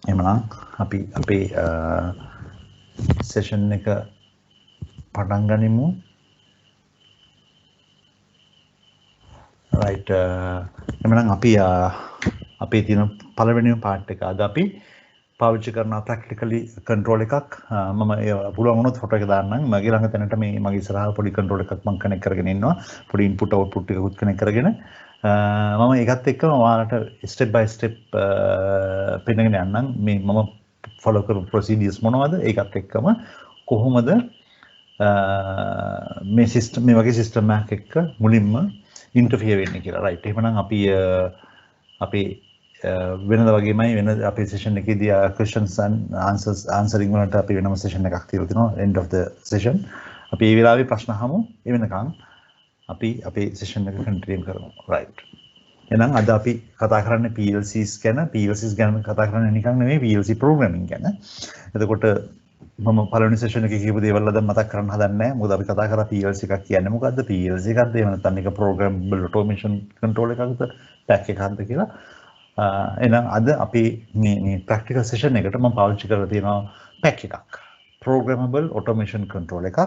එහෙමනම් අපි අපේ සෙෂන් එක පටන් ගනිමු. right එහෙමනම් අපි අපේ තියෙන පළවෙනිම පාර්ට් එක අද අපි පාවිච්චි කරන ප්‍රැක්ටිකලි කන්ට්‍රෝල් එකක් මම පුළුවන් වුණොත් ෆොටෝ එක දාන්නම්. මගේ ළඟ තැනට මේ මගේ ඉස්සරහා පොඩි කන්ට්‍රෝල් එකක් මම කනෙක්ට් කරගෙන ඉන්නවා. පොඩි ඉන්පුට් අවුට්පුට් එකකුත් කනෙක්ට් කරගෙන මම ඒකත් එක්කම ඔයාලට ස්ටෙප් බයි ස්ටෙප් පෙන්නගෙන යන්නම්. මේ මම ෆලෝ කරපු ප්‍රොසීඩියර්ස් මොනවද? ඒකත් එක්කම කොහොමද මේ සිස්ටම් මේ වගේ සිස්ටම් එකක් එක්ක මුලින්ම ඉන්ටර්ෆියර් වෙන්නේ කියලා. රයිට්. එහෙමනම් අපි වෙනද වගේමයි වෙන අපේ සෙෂන් එකේදී questions and answering වලට අපි වෙනම සෙෂන් එකක් තියලා තිනවා end of the session. අපි මේ වෙලාවේ ප්‍රශ්න අහමු. ඒ වෙනකන් අපි අපේ සෙෂන් එක කන්ටිනියු කරමු. right. එහෙනම් අද අපි කතා කරන්නේ PLCs ගැන. PLCs ගැන කතා කරන්නේ නිකන් නෙමෙයි PLC programming ගැන. එතකොට මම පළවෙනි සෙෂන් එකේ කියපු දේවල් අද මතක් කරන්න හදන්නේ නැහැ. මොකද අපි කතා කරා PLC එකක් කියන්නේ මොකද්ද? PLC එකක්ද? එහෙම නැත්නම් ඒක programmable automation control එකක්ද? pack එකක්ද කියලා. එහෙනම් අද අපි මේ practical session එකට මම පාවිච්චි කරලා තියෙනවා pack එකක්. programmable automation control එකක්.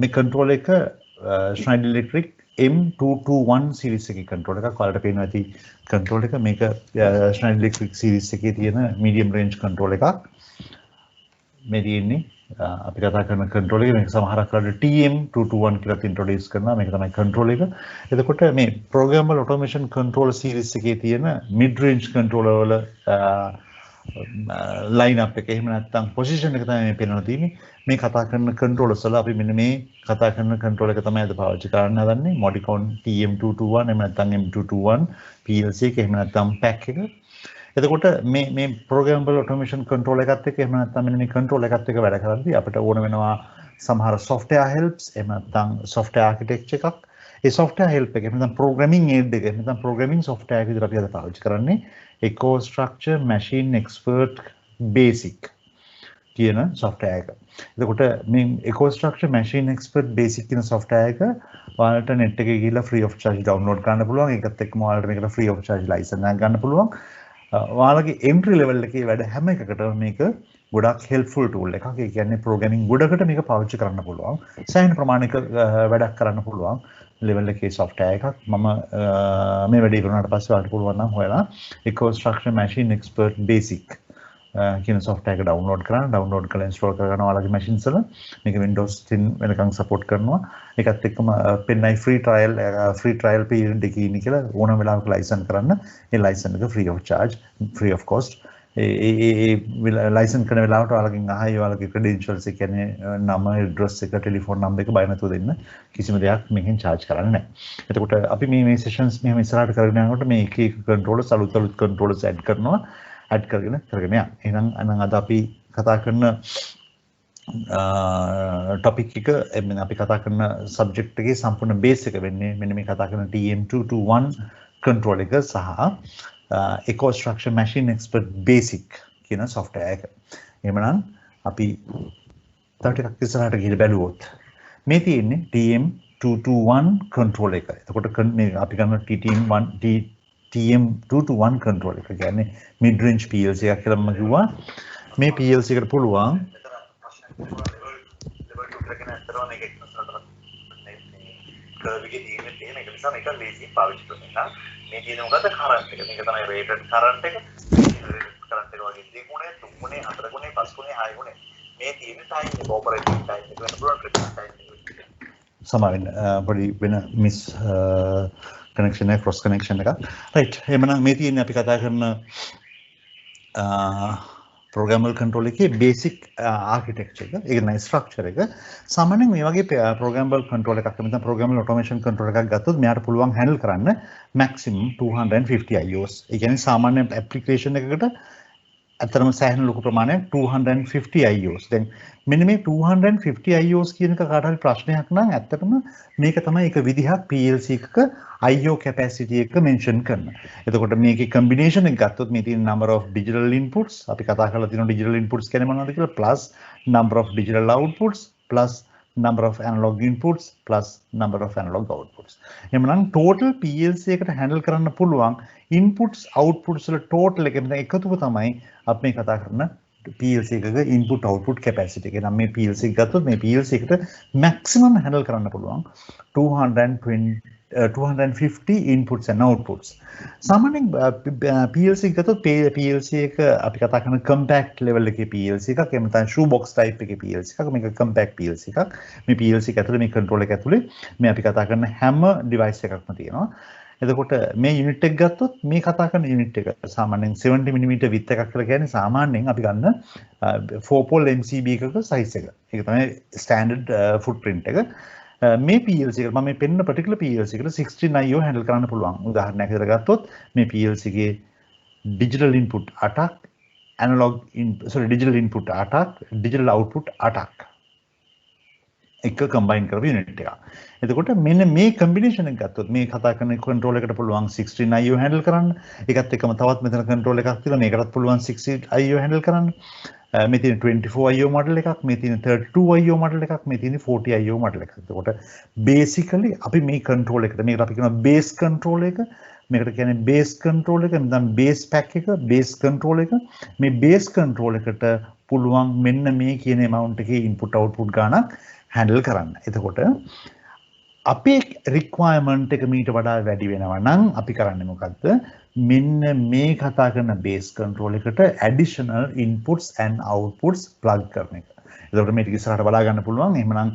මේ control එක Schneider Electric M221 series එකේ control එකක්. ඔයාලට පේනවා ඇති control එක. මේක Schneider Electric series එකේ තියෙන medium range control එකක්. මේ තියෙන්නේ අපි කතා කරන control එක. මේක සමහරක් වෙලාවට TM221 කියලා ඉන්ට්‍රොඩියුස් කරනවා. මේක තමයි control එක. එතකොට මේ programmable automation control series එකේ තියෙන mid range controller වල line up එක එහෙම නැත්නම් position එක තමයි මේ පේනවා තියෙන්නේ. මේ කතා කරන controllers වල අපි මෙන්න මේ කතා කරන control එක තමයි අද පාවිච්චි කරන්න හදන්නේ. Modicon TM221 එහෙම නැත්නම් M221 PLC එක එහෙම නැත්නම් pack එක. එතකොට මේ programmable automation control එකත් එක්ක එහෙම නැත්නම් මෙන්න මේ control එකත් එක්ක වැඩ කරද්දී අපිට ඕන වෙනවා සමහර software helps එහෙම නැත්නම් software architecture එකක්. ඒ software help එක එහෙම නැත්නම් programming aid එක එහෙම නැත්නම් programming software එක විදිහට අපි අද පාවිච්චි කරන්නේ EcoStruxure Machine Expert Basic කියන software එක. එතකොට මේ EcoStruxure Machine Expert Basic කියන software එක ඔයාලට net එකේ ගිහිල්ලා free of charge download කරන්න පුළුවන්. ඒකත් එක්කම ඔයාලට මේකට free of charge license එකක් ගන්න පුළුවන්. ඔයාලගේ entry level එකේ වැඩ හැම එකකටම මේක ගොඩක් helpful tool එකක්. ඒ කියන්නේ programming ගොඩකට මේක පාවිච්චි කරන්න පුළුවන්. සෑහෙන ප්‍රමාණයක වැඩක් කරන්න පුළුවන් level එකේ software එකක්. මම මේ වැඩේ කරනාට පස්සේ ඔයාලට පුළුවන් නම් හොයලා EcoStruxure Machine Expert Basic කියන software එක download කරලා install කරගන්න ඔයාලගේ machines වල. මේක Windows 10 වෙනකන් support කරනවා. ඒකත් එක්කම පෙන්නයි free trial period එකේ ඉන්නේ කියලා ඕනම වෙලාවක license කරන්න. ඒ license එක free of charge, free of cost. A license කරන වෙලාවට ඔයාලගෙන් අහයි ඔයාලගේ credentials ඒ කියන්නේ නම, address එක, telephone number එක බය නැතුව දෙන්න. කිසිම දෙයක් මේකෙන් charge කරන්නේ නැහැ. එතකොට අපි මේ sessions මෙහෙම ඉස්සරහට කරගෙන යනකොට මේ එක එක controllers අලුත් controllers add කරනවා. add කරගෙන යන්න. එහෙනම් අද අපි කතා කරන topic එක අපි කතා කරන subject එකේ සම්පූර්ණ base එක වෙන්නේ මෙන්න මේ කතා කරන TM221 control එක සහ EcoStruxure Machine Expert Basic කියන software එක. එහෙමනම් අපි තව ටිකක් ඉස්සරහට ගිහින් බැලුවොත් මේ තියෙන්නේ TM221 control එක. එතකොට මේ අපි ගන්න TM221 control එක කියන්නේ mid range PLC එකක් කියලා මම කිව්වා. මේ PLC එකට පුළුවන් මේ තියෙන මොකද කරන්ට් එක. මේක තමයි රේටඩ් කරන්ට් එක. කරන්ට් එක වගේ දෙගුණේ, තුන්ගුණේ, හතරගුණේ, පස්ගුණේ, හයගුණේ. මේ තියෙන ටයිම් එක ඔපරේටිංగ్ ටයිම් එක වෙන පුළුවන් ට්‍රිපල් ටයිම් එක. සමාවෙන්න පොඩි වෙන මිස් connection එක cross connection එකක්. right. එහෙනම් මේ තියෙන්නේ අපි කතා කරන programmable control එකේ basic architecture එක. ඒක නයි structure එක. සාමාන්‍යයෙන් මේ වගේ programmable control එකක් නැත්නම් programmable automation control එකක් ගත්තොත් මෙයාට පුළුවන් handle කරන්න maximum 250 IOs. ඒ කියන්නේ සාමාන්‍ය application එකකට අතරම සෑහෙන ලොකු ප්‍රමාණයක් 250 IOs. දැන් මෙන්න මේ 250 IOs කියන එක කාට හරි ප්‍රශ්නයක් නම් ඇත්තටම මේක තමයි එක විදිහක් PLC එකක IO capacity එක mention කරන. එතකොට මේකේ combination එක ගත්තොත් මේ තියෙන number of digital inputs අපි කතා කරලා තියෙන digital inputs කියන්නේ මොනවද කියලා plus number of digital outputs plus number of analog inputs plus number of analog outputs. එhmenan total PLC එකට handle කරන්න පුළුවන් inputs outputs වල total එක මෙතන එකතුව තමයි අපි මේ කතා කරන PLC එකක input output capacity එක. නම් මේ PLC එක ගත්තොත් මේ PLC එකට maximum handle කරන්න පුළුවන් 250 inputs and outputs. සාමාන්‍යයෙන් PLC එක ගත්තොත් PLC එක අපි කතා කරන compact level එකේ PLC එකක් එහෙම නැත්නම් shoe box type එකේ PLC එකක් මේක compact PLC එකක්. මේ PLC එක ඇතුලේ මේ control එක ඇතුලේ මේ අපි කතා කරන හැම device එකක්ම තියෙනවා. එතකොට මේ unit එක ගත්තොත් මේ කතා කරන unit එක සාමාන්‍යයෙන් 70 mm width එකක් කියලා කියන්නේ සාමාන්‍යයෙන් අපි ගන්න 4 pole MCB එකක size එක. ඒක තමයි standard footprint එක. මේ PLC එක මම මේ පෙන්න particular PLC එකට 16IO handle කරන්න පුළුවන්. උදාහරණයක් විදිහට ගත්තොත් මේ PLC එකේ digital input 8ක් digital input 8ක් digital output 8ක් එක combine කරපු unit එකක්. එතකොට මෙන්න මේ combination එක ගත්තොත් මේ කතා කරන control එකට පුළුවන් 16IO handle කරන්න. ඒකත් එක්කම තවත් මෙතන control එකක් තියෙනවා. මේකටත් පුළුවන් 16IO handle කරන්න. මේ තියෙන 24IO model එකක්, මේ තියෙන 32IO model එකක්, මේ තියෙන 40IO model එකක්. එතකොට basically අපි මේ control එකට මේකට අපි කියනවා base control එක. මේකට කියන්නේ base control එක, නැත්නම් base pack එක, base control එක. මේ base control එකට පුළුවන් මෙන්න මේ කියන amount එකේ input output ගානක් handle කරන්න. එතකොට අපේ requirement එක මීට වඩා වැඩි වෙනවා නම් අපි කරන්නේ මොකද්ද? මෙන්න මේ කතා කරන base control එකට additional inputs and outputs plug කරන එක. එතකොට මේ ටික ඉස්සරහට බලා ගන්න පුළුවන්. එහෙමනම්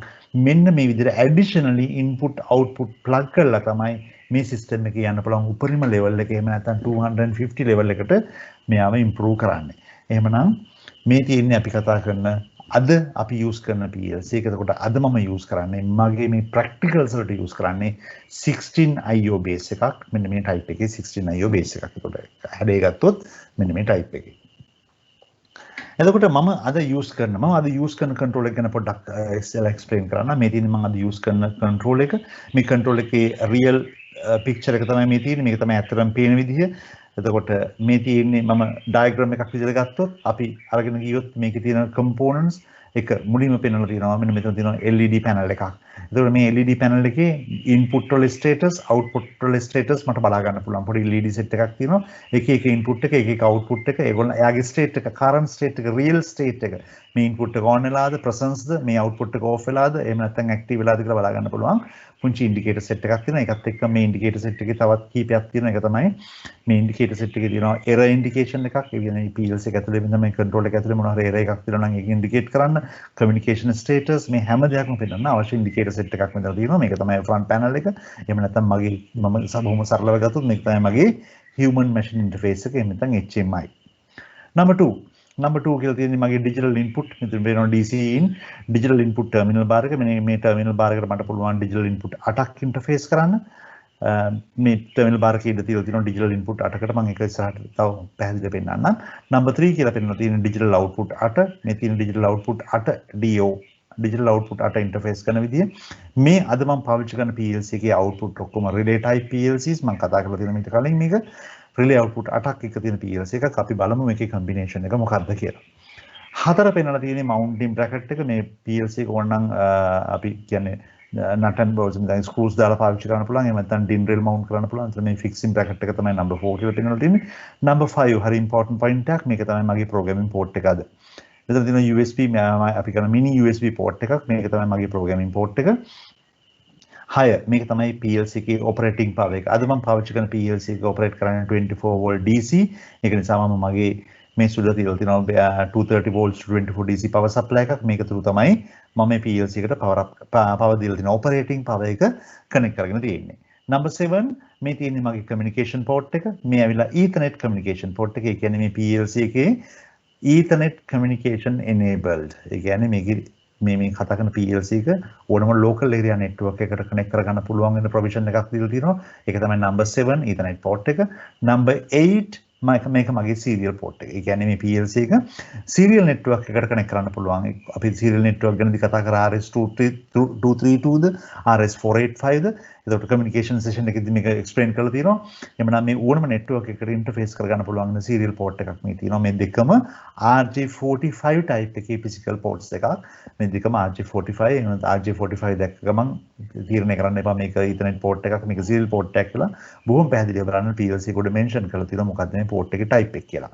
මෙන්න මේ විදිහට additionally input output plug කරලා තමයි මේ system එකේ යන්න පුළුවන් උපරිම level එක. එහෙම නැත්නම් 250 level එකට මෙයාව improve කරන්නේ. එහෙමනම් මේ තියෙන්නේ අපි කතා කරන අද අපි use කරන PLC එක. එතකොට අද මම use කරන්නේ මගේ මේ practicals වලට use කරන්නේ 16IO base එකක්. මෙන්න මේ type එකේ 16IO base එකක්. එතකොට හැඩය ගත්තොත් මෙන්න මේ type එකේ. එතකොට මම අද use කරන control එක ගැන පොඩ්ඩක් explain කරන්න. මේ තියෙන්නේ මම අද use කරන control එක. මේ control එකේ real picture එක තමයි මේ තියෙන්නේ. මේක තමයි ඇත්තටම පේන විදිහ. එතකොට මේ තියෙන්නේ මම diagram එකක් විදිහට ගත්තොත් අපි අරගෙන ගියොත් මේකේ තියෙන components එක මුලින්ම පෙන්වලා තියෙනවා. මෙන්න මෙතන තියෙනවා LED panel එකක්. එතකොට මේ LED panel එකේ input වල status output වල status මට බලා ගන්න පුළුවන්. පොඩි LED set එකක් තියෙනවා. එක එක input එක එක එක output එක ඒගොල්ලෝ එයාගේ state එක current state එක real state එක මේ input එක on වෙලාද presence ද මේ output එක off වෙලාද එහෙම නැත්නම් active වෙලාද කියලා බලා ගන්න පුළුවන්. පුංචි indicator set එකක් තියෙනවා. ඒකත් එක්ක මේ indicator set එකේ තවත් කීපයක් තියෙනවා. ඒක තමයි මේ indicator set එකේ තියෙනවා error indication එකක්. ඒ කියන්නේ PLC එක ඇතුලේ මෙන්න මේ control එක ඇතුලේ මොනවා හරි error එකක් තියෙනවා නම් ඒක indicate කරන්න. communication status මේ හැම දෙයක්ම පෙන්නන්න අවශ්‍ය indicator set එකක් මෙතන තියෙනවා. මේක තමයි front panel එක. එහෙම නැත්නම් මගේ මම බොහොම සරලව ගත්තොත් මේක තමයි මගේ human machine interface එක. එහෙම නැත්නම් HMI. number 2 කියලා තියෙන්නේ මගේ digital input. මෙතන වෙනවා DC in digital input terminal bar එක. මේ terminal bar එකට මට පුළුවන් digital input 8ක් interface කරන්න. මේ terminal bar එකේ ඉඳ තියෙනවා digital input 8කට මම ඒක ඉස්සරහට තව පැහැදිලිව පෙන්නන්නම්. number 3 කියලා පෙන්නන තියෙන digital output 8. මේ තියෙන digital output 8 DO digital output 8 interface කරන විදිය. මේ අද මම පාවිච්චි කරන PLC එකේ output ඔක්කොම relay type PLCs මම කතා කරලා තියෙන මීට කලින් මේක relay output 8ක් එක තියෙන PLC එකක්. අපි බලමු මේකේ combination එක මොකක්ද කියලා. 4 පෙන්නලා තියෙන්නේ mounting bracket එක. මේ PLC එක ඕනනම් අපි කියන්නේ nut and bolts මේ screws දාලා පාවිච්චි කරන්න පුළුවන්. එහෙම නැත්නම් DIN rail mount කරන්න පුළුවන්. එතන මේ fixing bracket එක තමයි number 4 කියලා පෙන්නලා තියෙන්නේ. number 5 හරි important point එකක්. මේක තමයි මගේ programming port එක අද. මෙතන තියෙනවා USB අපි කරන mini USB port එකක්. මේක තමයි මගේ programming port එක. 6 මේක තමයි PLC එකේ operating power එක. අද මම පාවිච්චි කරන PLC එක operate කරන්නේ 24 volt DC. ඒක නිසා මම මගේ මේ සුළු තියලා තියෙනවා 230 volts to 24 DC power supply එකක්. මේක තුරු තමයි මම මේ PLC එකට power දීලා තියෙන operating power එක connect කරගෙන තියෙන්නේ. number 7 මේ තියෙන්නේ මගේ communication port එක. මේ ඇවිල්ලා Ethernet communication port එක. ඒ කියන්නේ මේ PLC එකේ Ethernet communication enabled. ඒ කියන්නේ මේ කතා කරන PLC එක ඕනම local area network එකට connect කරගන්න පුළුවන් වෙන provision එකක් දීලා තියෙනවා. ඒක තමයි number 7 Ethernet port එක. number 8 මේක මගේ serial port එක. ඒ කියන්නේ මේ PLC එක serial network එකට connect කරන්න පුළුවන්. අපි serial network ගැනදී කතා කරා RS232ද RS485ද. එතකොට communication session එකේදී මේක explain කරලා තියෙනවා. එhmenan මේ ඕනම network එකකට interface කරගන්න පුළුවන් serial port එකක් මේ තියෙනවා. මේ දෙකම RJ45 type එකේ physical ports එකක්. මේ දෙකම RJ45 එහෙනම් RJ45 දැක්ක ගමන් තීරණය කරන්න එපා මේක Ethernet port එකක් මේක serial port එකක් කියලා. බොහොම පැහැදිලිව බලන්න PLC කොට mention කරලා තියෙනවා මොකක්ද මේ port එකේ type එක කියලා.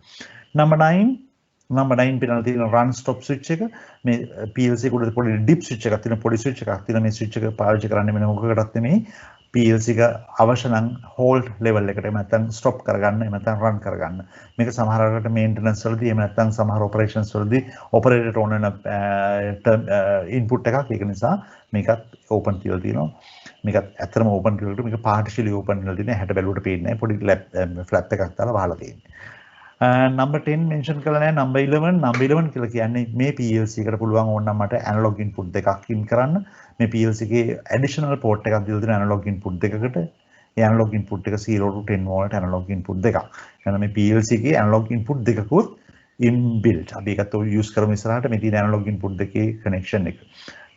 number 9 පිටන තියෙන run stop switch එක මේ PLC කොට පොඩි dip switch එකක් තියෙන පොඩි switch එකක් තියෙන මේ switch එක පාවිච්චි කරන්නේ මෙන්න මොකකටද නෙමෙයි PLC එක අවශ්‍ය නම් hold level එකට එහෙම නැත්නම් stop කරගන්න එහෙම නැත්නම් run කරගන්න. මේක සමහර වෙලාවට maintenance වලදී එහෙම නැත්නම් සමහර operations වලදී operator on වෙන input එකක්. ඒක නිසා මේකත් open කියලා තියෙනවා. මේකත් ඇත්තටම open කියලා මේක partially open කියලා තියෙනවා. හැට බැලුවට පේන්නේ නැහැ. පොඩි flap එකක් දාලා වහලා තියෙන්නේ. number 10 mention කරලා නැහැ. number 11 කියලා කියන්නේ මේ PLC එකට පුළුවන් ඕනනම් මට analog input දෙකක් in කරන්න. මේ PLC එකේ additional port එකක් දීලා තියෙන analog input දෙකකට. ඒ analog input එක 0 to 10 volt analog input දෙකක්. එහෙනම් මේ PLC එකේ analog input දෙකකුත් inbuilt. අපි ඒකත් use කරමු ඉස්සරහට මේ තියෙන analog input දෙකේ connection එක.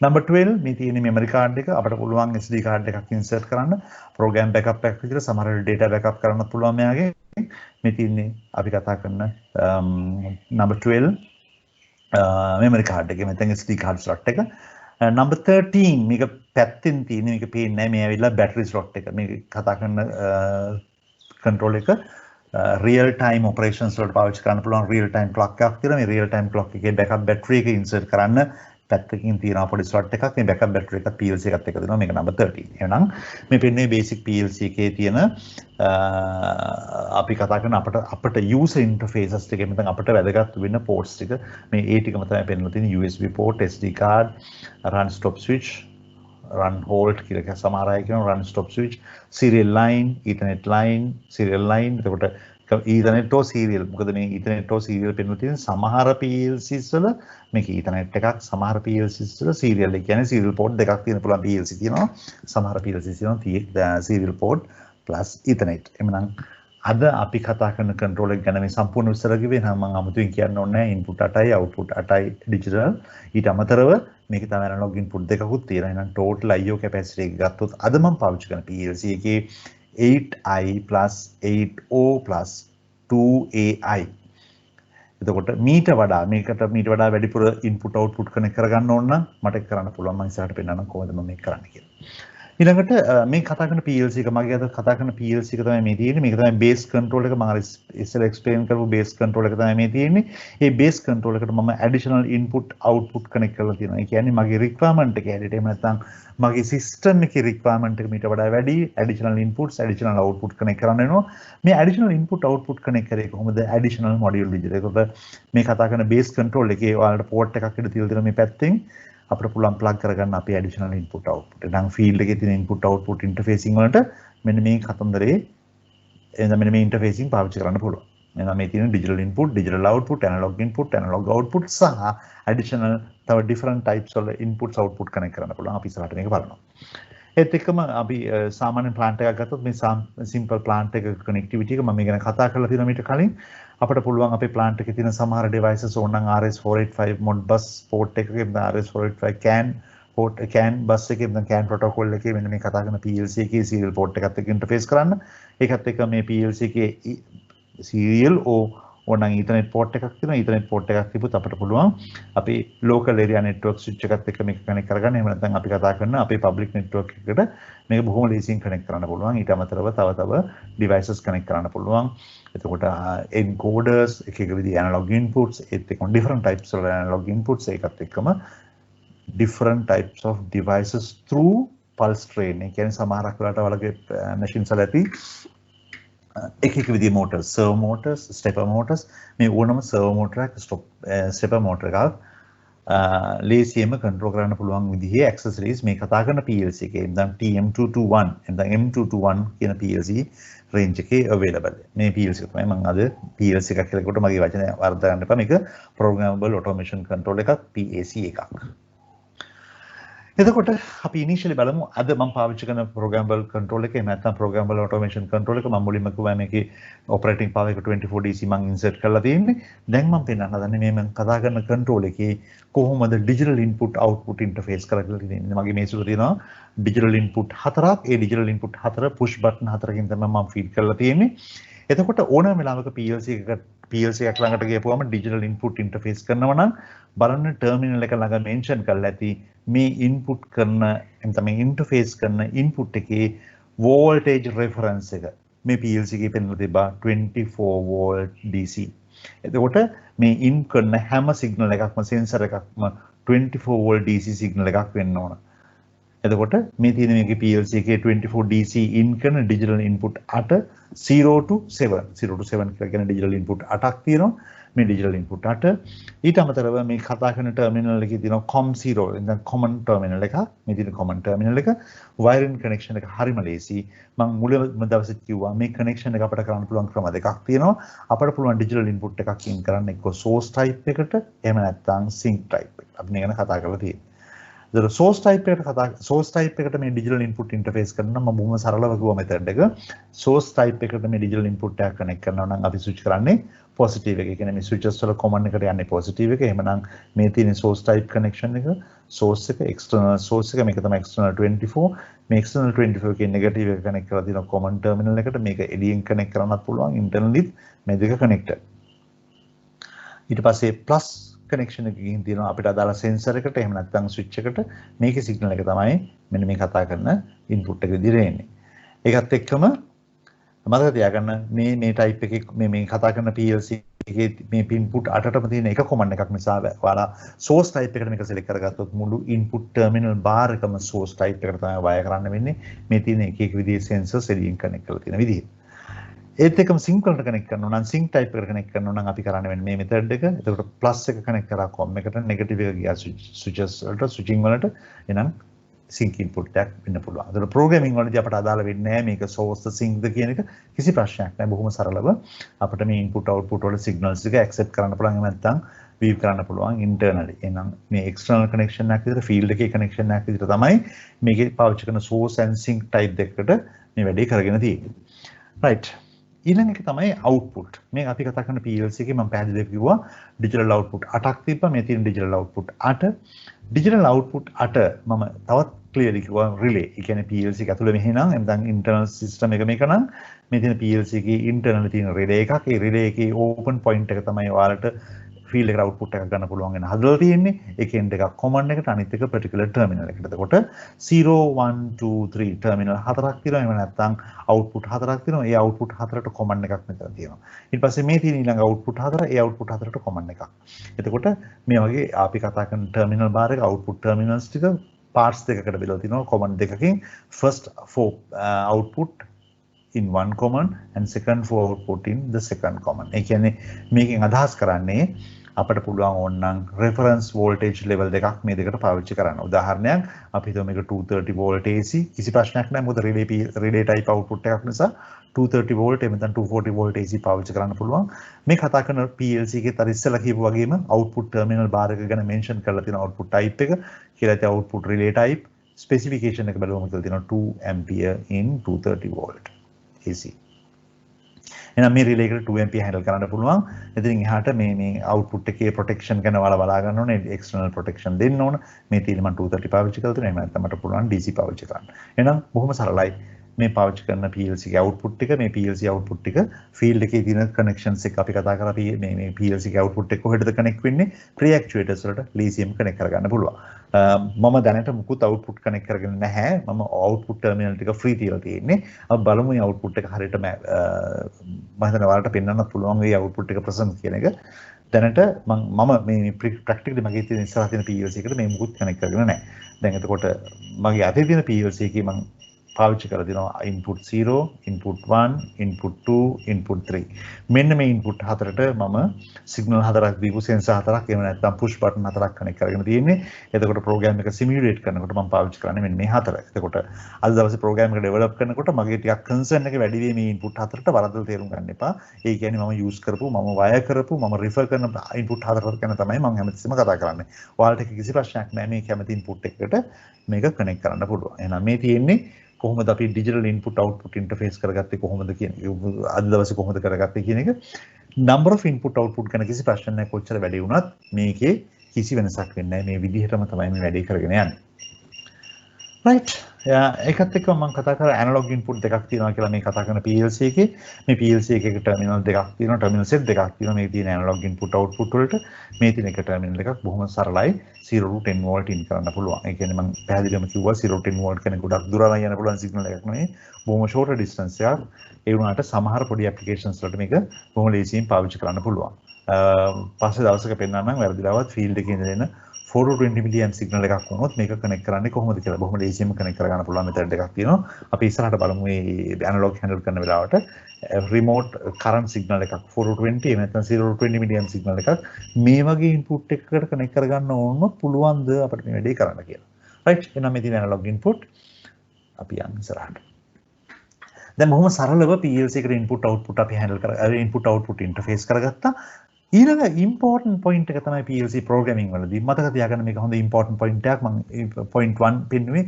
number 12 මේ තියෙන memory card එක අපිට පුළුවන් SD card එකක් insert කරන්න. program backup එකක් විදිහට සමහර data backup කරන්නත් පුළුවන් මෙයාගේ. මේ තියෙන්නේ අපි කතා කරන number 12 memory card එකේ මෙතන SD card slot එක. number 13 මේක පැත්තෙන් තියෙන මේක පේන්නේ නැහැ මේ ඇවිල්ලා battery slot එක. මේක කතා කරන control එක real time operations වලට පාවිච්චි කරන්න පුළුවන් real time clock එකක් තියෙනවා. මේ real time clock එකේ backup battery එක insert කරන්න පැත්තකින් තියෙනවා පොඩි slot එකක්. මේ backup battery එකත් PLC එකත් එක්ක දෙනවා. මේක number 13. එහෙනම් මේ පෙන්නේ basic PLC එකේ තියෙන අපි කතා කරන අපට user interfaces ටික මෙතන අපට වැදගත් වෙන ports ටික මේ ඒ ටිකම තමයි පෙන්නලා තියෙන්නේ. USB port, SD card, run stop switch, run hold කියලා සමහර අය කියනවා run stop switch, serial line, ethernet line, serial line. එතකොට ethernet or serial මොකද මේ ethernet or serial පෙන්නලා තියෙන සමහර PLCs වල මේක ethernet එකක් සමහර PLCs වල serial ඒ කියන්නේ serial port දෙකක් තියෙන පුළුවන් PLC තියෙනවා. සමහර PLCs තියෙනවා serial port plus ethernet. එhmenan අද අපි කතා කරන control එක ගැන මේ සම්පූර්ණ විස්තර කිව්වේ නම් මම අමුතුවෙන් කියන්න ඕනේ නැහැ. input 8යි output 8යි digital. ඊට අමතරව මේක තමයි analog input දෙකකුත් තියෙනවා. එහෙනම් total IO capacity එක ගත්තොත් අද මම පාවිච්චි කරන PLC එකේ 8i plus 8o plus 2ai. එතකොට මීට වඩා වැඩිපුර input output connect කරගන්න ඕන නම් මට ඒක කරන්න පුළුවන්. මම ඉස්සරහට පෙන්නන්නම් කොහොමද මම මේක කරන්නේ කියලා. ඊළඟට මේ කතා කරන PLC එක මගේ අද කතා කරන PLC එක තමයි මේ තියෙන්නේ. මේක තමයි base control එක. මම අර ඉස්සෙල්ලා explain කරපු base control එක තමයි මේ තියෙන්නේ. මේ base control එකට මම additional input output connect කරලා තියෙනවා. ඒ කියන්නේ මගේ requirement එක හැටියට එහෙම නැත්නම් මගේ system එකේ requirement එක මීට වඩා වැඩි additional inputs additional output connect කරන්න වෙනවා. මේ additional input output connect කරේ කොහොමද additional module විදිහට. ඒකට මේ කතා කරන base control එකේ ඔයාලට port එකක් ඉඳලා තියලා දෙන මේ පැත්තෙන් අපිට පුළුවන් plug කරගන්න අපේ additional input output. දැන් field එකේ තියෙන input output interfacing වලට මෙන්න මේ කතන්දරේ එතන මෙන්න මේ interfacing පාවිච්චි කරන්න පුළුවන්. එහෙනම් මේ තියෙන digital input, digital output, analog input, analog output සහ additional තව different types වල inputs output connect කරන්න පුළුවන්. අපි ඉස්සරහට මේක බලනවා. ඒත් එක්කම අපි සාමාන්‍ය plant එකක් ගත්තොත් මේ simple plant එක connectivity එක මම මේ ගැන කතා කරලා තියෙනවා මීට කලින්. අපිට පුළුවන් අපේ plant එකේ තියෙන සමහර devices ඕනනම් RS485 modbus port එකකේ RS485 CAN bus එකේ CAN protocol එකේ මෙන්න මේ කතා කරන PLC එකේ serial port එකත් එක්ක interface කරන්න. ඒකත් එක්ක මේ PLC එකේ serial ඕනනම් Ethernet port එකක් තියෙනවා. Ethernet port එකක් තිබුත් අපිට පුළුවන් අපේ local area network switch එකත් එක්ක මේක connect කරගන්න. එහෙම නැත්නම් අපි කතා කරන අපේ public network එකකට මේක බොහොම ලේසියෙන් connect කරන්න පුළුවන්. ඊට අමතරව තව devices connect කරන්න පුළුවන්. එතකොට encoders එක විදිහේ analog inputs ඒත් එක්කම different types of analog inputs ඒකත් එක්කම different types of devices through pulse train. ඒ කියන්නේ සමහරක් වෙලාවට වලගේ machines වල ඇති එක විදිහේ motors, servo motors, stepper motors. මේ ඕනම servo motor එකක් stepper motor එකක් ලේසියෙන්ම control කරන්න පුළුවන් විදිහේ accessories මේ කතා කරන PLC එකේ දැන් TM221 දැන් M221 කියන PLC range එකේ available. මේ PLC එක තමයි මම අද PLC එකක් කියලා කොට මගේ වචනේ වර්ධ ගන්න එපා. මේක programmable automation control එකක් PAC එකක්. එතකොට අපි ඉනිෂියලි බලමු අද මම පාවිච්චි කරන ප්‍රෝග්‍රෑමබල් කන්ට්‍රෝල් එක එහෙම නැත්නම් ප්‍රෝග්‍රෑමබල් ඔටෝමේෂන් කන්ට්‍රෝල් එක මම මුලින්ම කිව්වා මේකේ ඔපරේටිං පවර් එක 24 DC මම ඉන්සර්ට් කරලා තියෙන්නේ. දැන් මම පෙන්නන්න හදන්නේ මේ මම කතා කරන කන්ට්‍රෝල් එකේ කොහොමද ඩිජිටල් ඉන්පුට් අවුට්පුට් ඉන්ටර්ෆේස් කරලා තියෙන්නේ. මගේ මේසෙක තියෙනවා ඩිජිටල් ඉන්පුට් හතරක්. ඒ ඩිජිටල් ඉන්පුට් හතර පුෂ් බටන් හතරකින් තමයි මම ෆීඩ් කරලා තියෙන්නේ. එතකොට ඕනෑම වෙලාවක PLC එකක් ළඟට ගියපුවම ඩිජිටල් ඉන්පුට් ඉන්ටර්ෆේස් කරනවා නම් බලන්න ටර්මිනල් එක ළඟ මෙන්ෂන් කරලා ඇති මේ ඉන්පුට් කරන එතන මේ ඉන්ටර්ෆේස් කරන ඉන්පුට් එකේ වෝල්ටේජ් රෙෆරන්ස් එක මේ PLC එකේ පෙන්නලා තිබා 24 වෝල්ට් DC. එතකොට මේ ඉන් කරන හැම සිග්නල් එකක්ම සෙන්සර් එකක්ම 24 වෝල්ට් DC සිග්නල් එකක් වෙන්න ඕන. එතකොට මේ තියෙන මේකේ PLC එකේ 24 DC ඉන් කරන ඩිජිටල් ඉන්පුට් 8 0 to 7 කියලා කියන ඩිජිටල් ඉන්පුට් 8ක් තියෙනවා. මේ ඩිජිටල් ඉන්පුට් 8 ඊට අමතරව මේ කතා කරන ටර්මිනල් එකේ තියෙනවා COM0 දැන් කොමන් ටර්මිනල් එක. මේ තියෙන කොමන් ටර්මිනල් එක වයරින් කනෙක්ෂන් එක හරිම ලේසි. මම මුලින්ම දවසෙත් කිව්වා මේ කනෙක්ෂන් එක අපිට කරන්න පුළුවන් ක්‍රම දෙකක් තියෙනවා. අපිට පුළුවන් ඩිජිටල් ඉන්පුට් එකක් ඉන් කරන්න එක්ක source type එකට එහෙම නැත්නම් sync type එකට. අපි මේ ගැන කතා කරලා තියෙනවා. ඒතර source type එකට මේ digital input interface කරනවා මම බොහොම සරලව කිව්වා method එක. source type එකට මේ digital input එක connect කරනවා නම් අපි switch කරන්නේ positive එක. ඒ කියන්නේ මේ switches වල common එකට යන්නේ positive එක. එහෙමනම් මේ තියෙන source type connection එක source එක external source එක මේක තමයි external 24. මේ external 24 එකේ negative එක connect කරලා තියෙනවා common terminal එකට. මේක එළියෙන් connect කරන්නත් පුළුවන් internally මේ දෙක connected. ඊට පස්සේ plus කනෙක්ෂන් එකකින් තියෙනවා අපිට අදාළ සෙන්සර් එකට එහෙම නැත්නම් ස්විච් එකට මේකේ සිග්නල් එක තමයි මෙන්න මේ කතා කරන ඉන්පුට් එක විදිහට එන්නේ. ඒකත් එක්කම මතක තියාගන්න මේ ටයිප් එකේ මේ කතා කරන PLC එකේ මේ ඉන්පුට් 8ටම තියෙන එක කොමන්ඩ් එකක් නිසා ඔයාලා source type එකට මේක select කරගත්තොත් මුළු input terminal bar එකම source type එකට තමයි wire කරන්න වෙන්නේ. මේ තියෙන එක එක විදිහේ sensors එළියෙන් connect කරලා තියෙන විදිහ. ඒත් එකම sync වලට connect කරනවා නම් sync type එකට connect කරනවා නම් අපි කරන්න වෙන්නේ මේ method එක. එතකොට plus එක connect කරා com එකට negative එක ගියා switches වලට switching වලට එහෙනම් sync input එකක් වෙන්න පුළුවන්. ඒතකොට programming වලදී අපට අදාළ වෙන්නේ නැහැ මේක source sync ද කියන එක කිසි ප්‍රශ්නයක් නැහැ. බොහොම සරලව අපිට මේ input output වල signals ටික accept කරන්න පුළුවන්. එහෙම නැත්නම් view කරන්න පුළුවන් internally. එහෙනම් මේ external connection එකක් විතර field එකේ connection එකක් විතර තමයි මේකේ පාවිච්චි කරන source and sync type දෙකකට මේ වැඩේ කරගෙන තියෙන්නේ. right. ඊළඟ එක තමයි output. මේ අපි කතා කරන PLC එකේ මම පැහැදිලිව කිව්වා digital output 8ක් තිබ්බා. මේ තියෙන digital output 8. digital output 8 මම තවත් clearly කිව්වා relay. ඒ කියන්නේ PLC එක ඇතුළේ මෙහෙනම් නැත්නම් internal system එක මේක නම් මේ තියෙන PLC එකේ internal තියෙන relay එකක්. ඒ relay එකේ open point එක තමයි ඔයාලට field එකට output එකක් ගන්න පුළුවන් වෙන හදලා තියෙන්නේ. ඒකෙන් දෙකක් command එකට අනිත් එක particular terminal එකට. එතකොට 0 1 2 3 terminal හතරක් තියෙනවා. එහෙම නැත්නම් output හතරක් තියෙනවා. ඒ output හතරට command එකක් මෙතන තියෙනවා. ඊට පස්සේ මේ තියෙන ඊළඟ output හතර ඒ output හතරට command එකක්. එතකොට මේ වගේ අපි කතා කරන terminal bar එක output terminals ටික parts දෙකකට බෙදලා තිනවා command දෙකකින්. first for output in one command and second for output in the second command. ඒ කියන්නේ මේකෙන් අදහස් කරන්නේ අපිට පුළුවන් ඕනනම් reference voltage level දෙකක් මේ දෙකට පාවිච්චි කරන්න. උදාහරණයක් අපි හිතමු මේක 230 volt AC කිසි ප්‍රශ්නයක් නැහැ. මොකද relay type output එකක් නිසා 230 volt එහෙම නැත්නම් 240 volt AC පාවිච්චි කරන්න පුළුවන්. මේ කතා කරන PLC එකේ තර ඉස්සලා කියපු වගේම output terminal bar එක ගැන mention කරලා තියෙන output type එක කියලා තියෙන output relay type specification එක බලුවම කියලා තියෙනවා 2 ampere in 230 volt AC. එහෙනම් මේ relay එකට 2 ampere handle කරන්න පුළුවන්. ඉතින් එහාට මේ output එකේ protection ගැන ඔයාලා බලා ගන්න ඕනේ. external protection දෙන්න ඕන. මේ තියෙන මම 230 පාවිච්චි කරලා තියෙනවා. එහෙම නැත්නම් මට පුළුවන් DC පාවිච්චි කරන්න. එහෙනම් බොහොම සරලයි. මේ පාවිච්චි කරන PLC ගේ output ටික මේ PLC output ටික field එකේ තියෙන connections එක අපි කතා කරා මේ PLC ගේ output එක කොහෙටද connect වෙන්නේ pre-actuators වලට leasing connect කරගන්න පුළුවන්. මම දැනට මුකුත් output connect කරගෙන නැහැ. මම output terminal ටික free තියලා තියෙන්නේ. අපි බලමු මේ output එක හරියට මම හිතනවා ඔයාලට පෙන්වන්නත් පුළුවන් මේ output එක present කියන එක. දැනට මම මේ practically මගේ තියෙන ඉස්සරහ තියෙන PLC එකට මේ මුකුත් connect කරගෙන නැහැ. දැන් එතකොට මගේ අතේ තියෙන PLC එකේ මම පාවිච්චි කරලා දෙනවා input 0 input 1 input 2 input 3 මෙන්න මේ input හතරට මම signal හතරක් දීපු sensor හතරක් එහෙම නැත්නම් push button හතරක් connect කරගෙන තියෙන්නේ එතකොට program එක simulate කරනකොට මම පාවිච්චි කරන්නේ මෙන්න මේ හතර එතකොට අද දවසේ program එක develop කරනකොට මගේ ටිකක් concern එක වැඩි වෙයි මේ input හතරට වරදලා තේරුම් ගන්න එපා ඒ කියන්නේ මම use කරපු මම wire කරපු මම refer කරන input හතරට ගැන තමයි මම හැමතිස්සෙම කතා කරන්නේ ඔයාලට කිසි ප්‍රශ්නයක් නැහැ මේ කැමති input එකකට මේක connect කරන්න පුළුවන් එහෙනම් මේ තියෙන්නේ කොහොමද අපි digital input output interface කරගත්තේ කොහොමද කියන අද දවසේ කොහොමද කරගත්තේ කියන එක number of input output ගැන කිසි ප්‍රශ්නයක් නැහැ කොච්චර වැඩි වුණත් මේකේ කිසි වෙනසක් වෙන්නේ නැහැ මේ විදිහටම තමයි මේ වැඩේ කරගෙන යන්නේ right ඒකත් එක්ක මම කතා කරා analog input දෙකක් තියෙනවා කියලා මේ කතා කරන PLC එකේ මේ PLC එකේ terminal දෙකක් තියෙනවා terminal set දෙකක් තියෙනවා මේ තියෙන analog input output වලට මේ තියෙන එක terminal එකක් බොහොම සරලයි 0 to 10 volt in කරන්න පුළුවන් ඒ කියන්නේ මම පැහැදිලිවම කිව්වා 0 to 10 volt කෙනෙක් ගොඩක් දුර යන පුළුවන් signal එකක් නෙවෙයි බොහොම short distance එකක් ඒ වුණාට සමහර පොඩි applications වලට මේක බොහොම ලේසියෙන් පාවිච්චි කරන්න පුළුවන් පස්සේ දවසක පෙන්නන්නම් වැරදිලාවත් field එකේ ඉඳගෙන 4 to 20 milliamp signal එකක් වුණොත් මේක connect කරන්නේ කොහොමද කියලා බොහොම ලේසියෙන්ම connect කරගන්න පුළුවන් method එකක් තියෙනවා අපි ඉස්සරහට බලමු මේ analog handle කරන වෙලාවට remote current signal එකක් 4 to 20 එහෙම නැත්නම් 0 to 20 milliamp signal එකක් මේ වගේ input එකකට connect කරගන්න ඕනොත් පුළුවන්ද අපිට මේ වැඩේ කරන්න කියලා right එහෙනම් මේ තියෙන analog input අපි යන්න ඉස්සරහට දැන් බොහොම සරලව PLC එකට input output අපි handle කරලා input output interface කරගත්තා ඊළඟ important point එක තමයි PLC programming වලදී මතක තියාගන්න මේක හොඳ important point එකක් මම point 1 පෙන්නුවේ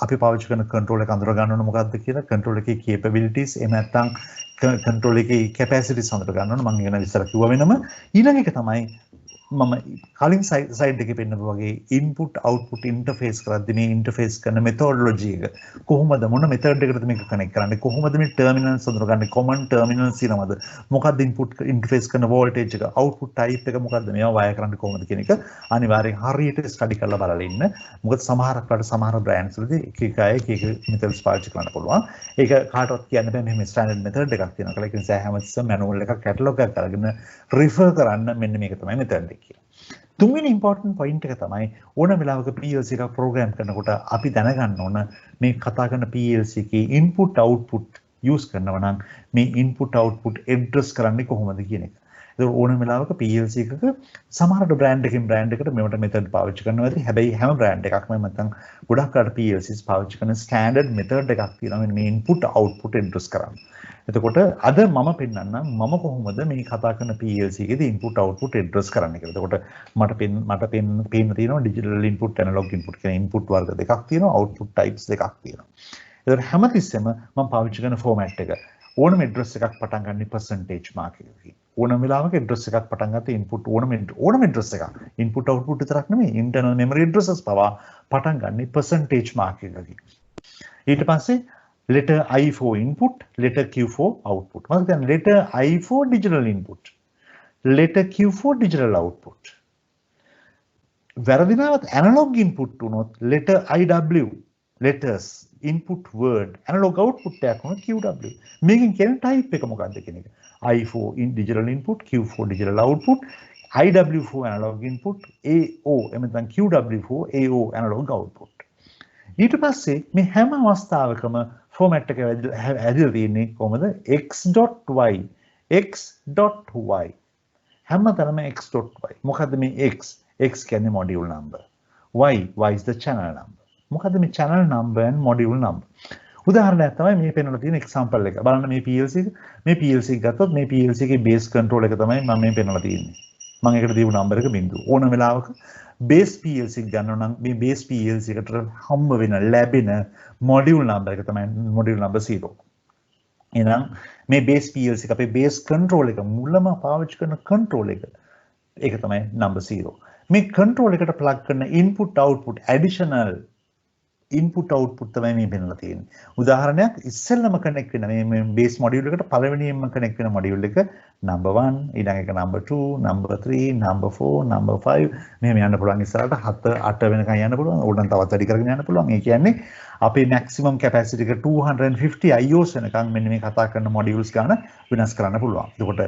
අපි පාවිච්චි කරන control එක අඳුර ගන්න ඕන මොකක්ද කියලා control එකේ capabilities එහෙම නැත්නම් control එකේ capacities අඳුර ගන්න ඕන මම ඉගෙන විස්තර කිව්වා වෙනම ඊළඟ එක තමයි මම කලින් සයිඩ් එකේ පෙන්නපු වගේ input output interface කරද්දී මේ interface කරන methodology එක කොහොමද මොන method එකකටද මේක connect කරන්නේ කොහොමද මේ terminals අඳුරගන්නේ common terminals ඉනවද මොකක්ද input interface කරන voltage එක output type එක මොකක්ද මේවා wire කරන්නේ කොහොමද කියන එක අනිවාර්යෙන් හරියට study කරලා බලලා ඉන්න මොකද සමහර brands වලදී එක අය එක methods පාවිච්චි කරන්න පුළුවන් ඒක කාටවත් කියන්න බෑ මෙහෙම standard method එකක් තියෙනවා කියලා ඒක නිසා හැමතිස්සෙම manual එකක් catalog එකක් අරගෙන refer කරන්න මෙන්න මේක තමයි method තුන්වෙනි important point එක තමයි ඕන වෙලාවක PLC එකක් program කරනකොට අපි දැනගන්න ඕන මේ කතා කරන PLC එකේ input output use කරනවා නම් මේ input output address කරන්නේ කොහොමද කියන එක. ඒක ඕන වෙලාවක PLC එකක සමහර brand එකකින් brand එකට මේවට method පාවිච්චි කරනවා ඇති. හැබැයි හැම brand එකක්ම නැත්නම් ගොඩක් අර PLCs පාවිච්චි කරන standard method එකක් තියෙනවා මේ input output address කරන්න. එතකොට අද මම පෙන්නන්නම් මම කොහොමද මේ කතා කරන PLC එකේදී input output address කරන්නේ කියලා. එතකොට මට පේන්න තියෙනවා digital input analog input කියන input වර්ග දෙකක් තියෙනවා output types දෙකක් තියෙනවා. එතකොට හැමතිස්සෙම මම පාවිච්චි කරන format එක ඕනම address එකක් පටන් ගන්න percentage mark එකකින්. ඕනම වෙලාවක address එකක් පටන් ගත්තේ input ඕනම address එකක් input output විතරක් නෙමෙයි internal memory addresses පවා පටන් ගන්න percentage mark එකකින්. ඊට පස්සේ letter I for input, letter Q for output. මම කියන්නේ letter I for digital input, letter Q for digital output. වැරදිනාවත් analog input උනොත් letter IW, letters, input word, analog output එකක් උනොත් QW. මේකෙන් කියන type එක මොකක්ද කියන එක. I for digital input, Q for digital output, IW for analog input, AO එමෙතන QW for AO analog output. ඊට පස්සේ මේ හැම අවස්ථාවකම format එක ඇදලා තියෙන්නේ කොහමද x.y x.y හැමතැනම x.y මොකද්ද මේ x කියන්නේ module number y is the channel number මොකද්ද මේ channel number and module number උදාහරණයක් තමයි මේ පෙන්වලා තියෙන example එක බලන්න මේ PLC එක ගත්තොත් මේ PLC එකේ base control එක තමයි මම මේ පෙන්වලා තියෙන්නේ මම ඒකට දීපු number එක බිංදුව ඕන වෙලාවක base PLC ගන්නවා නම් මේ base PLC එකට හම්බ වෙන ලැබෙන module number එක තමයි module number 0. එහෙනම් මේ base PLC එක අපේ base control එක මුලම පාවිච්චි කරන control එක ඒක තමයි number 0. මේ control එකට plug කරන input output additional input output තමයි මේ පෙන්නලා තියෙන්නේ. උදාහරණයක් ඉස්සෙල්ලම connect වෙන මේ base module එකට පළවෙනියෙන්ම connect වෙන module එක number 1 ඊළඟ එක number 2 number 3 number 4 number 5 මෙහෙම යන්න පුළුවන් ඉස්සරහට 7 8 වෙනකන් යන්න පුළුවන් ඕනනම් තවත් වැඩි කරගෙන යන්න පුළුවන් ඒ කියන්නේ අපේ maximum capacity එක 250 IOs වෙනකන් මෙන්න මේ කතා කරන modules ගන්න වෙනස් කරන්න පුළුවන්. එතකොට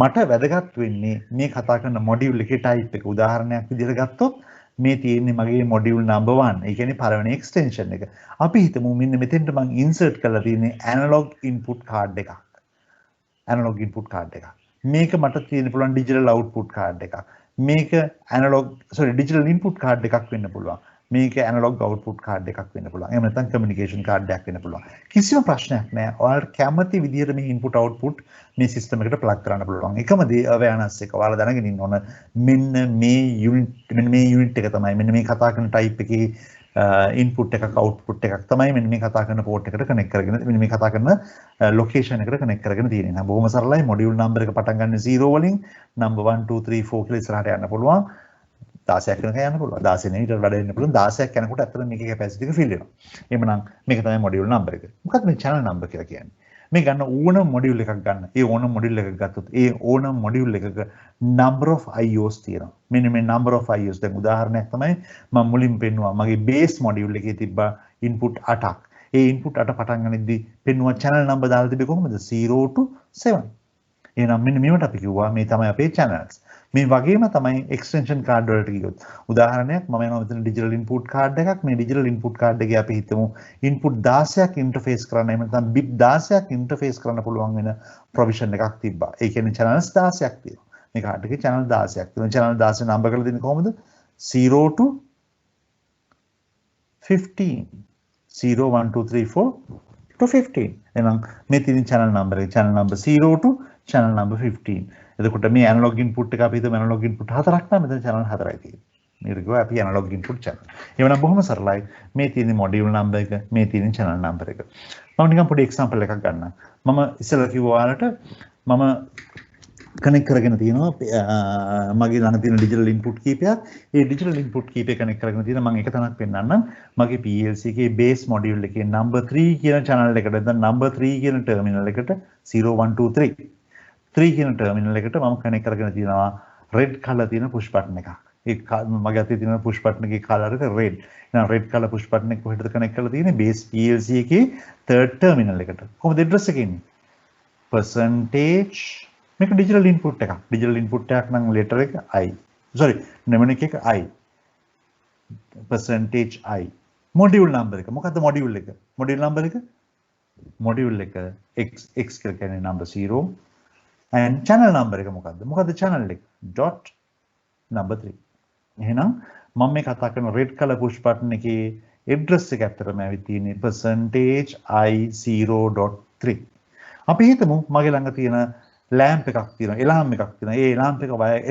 මට වැදගත් වෙන්නේ මේ කතා කරන module එකේ type එක. උදාහරණයක් විදිහට ගත්තොත් මේ තියෙන්නේ මගේ module number 1. ඒ කියන්නේ පළවෙනි extension එක. අපි හිතමු මෙන්න මෙතෙන්ට මම insert කරලා තියෙන්නේ analog input card එකක්. analog input card එකක්. මේක මට තියෙන්න පුළුවන් digital output card එකක්. මේක digital input card එකක් වෙන්න පුළුවන්. මේක analog output card එකක් වෙන්න පුළුවන්. එහෙම නැත්නම් communication card එකක් වෙන්න පුළුවන්. කිසිම ප්‍රශ්නයක් නැහැ. ඔයාලට කැමති විදිහට මේ input output මේ system එකට plug කරන්න පුළුවන්. එකම දේ awareness එක. ඔයාලා දැනගෙන ඉන්න ඕන මෙන්න මේ unit එක තමයි මෙන්න මේ කතා කරන type එකේ input එකක් output එකක් තමයි මෙන්න මේ කතා කරන port එකට connect කරගෙන මෙන්න මේ කතා කරන location එකට connect කරගෙන තියෙන්නේ. නේද? බොහොම සරලයි. module number එක පටන් ගන්න 0 වලින් number 1 2 3 4 කියලා ඉස්සරහට යන්න පුළුවන්. 16ක් වෙනකන් යන්න පුළුවන්. 16 නෙවෙයි ඊට වඩා යන්න පුළුවන්. 16ක් යනකොට ඇත්තට මේකේ capacity එක fill වෙනවා. එහෙමනම් මේක තමයි module number එක. මොකක්ද මේ channel number කියලා කියන්නේ? මේ ගන්න ඕනම module එකක් ගන්න. ඒ ඕනම module එකක් ගත්තොත් ඒ ඕනම module එකක number of IOs තියෙනවා. මෙන්න මේ number of IOs දැන් උදාහරණයක් තමයි මම මුලින් පෙන්නුවා. මගේ base module එකේ තිබ්බ input 8ක්. ඒ input 8 පටන් ගනිද්දි පෙන්නුවා channel number දාලා තිබ්බේ කොහොමද? 0 to 7. එහෙනම් මෙන්න මේවට අපි කිව්වා මේ තමයි අපේ channels. මේ වගේම තමයි extension card වලට ගියොත් උදාහරණයක් මම යනවා මෙතන digital input card එකක් මේ digital input card එකේ අපි හිතමු input 16ක් interface කරන්න එහෙම නැත්නම් bit 16ක් interface කරන්න පුළුවන් වෙන provision එකක් තිබ්බා. ඒ කියන්නේ channels 16ක් තියෙනවා. මේ card එකේ channel 16ක් තියෙනවා. channel 16 number කරලා දෙන්නේ කොහොමද? 0 to 15. 0 1 2 3 4 to 15. එහෙනම් මේ තියෙන channel number එක channel number 0 to channel number 15. එතකොට මේ analog input එක අපි හිතමු analog input 4ක් නම් මෙතන channel 4යි තියෙන්නේ. මේකට ගියා අපි analog input channel. එවනම් බොහොම සරලයි. මේ තියෙන module number එක, මේ තියෙන channel number එක. මම නිකන් පොඩි example එකක් ගන්නම්. මම ඉස්සෙල්ලා කිව්වා ඔයාලට මම connect කරගෙන තියෙනවා මගේ ළඟ තියෙන digital input කීපයක්. ඒ digital input කීපය connect කරගෙන තියෙන මම එක තැනක් පෙන්නන්නම්. මගේ PLC එකේ base module එකේ number 3 කියන channel එකට නැත්නම් number 3 කියන terminal එකට 0 1 2 3 3 කියන terminal එකට මම connect කරගෙන තියෙනවා red color තියෙන push button එකක්. ඒ මගේ අතේ තියෙන push button එකේ color එක red. එහෙනම් red color push button එක කොහෙටද connect කරලා තියෙන්නේ? base PLC එකේ third terminal එකට. කොහොමද address එක එන්නේ? percentage මේක digital input එකක්. digital input එකක් නම් letter එක I. sorry mnemonic එක I. percentage I. module number එක. මොකද්ද module එක? module number එක? module එක x කියලා කියන්නේ number 0. and channel number එක මොකද්ද? මොකද්ද channel එක? dot number 3. එහෙනම් මම මේ කතා කරන red color push button එකේ address එක ඇත්තටම ඇවිත් තියෙන්නේ percentage I0.3. අපි හිතමු මගේ ළඟ තියෙන lamp එකක් තියෙනවා, alarm එකක් තියෙනවා. ඒ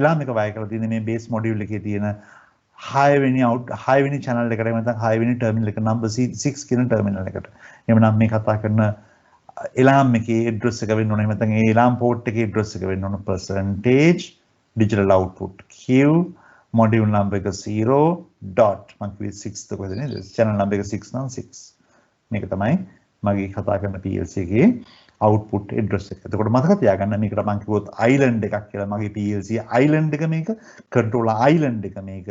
alarm එක වය කරලා තියෙන්නේ මේ base module එකේ තියෙන 6 වෙනි channel එකට එහෙම නැත්නම් 6 වෙනි terminal එක number 6 කියන terminal එකට. එහෙනම් මේ කතා කරන alarm එකේ address එක වෙන්න ඕන. එහෙම නැත්නම් ඒ alarm port එකේ address එක වෙන්න ඕන percentage digital output q module number එක 0 dot මම කිව්වේ 6 ද කොහෙද නේද? channel number එක 6 නම් 6. මේක තමයි මගේ කතා කරන PLC එකේ output address එක. එතකොට මතක තියාගන්න මේකට මම කිව්වොත් island එකක් කියලා. මගේ PLC island එක මේක controller island එක මේක.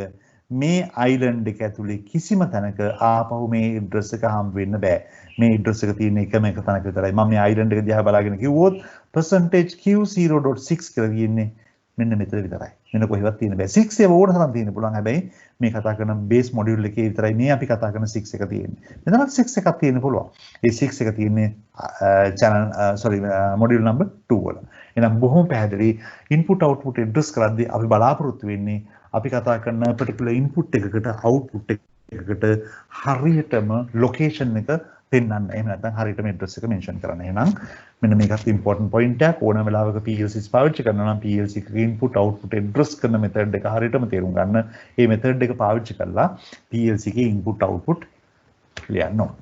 මේ island එක ඇතුලේ කිසිම තැනක ආපහු මේ address එක හම් වෙන්න බෑ. මේ address එක තියෙන එකම එක තැනක විතරයි. මම මේ island එක දිහා බලාගෙන කිව්වොත් percentage q0.6 කියලා කියන්නේ මෙන්න මෙතන විතරයි. මෙන්න කොහෙවත් තියෙන්න බෑ. 6 එක ඕන තරම් තියෙන්න පුළුවන්. හැබැයි මේ කතා කරන base module එකේ විතරයි මේ අපි කතා කරන 6 එක තියෙන්නේ. මෙතනත් 6 එකක් තියෙන්න පුළුවන්. ඒ 6 එක තියෙන්නේ module number 2 වල. එහෙනම් බොහොම පැහැදිලි input output address කරද්දී අපි බලාපොරොත්තු වෙන්නේ අපි කතා කරන particular input එකකට output එකකට හරියටම location එක පෙන්වන්න. එහෙම නැත්නම් හරියටම address එක mention කරන්න. එහෙනම් මෙන්න මේකත් important point එකක්. ඕනම වෙලාවක PLCs පාවිච්චි කරනවා නම් PLC එක input output address කරන method එක හරියටම තේරුම් ගන්න. මේ method එක පාවිච්චි කරලා PLC එකේ input output ලියන්න ඕන.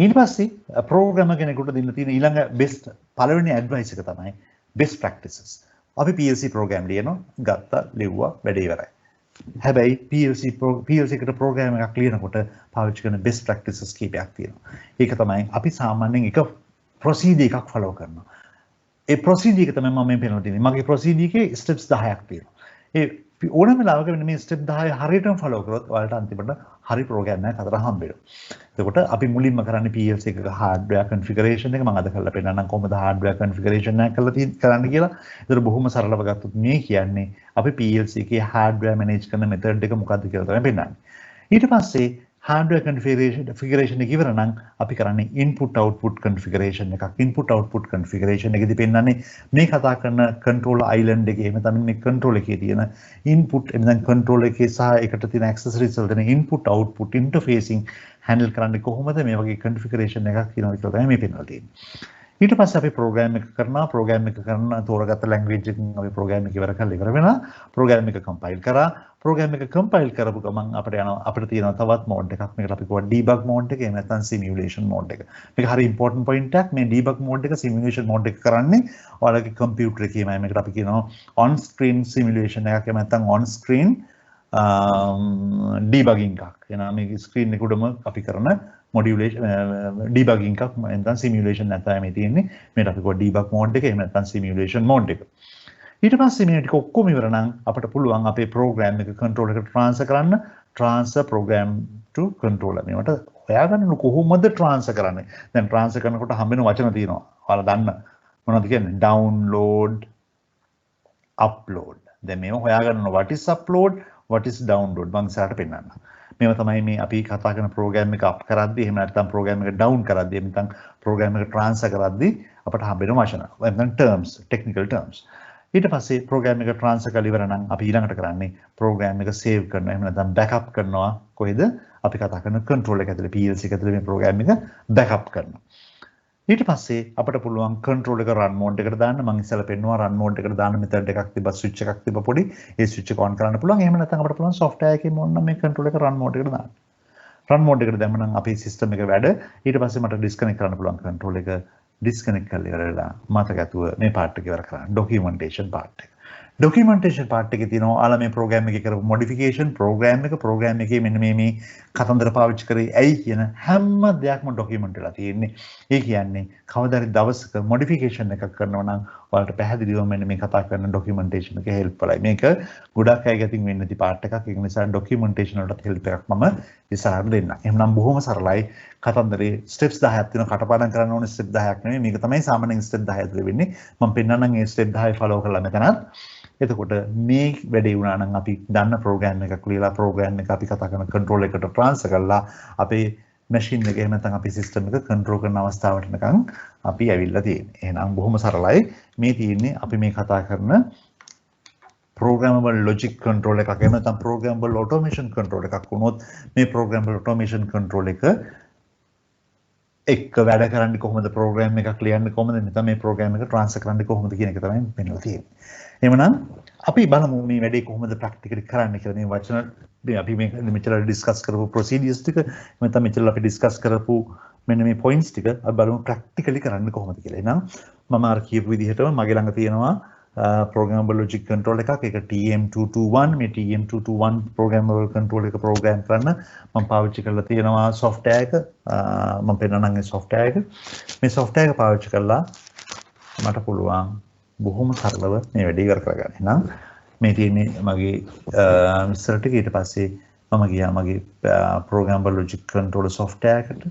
ඊට පස්සේ programmer කෙනෙකුට දෙන්න තියෙන ඊළඟ best පළවෙනි advice එක තමයි best practices. අපි PLC program ලියනවා, ගත්තා, ලිව්වා, වැඩේ ඉවරයි. හැබැයි PLC එකට program එකක් ලියනකොට පාවිච්චි කරන best practices කීපයක් තියෙනවා. ඒක තමයි අපි සාමාන්‍යයෙන් එක procedure එකක් follow කරනවා. ඒ procedure එක තමයි මම මේ පෙන්නලා තියෙන්නේ. මගේ procedure එකේ steps 10ක් තියෙනවා. ඒ ඕනම වෙලාවක මෙන්න මේ ස්ටෙප් 10 හරියටම ෆලෝ කරොත් ඔයාලට අන්තිමට හරි ප්‍රෝග්‍රෑම් එකක් හදලා හම්බ වෙනවා. එතකොට අපි මුලින්ම කරන්නේ PLC එකක hardware configuration එක මම අද කරලා පෙන්නන්නම් කොහොමද hardware configuration එක කරන්න කියලා. ඒතර බොහොම සරලව ගත්තොත් මේ කියන්නේ අපි PLC එකේ hardware manage කරන method එක මොකක්ද කියලා තමයි පෙන්නන්නේ. ඊට පස්සේ hardware configuration එක ඉවර නම් අපි කරන්නේ input output configuration එකක්. input output configuration එකේදී පෙන්නන්නේ මේ කතා කරන controller island එකේ එහෙම තමයි මේ control එකේ තියෙන input එතන control එකේ සහ එකට තියෙන accessories වල තියෙන input output interfacing handle කරන්නේ කොහොමද මේ වගේ configuration එකක් කියනවා කියලා තමයි මේ පෙන්නලා තියෙන්නේ. ඊට පස්සේ අපි program එක කරන තෝරගත්ත language එකකින් අපි program එක ඉවර කරලා ඉවර වෙනවා. program එක compile කරා. program එක compile කරපු ගමන් අපිට තියෙනවා තවත් mode එකක්. මේකට අපි කියනවා debug mode එක එහෙම නැත්නම් simulation mode එක. මේක හරි important point එකක්. මේ debug mode එක simulation mode එක කරන්නේ ඔයාලගේ computer එකේමයි. මේකට අපි කියනවා on screen simulation එකක් එහෙම නැත්නම් on screen debugging එකක්. එනවා මේ screen එක උඩම අපි කරන modulation debugging එකක් නැත්නම් simulation නැත්නම් මේ තියෙන්නේ මේකට අපි කියනවා debug mode එක එහෙම නැත්නම් simulation mode එක. ඊට පස්සේ මේ ටික ඔක්කොම ඉවර නම් අපිට පුළුවන් අපේ program එක controller එකට transfer කරන්න. transfer program to controller. මේවට හොයාගන්න කොහොමද transfer කරන්නේ? දැන් transfer කරනකොට හම්බ වෙන වචන තියෙනවා. ඔයාලා දන්න මොනවද කියන්නේ? download, upload. දැන් මේව හොයාගන්න what is upload, what is download මම ඉස්සරහට පෙන්නන්න. මේව තමයි මේ අපි කතා කරන program එක up කරද්දී එහෙම නැත්නම් program එක down කරද්දී එහෙම නැත්නම් program එක transfer කරද්දී අපට හම්බ වෙන වචන. නැත්නම් terms, technical terms. ඊට පස්සේ program එක transfer කරලා ඉවර නම් අපි ඊළඟට කරන්නේ program එක save කරනවා. එහෙම නැත්නම් backup කරනවා. කොහෙද? අපි කතා කරන control එක ඇතුලේ PLC එක ඇතුලේ මේ program එක backup කරනවා. ඊට පස්සේ අපිට පුළුවන් control එක run mode එකට දාන්න. මම ඉස්සෙල්ලා පෙන්නුවා run mode එකට දාන්න method එකක් තිබ්බා, switch එකක් තිබ්බා පොඩි. ඒ switch එක on කරන්න පුළුවන්. එහෙම නැත්නම් අපිට පුළුවන් software එකේ මොන නම් මේ control එක run mode එකට දාන්න. run mode එකට දැම්ම නම් අපේ system එක වැඩ. ඊට පස්සේ මට disconnect කරන්න පුළුවන් control එක disconnect කරලා ඉවරලා මතක ඇතුව මේ part එක ඉවර කරන්න. documentation part එක. documentation part එකේ තියෙනවා ඔයාලා මේ program එකේ කරපු modification program එකේ මෙන්න මේ කතන්දර පාවිච්චි කරේ ඇයි කියන හැම දෙයක්ම document වෙලා තියෙන්නේ. ඒ කියන්නේ කවදාරි දවසක modification එකක් කරනවා නම් ඔයාලට පැහැදිලිවම මෙන්න මේ කතා කරන documentation එක help කරයි. මේක ගොඩක් අය ගැතින් වෙන්න නැති part එකක්. ඒ නිසා documentation වලට help එකක් මම ඉස්සරහට දෙන්නම්. එහෙනම් බොහොම සරලයි. කතන්දරේ steps 10ක් තියෙනවා. කටපාඩම් කරන්න ඕනේ step 10ක් නෙමෙයි. මේක තමයි සාමාන්‍යයෙන් step 10 ඇතුලේ වෙන්නේ. මම පෙන්නන්නම් ඒ step 10 follow කරලා මෙතනත්. එතකොට මේ වැඩේ වුණා නම් අපි දන්න program එකක් ලියලා program එක අපි කතා කරන control එකට transfer කරලා අපේ machine එක එහෙම නැත්නම් අපේ system එක control කරන අවස්ථාවට නිකන් අපි ඇවිල්ලා තියෙන්නේ. එහෙනම් බොහොම සරලයි. මේ තියෙන්නේ අපි මේ කතා කරන programmable logic control එකක්. එහෙම නැත්නම් programmable automation control එකක් වුණොත් මේ programmable automation control එක එක්ක වැඩ කරන්නේ කොහොමද, program එකක් ලියන්නේ කොහොමද, නැත්නම් මේ program එක transfer කරන්නේ කොහොමද කියන එක තමයි පෙන්නලා තියෙන්නේ. එහෙමනම් අපි බලමු මේ වැඩේ කොහොමද practically කරන්න කියලා. මේ වචන අපි මේ මෙච්චර discuss කරපු procedures ටික නැත්නම් මෙච්චර අපි discuss කරපු මෙන්න මේ points ටික අපි බලමු practically කරන්න කොහොමද කියලා. එහෙනම් මම අර කියපු විදිහටම මගේ ළඟ තියෙනවා programmable logic control එකක්. ඒක TM221. මේ TM221 programmable control එක program කරන්න මම පාවිච්චි කරලා තියෙනවා software එක. මම පෙන්නන්නම් ඒ software එක. මේ software එක පාවිච්චි කරලා මට පුළුවන් බොහොම සරලව මේ වැඩේ ඉවර කරගන්න. එහෙනම් මේ තියෙන්නේ මගේ විස්තර ටික. ඊට පස්සේ මම ගියා මගේ programmable logic controller software එකට.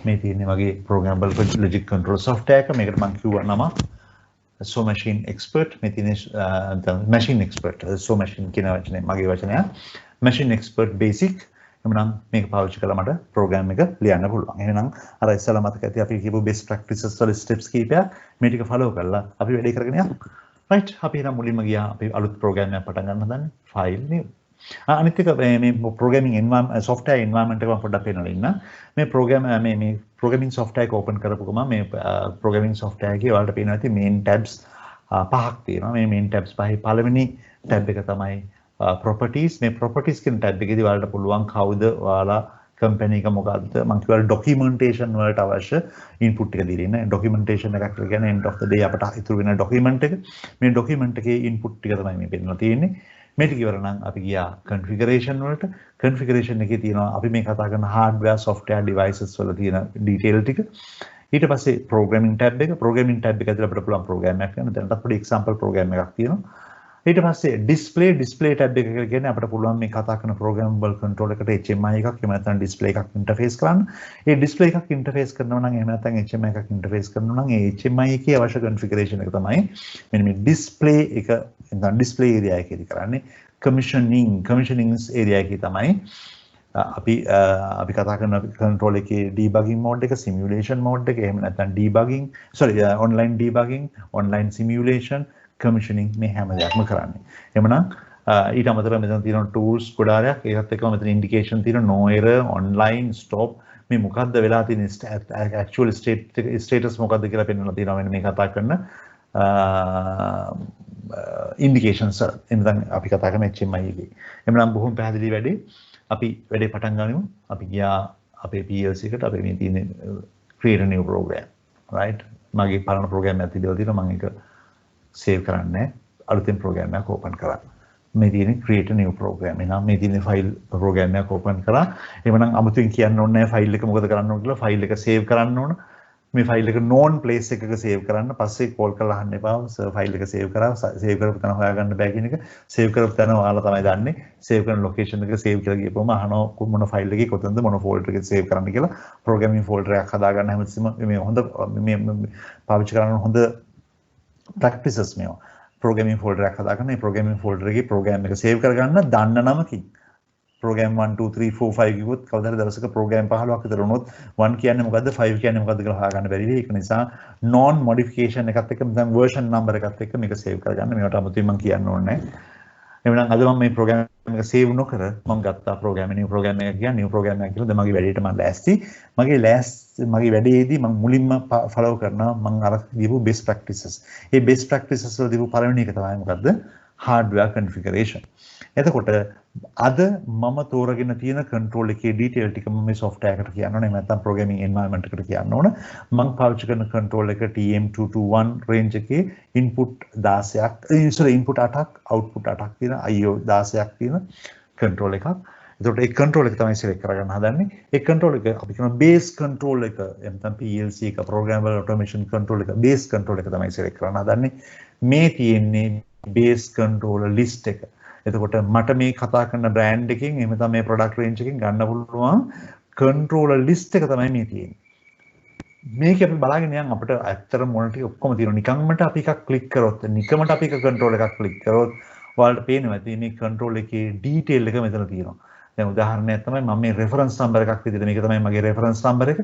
මේ තියෙන්නේ මගේ programmable logic controller software එක. මේකට මම කිව්වා නම so machine expert. මේ තියෙන්නේ machine expert. so machine කියන වචනේ මගේ වචනය. machine expert basic. එහෙනම් මේක පාවිච්චි කරලා මට program එක ලියන්න පුළුවන්. එහෙනම් අර ඉස්සෙල්ලා මතක ඇති අපි කියපු best practices වල steps කීපයක් මේ ටික follow කරලා අපි වැඩේ කරගෙන යමු. right අපි නම් මුලින්ම ගියා අපි අලුත් program එකක් පටන් ගන්න හදන්නේ file new. අනිත් එක මේ programming environment software environment එක මම පොඩ්ඩක් පෙන්නලා ඉන්න. මේ programming software එක open කරපු ගමන් මේ programming software එකේ ඔයාලට පේනවා ඇති main tabs පහක් තියෙනවා. මේ main tabs පහේ පළවෙනි tab එක තමයි properties. මේ properties කියන tab එකේදී ඔයාලට පුළුවන් කවුද ඔයාලා company එක මොකද්ද මම කියවල documentation වලට අවශ්‍ය input ටික දීලා ඉන්න. documentation එකක් කියන්නේ end of the day අපට ඉතුරු වෙන document එක. මේ document එකේ input ටික තමයි මේ පෙන්නලා තියෙන්නේ. මේ ටික ඉවර නම් අපි ගියා configuration වලට. configuration එකේ තියෙනවා අපි මේ කතා කරන hardware software devices වල තියෙන detail ටික. ඊට පස්සේ programming tab එක. programming tab එක ඇතුළේ අපිට පුළුවන් program එකක් කරන්න. දැනටත් පොඩි example program එකක් තියෙනවා. ඊට පස්සේ display tab එක කියන්නේ අපිට පුළුවන් මේ කතා කරන programmable control එකට HMI එකක් එහෙම නැත්නම් display එකක් interface කරන්න. ඒ display එකක් interface කරනවා නම් එහෙම නැත්නම් HMI එකක් interface කරනවා නම් ඒ HMI එකේ අවශ්‍ය configuration එක තමයි මෙන්න මේ display එක නැත්නම් display area එකේදී කරන්නේ. commissioning area එකේ තමයි අපි කතා කරන control එකේ debugging mode එක, simulation mode එක, එහෙම නැත්නම් online debugging, online simulation, commissioning මේ හැම දෙයක්ම කරන්නේ. එහෙමනම් ඊට අමතරව මෙතන තියෙන tools ගොඩාක් ඒකත් එක්කම මෙතන indication තියෙන no error, online, stop මේ මොකද්ද වෙලා තියෙන actual status මොකද්ද කියලා පෙන්වලා තියෙනවා මෙන්න මේ කතා කරන indications එතන අපි කතා කරන HMI එකේ. එහෙනම් බොහොම පැහැදිලි වැඩේ. අපි වැඩේ පටන් ගනිමු. අපි ගියා අපේ PLC එකට අපි මේ තියෙන create a new program. right? මගේ පරණ program එකක් තිබිලා තියෙනවා මම ඒක save කරන්නේ. අලුතෙන් program එකක් open කරා. මේ තියෙන create a new program. එහෙනම් මේ තියෙන file program එකක් open කරා. එහෙනම් අමුතුවෙන් කියන්න ඕනේ නැහැ file එක මොකද කරන්න ඕන කියලා. file එක save කරන්න ඕන. මේ ෆයිල් එක known place එකක save කරන්න පස්සේ call කරලා අහන්න එපා සර් ෆයිල් එක save කරා save කරපු තැන හොයාගන්න බෑ කියන එක save කරපු තැන ඔයාලා තමයි දන්නේ save කරන location එක save කියලා ගියපුවම අහනවා මොන ෆයිල් එකේ කොතනද මොන folder එකේ save කරන්න කියලා programming folder එකක් හදාගන්න හැමතිස්සෙම මේ හොඳ මේ පාවිච්චි කරන හොඳ practices මේවා programming folder එකක් හදාගන්න මේ programming folder එකේ program එක save කරගන්න දන්න නමකින් program 1 2 3 4 5 කිව්වොත් කවදාද දවසක program 15ක් විතර වුණොත් 1 කියන්නේ මොකද්ද 5 කියන්නේ මොකද්ද කියලා හොයාගන්න බැරි වෙයි. ඒක නිසා non modification එකත් එක්ක දැන් version number එකත් එක්ක මේක save කරගන්න. මේවට අමුතුවෙන් මම කියන්න ඕනේ නැහැ. එහෙනම් අද මම මේ program එක save නොකර මම ගත්තා program new program එක කියන්නේ new program එකක් කියලා. දැන් මගේ වැඩේට මම ලෑස්ති. මගේ වැඩේදී මම මුලින්ම follow කරනවා මම අර දීපු best practices. මේ best practices වල දීපු පළවෙනි එක තමයි මොකද්ද? hardware configuration. එතකොට අද මම තෝරගෙන තියෙන control එකේ detail ටික මම මේ software එකට කියන්න ඕනේ නැත්නම් programming environment එකට කියන්න ඕන මම පාවිච්චි කරන control එක TM221 range එකේ input 16ක් input 8ක් output 8ක් තියෙන IO 16ක් තියෙන control එකක්. එතකොට ඒ control එක තමයි select කරගන්න හදන්නේ. ඒ control එක අපි කියන base control එක නැත්නම් PLC එක programmable automation control එක base control එක තමයි select කරන්න හදන්නේ. මේ තියෙන්නේ base controller list එක. එතකොට මට මේ කතා කරන brand එකකින් එහෙම තමයි මේ product range එකකින් ගන්න පුළුවන් controller list එක තමයි මේ තියෙන්නේ. මේක අපි බලාගෙන යන් අපිට ඇත්තටම මොන ටික ඔක්කොම තියෙනවා. නිකම්මට අපි එකක් click කරොත් නිකම්මට අපි එක control එකක් click කරොත් ඔයාලට පේනවා ඇති මේ control එකේ detail එක මෙතන තියෙනවා. දැන් උදාහරණයක් තමයි මම මේ reference number එකක් විදිහට මේක තමයි මගේ reference number එක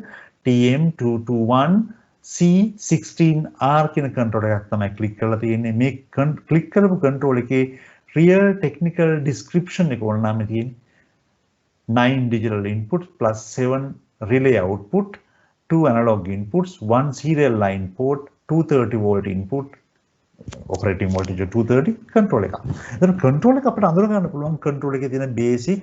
TM221 C16R කියන control එකක් තමයි click කරලා තියෙන්නේ. මේ click කරපු control එකේ real technical description එක ඕන නම් තියෙන්නේ 9 digital inputs plus 7 relay output 2 analog inputs 1 serial line port 230 volt input operating voltage 230 control එක. එතන control එක අපිට අඳුර ගන්න පුළුවන් control එකේ තියෙන basic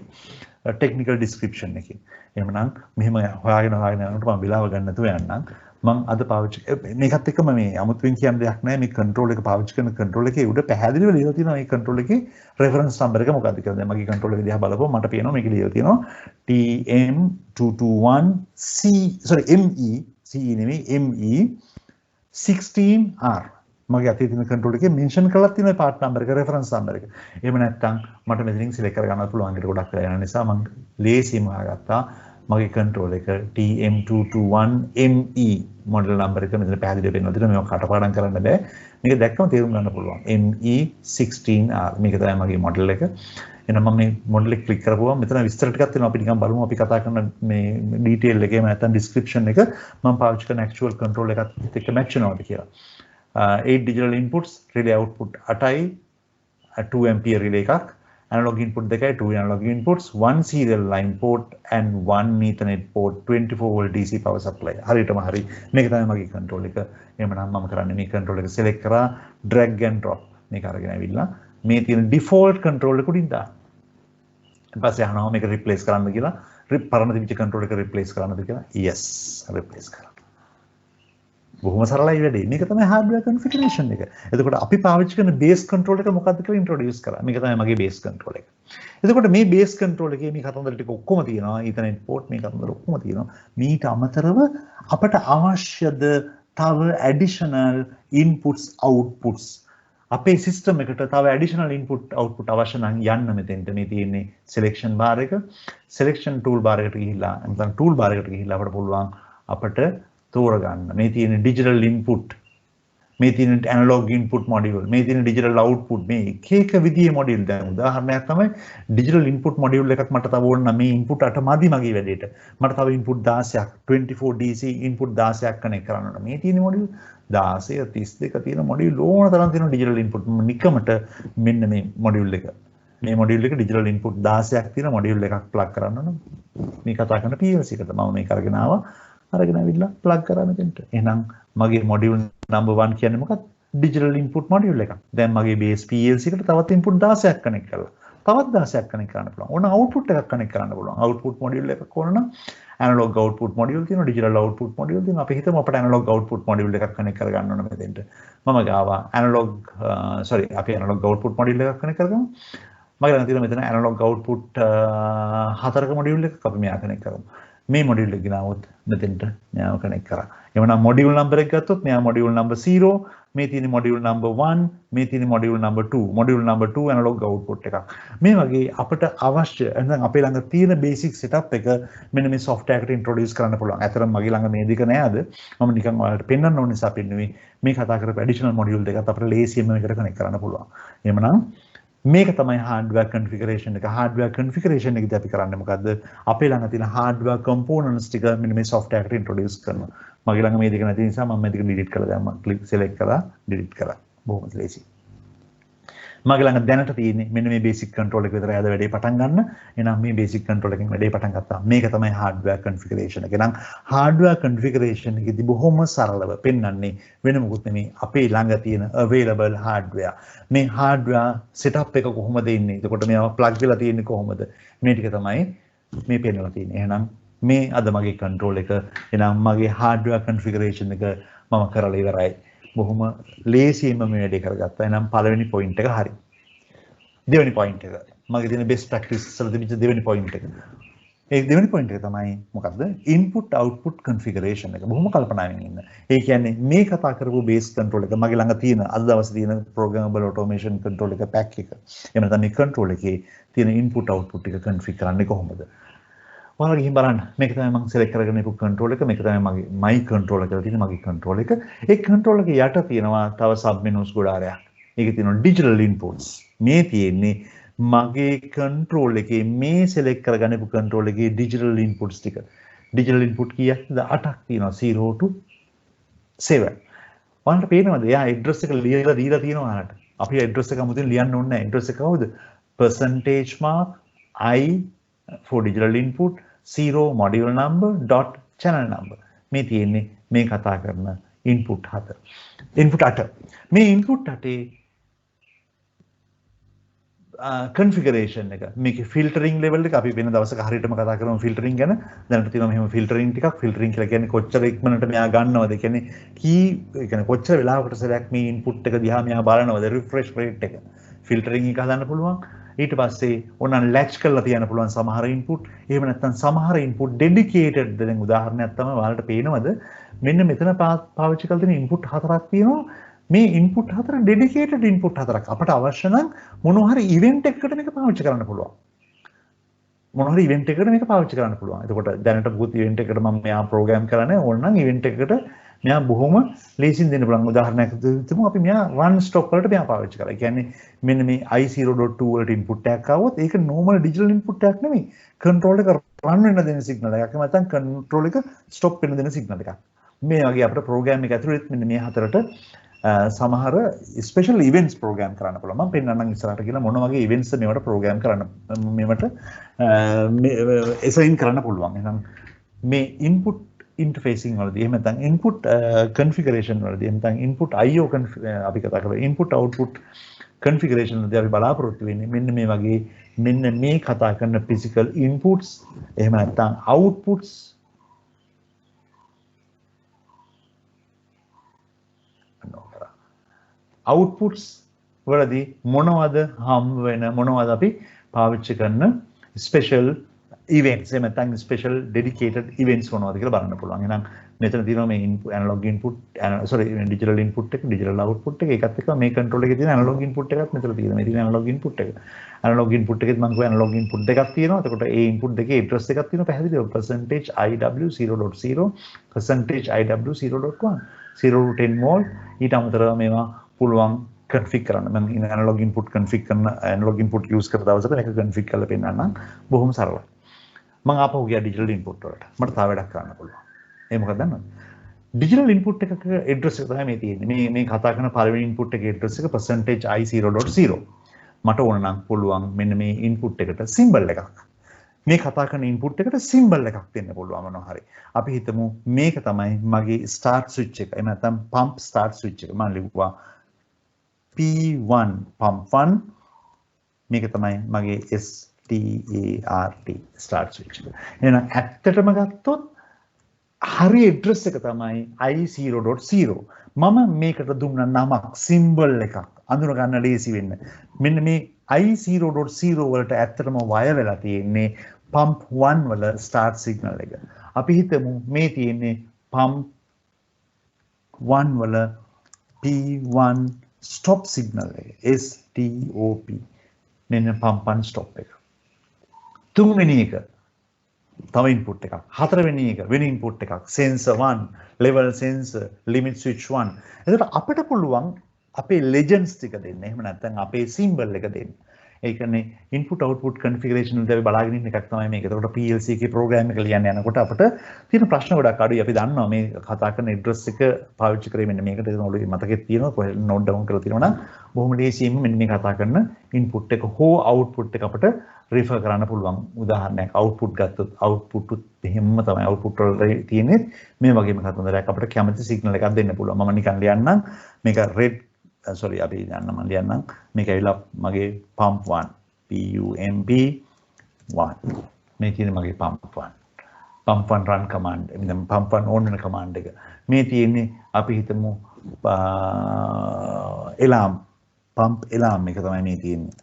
technical description එකේ. එහෙමනම් මෙහෙම හොයාගෙන යනකොට මම විලාව ගන්න නැතුව යන්නම්. මම අද පාවිච්චි මේකත් එක්කම මේ අමුතුවෙන් කියන දෙයක් නැහැ මේ control එක පාවිච්චි කරන control එකේ උඩ පැහැදිලිව ලියලා තියෙනවා මේ control එකේ reference number එක මොකක්ද කියලා. දැන් මගේ control එක දිහා බලපුවම මට පේනවා මේක ලියලා තියෙනවා TM221 ME 16R. මගේ අතේ තියෙන control එකේ mention කරලා තියෙනවා part number එක reference number එක. එහෙම නැත්නම් මට මෙතනින් select කරගන්න පුළුවන්. ඒකට ගොඩක් වෙලා යන නිසා මම ලේසියෙන්ම හොයාගත්තා. මගේ control එක TM221 ME model number එක මෙතන පැහැදිලිව පෙන්නනවා. ඒත් මේක කටපාඩම් කරන්න බෑ. මේක දැක්කම තේරුම් ගන්න පුළුවන්. ME 16R මේක තමයි මගේ model එක. එහෙනම් මම මේ model එක click කරපුවම මෙතන විස්තර ටිකක් තියෙනවා. අපි නිකන් බලමු අපි කතා කරන මේ detail එකේ නැත්නම් description එක මම පාවිච්චි කරන actual control එකත් එක්ක match වෙනවද කියලා. 8 digital inputs relay output 8යි 2 ampere relay එකක් analog input දෙකයි 2 analog inputs 1 serial line port and 1 ethernet port 24 volt DC power supply හරියටම හරි මේක තමයි මගේ control එක. එහෙමනම් මම කරන්නේ මේ control එක select කරා drag and drop මේක අරගෙන ඇවිල්ලා මේ තියෙන default control එක උඩින් දාන්න. ඊට පස්සේ අහනවා මේක replace කරන්න කියලා. පරණ තිබිච්ච control එක replace කරන්නද කියලා. yes replace කරා. බොහොම සරලයි වැඩේ. මේක තමයි hardware configuration එක. එතකොට අපි පාවිච්චි කරන base control එක මොකක්ද කියලා introduce කරා. මේක තමයි මගේ base control එක. එතකොට මේ base control එකේ මේ කතන්දර ටික ඔක්කොම තියෙනවා. ethernet port මේ කතන්දර ඔක්කොම තියෙනවා. මීට අමතරව අපට අවශ්‍යද තව additional inputs outputs අපේ සිස්ටම් එකට තව ඇඩිෂනල් ඉන්පුට් අවුට්පුට් අවශ්‍ය නම් යන්න මෙතෙන්ට මේ තියෙන්නේ සිලෙක්ෂන් බාර් එක. සිලෙක්ෂන් ටූල් බාර් එකට ගිහිල්ලා නැත්නම් ටූල් බාර් එකට ගිහිල්ලා අපිට පුළුවන් අපිට තෝරගන්න මේ තියෙන ඩිජිටල් ඉන්පුට්, මේ තියෙන ඇනලොග් ඉන්පුට් මොඩියුල්, මේ තියෙන ඩිජිටල් අවුට්පුට්, මේ එක එක විදිහේ මොඩියුල්. දැන් උදාහරණයක් තමයි ඩිජිටල් ඉන්පුට් මොඩියුල් එකක් මට තව ඕන නම් මේ ඉන්පුට් 8 මදි මගේ වැඩේට. මට තව ඉන්පුට් 16ක් 24 DC ඉන්පුට් 16ක් කනෙක්ට් කරන්න ඕන. මේ තියෙන මොඩියුල් 16 32 තියෙන මොඩියුල් ඕන තරම් තියෙන ඩිජිටල් ඉන්පුට් නිකමට මෙන්න මේ මොඩියුල් එක. මේ මොඩියුල් එක ඩිජිටල් ඉන්පුට් 16ක් තියෙන මොඩියුල් එකක් ප්ලග් කරන්න ඕන. මේ කතා කරන PLC එකට මම මේක අරගෙන ආවා. අරගෙන අවිල්ලා ප්ලග් කරා මෙතෙන්ට. එහෙනම් මගේ මොඩියුල් නම්බර් 1 කියන්නේ මොකක්ද? ඩිජිටල් ඉන්පුට් මොඩියුල් එකක්. දැන් මගේ බේස් PLC එකට තවත් ඉන්පුට් 16ක් කනෙක්ට් කරලා තවත් 16ක් කනෙක්ට් කරන්න පුළුවන්. ඕන අවුට්පුට් එකක් කනෙක්ට් කරන්න පුළුවන්. අවුට්පුට් මොඩියුල් එකක් ඕන නම් ඇනලොග් අවුට්පුට් මොඩියුල් තියෙනවා, ඩිජිටල් අවුට්පුට් මොඩියුල් තියෙනවා. අපි හිතමු අපිට ඇනලොග් අවුට්පුට් මොඩියුල් එකක් කනෙක්ට් කරගන්න ඕන මෙතෙන්ට. මම ගාවා අපි ඇනලොග් අවුට්පුට් මොඩියුල් එකක් කනෙක්ට් කරගමු. මගේ ළඟ තියෙන මෙතන ඇනලොග් අවුට්පුට් 4ක මොඩියුල් එකක් අපි මෙයා කනෙක්ට් කරමු. මේ මොඩියුල් එක ගෙනාවොත් මෙතෙන්ට මෙයාව කනෙක්ට් කරා. එවනම් මොඩියුල් නම්බර් එක ගත්තොත් මෙයා මොඩියුල් නම්බර් 0, මේ තියෙන මොඩියුල් නම්බර් 1, මේ තියෙන module number 2. Module number 2 analogue output එකක්. මේ වගේ අපිට අවශ්‍ය නැත්නම් අපේ ළඟ තියෙන බේසික් සෙටප් එක මෙන්න මේ software එකට introduce කරන්න පුළුවන්. ඇතරම මගේ ළඟ මේ දෙක නෑ අද. මම නිකන් ඔයාලට පෙන්වන්න ඕන නිසා පෙන්නුවේ. මේ කතා කරපු additional module දෙකත් අපිට ලේසියෙන්ම මේකට කනෙක්ට් කරන්න පුළුවන්. එහෙමනම් මේක තමයි hardware configuration එක. hardware configuration එකදී අපි කරන්නේ මොකද්ද? අපේ ළඟ තියෙන hardware components ටික මෙන්න මේ software එකට introduce කරනවා. මගේ ළඟ මේ දෙක නැති නිසා මම මේ දෙක delete කරලා දැම්මා. click select කරලා delete කරා. බොහොම ලේසි. මගේ ළඟ දැනට තියෙන්නේ මෙන්න මේ basic control එක විතරයි අද වැඩේ පටන් ගන්න. එහෙනම් මේ basic control එකෙන් වැඩේ පටන් ගත්තා. මේක තමයි hardware configuration එක. එහෙනම් hardware configuration එකේදී බොහොම සරලව පෙන්වන්නේ වෙන මොකුත් නෙමෙයි අපේ ළඟ තියෙන available hardware. මේ hardware setup එක කොහොමද ඉන්නේ? එතකොට මේවා plug වෙලා තියෙන්නේ කොහොමද? මේ ටික තමයි මේ පෙන්වලා තියෙන්නේ. එහෙනම් මේ අද මගේ control එක. එහෙනම් මගේ hardware configuration එක මම කරලා ඉවරයි. බොහොම ලේසියෙන්ම මේ වැඩේ කරගත්තා. එහෙනම් පළවෙනි පොයින්ට් එක හරි. දෙවෙනි පොයින්ට් එක මගේ තියෙන best practice වල තිබිච්ච දෙවෙනි පොයින්ට් එක. ඒ දෙවෙනි පොයින්ට් එක තමයි මොකද්ද? input output configuration එක. බොහොම කල්පනාවෙන් ඉන්න. ඒ කියන්නේ මේ කතා කරපු base control එක මගේ ළඟ තියෙන අද දවසේ තියෙන programmable automation control එක pack එක. එහෙම නැත්නම් මේ control එකේ තියෙන input output ටික configure කරන්නේ කොහොමද? ඔයාලා ගිහින් බලන්න. මේක තමයි මම select කරගෙන ඉපු control එක. මේක තමයි මගේ my control එක කියලා තියෙන මගේ control එක. ඒ control එක යට තියෙනවා තව sub menus ගොඩාරයක්. ඒකේ තියෙනවා digital inputs. මේ තියෙන්නේ මගේ control එකේ මේ select කරගෙන ඉපු control එකේ digital inputs ටික. digital input කීයක්ද? 8ක් තියෙනවා 0 to 7. ඔයාලට පේනවද? එයා address එක ලියලා දීලා තියෙනවා ඔයාලට. අපි address එක 아무තෙන් ලියන්න ඕනේ නැහැ. address එක කවුද? percentage mark I for digital input 0 module number dot channel number. මේ තියෙන්නේ මේ කතා කරන input 7. input 8. මේ input 8 configuration එක. මේකේ filtering level එක අපි වෙන දවසක හරියටම කතා කරමු filtering ගැන. දැනට තියෙනවා මෙහෙම filtering ටිකක්. filtering කියලා කියන්නේ කොච්චර ඉක්මනට මෙයා ගන්නවද? ඒ කියන්නේ කොච්චර වෙලාවකට සැරයක් මේ input එක දිහා මෙයා බලනවද? refresh rate එක. filtering එක හදන්න පුළුවන්. ඊට පස්සේ ඕනනම් latch කරලා තියන්න පුළුවන් සමහර input. එහෙම නැත්නම් සමහර input dedicated. දැන් උදාහරණයක් තමයි ඔයාලට පේනවද? මෙන්න මෙතන පාවිච්චි කරලා තියෙන input 4ක් තියෙනවා. මේ input 4 dedicated input 4ක්. අපට අවශ්‍ය නම් මොනවා හරි event එකකට මේක පාවිච්චි කරන්න පුළුවන්. මොනවා හරි event එකකට මේක පාවිච්චි කරන්න පුළුවන්. එතකොට දැනට පුත් event එකකට මම මෙයා program කරන්නේ ඕනනම් event එකකට මෙයා බොහොම ලේසියෙන් දෙන්න පුළුවන්. උදාහරණයක් තුමු අපි මෙයා run stop වලට මෙයා පාවිච්චි කරා. ඒ කියන්නේ මෙන්න මේ i0.2 වලට input එකක් ආවොත් ඒක normal digital input එකක් නෙමෙයි. control එක run වෙන දෙන signal එකක්. එහෙම නැත්නම් control එක stop වෙන දෙන signal එකක්. මේ වගේ අපිට program එක ඇතුළේ මෙන්න මේ හතරට සමහර special events program කරන්න පුළුවන්. මම පෙන්නන්නම් ඉස්සරහට කියලා මොන වගේ events මේවට program කරන්න මේවට assign කරන්න පුළුවන්. එහෙනම් මේ input interfacing වලදී එහෙම නැත්නම් input configuration වලදී එහෙම නැත්නම් input IO අපි කතා කරලා input output configuration වලදී අපි බලාපොරොත්තු වෙන්නේ මෙන්න මේ වගේ මෙන්න මේ කතා කරන physical inputs එහෙම නැත්නම් outputs outputs වලදී මොනවද හම් වෙන මොනවද අපි පාවිච්චි කරන special events එහෙම නැත්නම් special dedicated events මොනවද කියලා බලන්න පුළුවන්. එහෙනම් මෙතන තියෙනවා මේ analog input sorry digital input එක digital output එක ඒකත් එක්ක මේ control එකේ තියෙන analog input එකත් මෙතන තියෙනවා. මේ තියෙන analog input එක. analog input එකෙත් මම කිව්වා analog input දෙකක් තියෙනවා. එතකොට ඒ input දෙකේ address එකක් තියෙනවා පැහැදිලිව %IW 0.0 %IW 0.1 0 to 10 volt ඊට අමතරව මේවා පුළුවන් config කරන්න. මම analog input config කරන analog input use කරන දවසට මේක config කරලා පෙන්නන්නම්. බොහොම සරලයි. මම ආපහු ගියා digital input වලට. මට තව වැඩක් කරන්න පුළුවන්. ඒ මොකක්ද දන්නවද? digital input එකක address එක තමයි මේ තියෙන්නේ. මේ කතා කරන පළවෙනි input එකේ address එක %I 0.0. මට ඕන නම් පුළුවන් මෙන්න මේ input එකට symbol එකක්. මේ කතා කරන input එකට symbol එකක් දෙන්න පුළුවන් මොනවා හරි. අපි හිතමු මේක තමයි මගේ start switch එක. එහෙම නැත්නම් pump start switch එක. මම ලිව්වා P1 pump 1 මේක තමයි මගේ start switch එක. එහෙනම් ඇත්තටම ගත්තොත් හරි address එක තමයි I0.0. මම මේකට දුන්න නමක් symbol එකක් අඳුන ගන්න ලේසි වෙන්න. මෙන්න මේ I0.0 වලට ඇත්තටම වයර් වෙලා තියෙන්නේ pump 1 වල start signal එක. අපි හිතමු මේ තියෙන්නේ pump 1 වල P1 stop signal එක. STOP. මෙන්න pump 1 stop එක. තුන්වෙනි එක තව input එකක්. හතරවෙනි එක වෙන input එකක්. sensor 1, level sensor, limit switch 1. එතකොට අපිට පුළුවන් අපේ legends ටික දෙන්න. එහෙම නැත්නම් අපේ symbol එක දෙන්න. ඒ කියන්නේ input output configuration වලදී අපි බලාගෙන ඉන්න එකක් තමයි මේක. එතකොට PLC එකේ program එක ලියන්න යනකොට අපිට තියෙන ප්‍රශ්න ගොඩක් අඩුයි. අපි දන්නවා මේ කතා කරන address එක පාවිච්චි කරේ මෙන්න මේකට ඒක ඔළුවේ මතකෙත් තියෙනවා. කොහෙද note down කරලා තියෙනවා නම් බොහොම ලේසියෙන්ම මෙන්න මේ කතා කරන input එක හෝ output එක අපිට refer කරන්න පුළුවන්. උදාහරණයක් output ගත්තොත් output උත් එහෙමම තමයි output වල තියෙන්නේ. මේ වගේම කතන්දරයක් අපිට කැමති signal එකක් දෙන්න පුළුවන්. මම නිකන් ලියන්නම්. මේක red sorry අපි යන්න මම ලියන්නම්. මේක ඇවිල්ලා මගේ pump 1 PUMP 1 මේ තියෙන්නේ මගේ pump 1 pump 1 run command එනම් pump 1 on වෙන command එක. මේ තියෙන්නේ අපි හිතමු alarm pump alarm එක තමයි මේ තියෙන්නේ.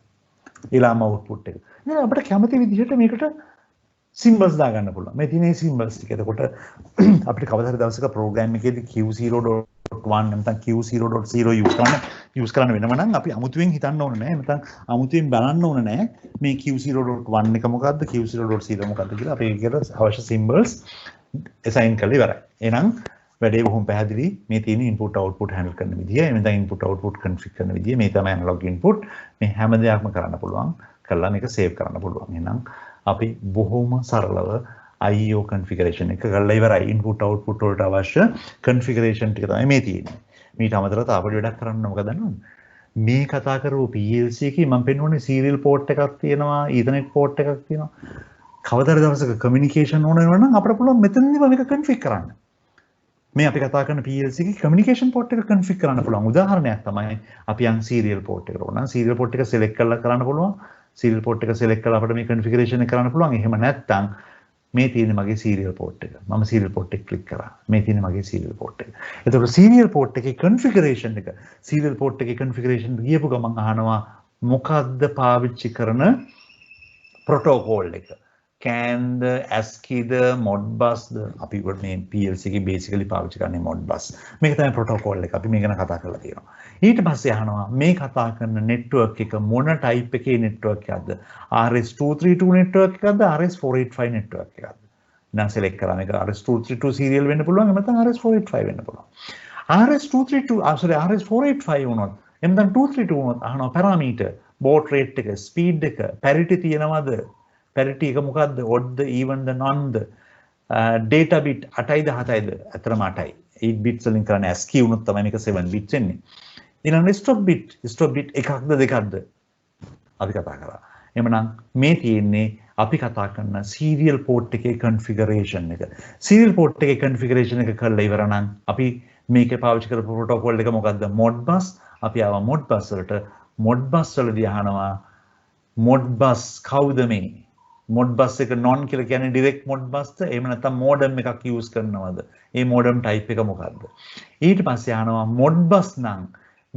alarm output එක. දැන් අපිට කැමති විදිහට මේකට symbols දාගන්න පුළුවන්. මේ තියෙන symbols ටික. එතකොට අපිට කවදා හරි දවසක program එකේදී Q0.1 නැත්නම් Q0.0 use කරන්න වෙනව නම් අපි අමුතුවෙන් හිතන්න ඕන නෑ. නැත්නම් අමුතුවෙන් බලන්න ඕන නෑ. මේ Q0.1 එක මොකද්ද Q0.0 මොකද්ද කියලා අපි ඒකට අවශ්‍ය symbols assign කරලා ඉවරයි. එහෙනම් වැඩේ බොහොම පැහැදිලි. මේ තියෙන input output handle කරන විදිය, එහෙනම් input output config කරන විදිය, මේ තමයි analog input. මේ හැම දෙයක්ම කරන්න පුළුවන්. කරලා මේක save කරන්න පුළුවන්. එහෙනම් අපි බොහොම සරලව IO configuration එක කරලා ඉවරයි. input output වලට අවශ්‍ය configuration ටික තමයි මේ තියෙන්නේ. මීට අමතරව තව වැඩක් කරන්න මොකද දන්නවද? මේ කතා කරපු PLC එකේ මම පෙන්වන්නේ serial port එකක් තියෙනවා, ethernet port එකක් තියෙනවා. කවදාද දවසක communication ඕන වෙනවා නම් අපිට පුළුවන් මෙතනදී මේක config කරන්න. මේ අපි කතා කරන PLC එකේ communication port එක config කරන්න පුළුවන්. උදාහරණයක් තමයි අපි යන් serial port එකට ඕන නම් serial port එක select කරලා කරන්න පුළුවන්. serial port එක select කරලා අපිට මේ configuration එක කරන්න පුළුවන්. එහෙම නැත්නම් මේ තියෙන්නේ මගේ serial port එක. මම serial port එක click කරා. මේ තියෙන්නේ මගේ serial port එක. එතකොට serial port එකේ configuration එක serial port එකේ configuration ගියපු ගමන් අහනවා මොකද්ද පාවිච්චි කරන protocol එක. CAN the ASCII the Modbus ද අපි මේ PLC එකේ basically පාවිච්චි කරන්නේ Modbus. මේක තමයි protocol එක. අපි මේක ගැන කතා කරලා තියෙනවා. ඊට පස්සේ අහනවා මේ කතා කරන network එක මොන type එකේ network එකක්ද? RS232 network එකක්ද RS485 network එකක්ද? දැන් select කරා මේක RS232 serial වෙන්න පුළුවන් එහෙම නැත්නම් RS485 වෙන්න පුළුවන්. RS232 sorry RS485 වුණොත් එහෙම නැත්නම් 232 වුණොත් අහනවා parameter, baud rate එක, speed එක, parity තියෙනවද? parity එක මොකද්ද? odd ද even ද none ද? data bit 8යිද 7යිද? අතරම 8යි. 8 bits වලින් කරන්නේ ASCII වුණොත් තමයි මේක 7 bits එන්නේ. ඊළඟ stop bit එකක්ද දෙකක්ද අපි කතා කරා. එhmenan මේ තියෙන්නේ අපි කතා කරන serial port එකේ configuration එක. serial port එකේ configuration එක කරලා ඉවර නම් අපි මේකේ පාවිච්චි කරපු protocol එක මොකද්ද? Modbus. අපි ආවා Modbus වලට. Modbus වලදී අහනවා Modbus කවුද මේ? Modbus එක non කියලා කියන්නේ direct Modbus ද? එහෙම නැත්නම් modem එකක් use කරනවද? ඒ modem type එක මොකද්ද? ඊට පස්සේ අහනවා Modbus නම්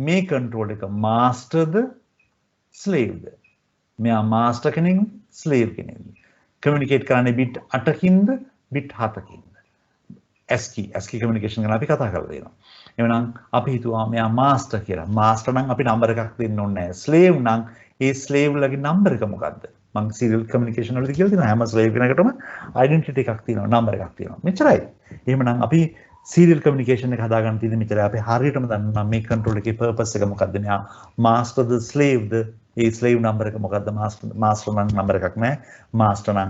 මේ control එක master ද slave ද? මෙයා master කෙනෙක්ද slave කෙනෙක්ද? communicate කරන්නේ bit 8කින්ද bit 7කින්ද? ASCII communication ගැන අපි කතා කරලා තියෙනවා. එවනම් අපි හිතුවා මෙයා මාස්ටර් කියලා. මාස්ටර් නම් අපි නම්බර් එකක් දෙන්න ඕනේ නැහැ. ස්ලේව් නම් ඒ ස්ලේව් ලගේ නම්බර් එක මොකද්ද? මම serial communication වලදී කියලා තියෙනවා හැම ස්ලේව් කෙනෙකුටම identity එකක් තියෙනවා, නම්බර් එකක් තියෙනවා. මෙච්චරයි. එහෙමනම් අපි serial communication එක හදාගන්න තියෙන්නේ මෙච්චරයි. අපි හරියටම දන්නවා මේ control එකේ purpose එක මොකද්ද? මෙයා master the slave the A slave number එක මොකද්ද? master නම් නම්බර් එකක් නැහැ. master නම්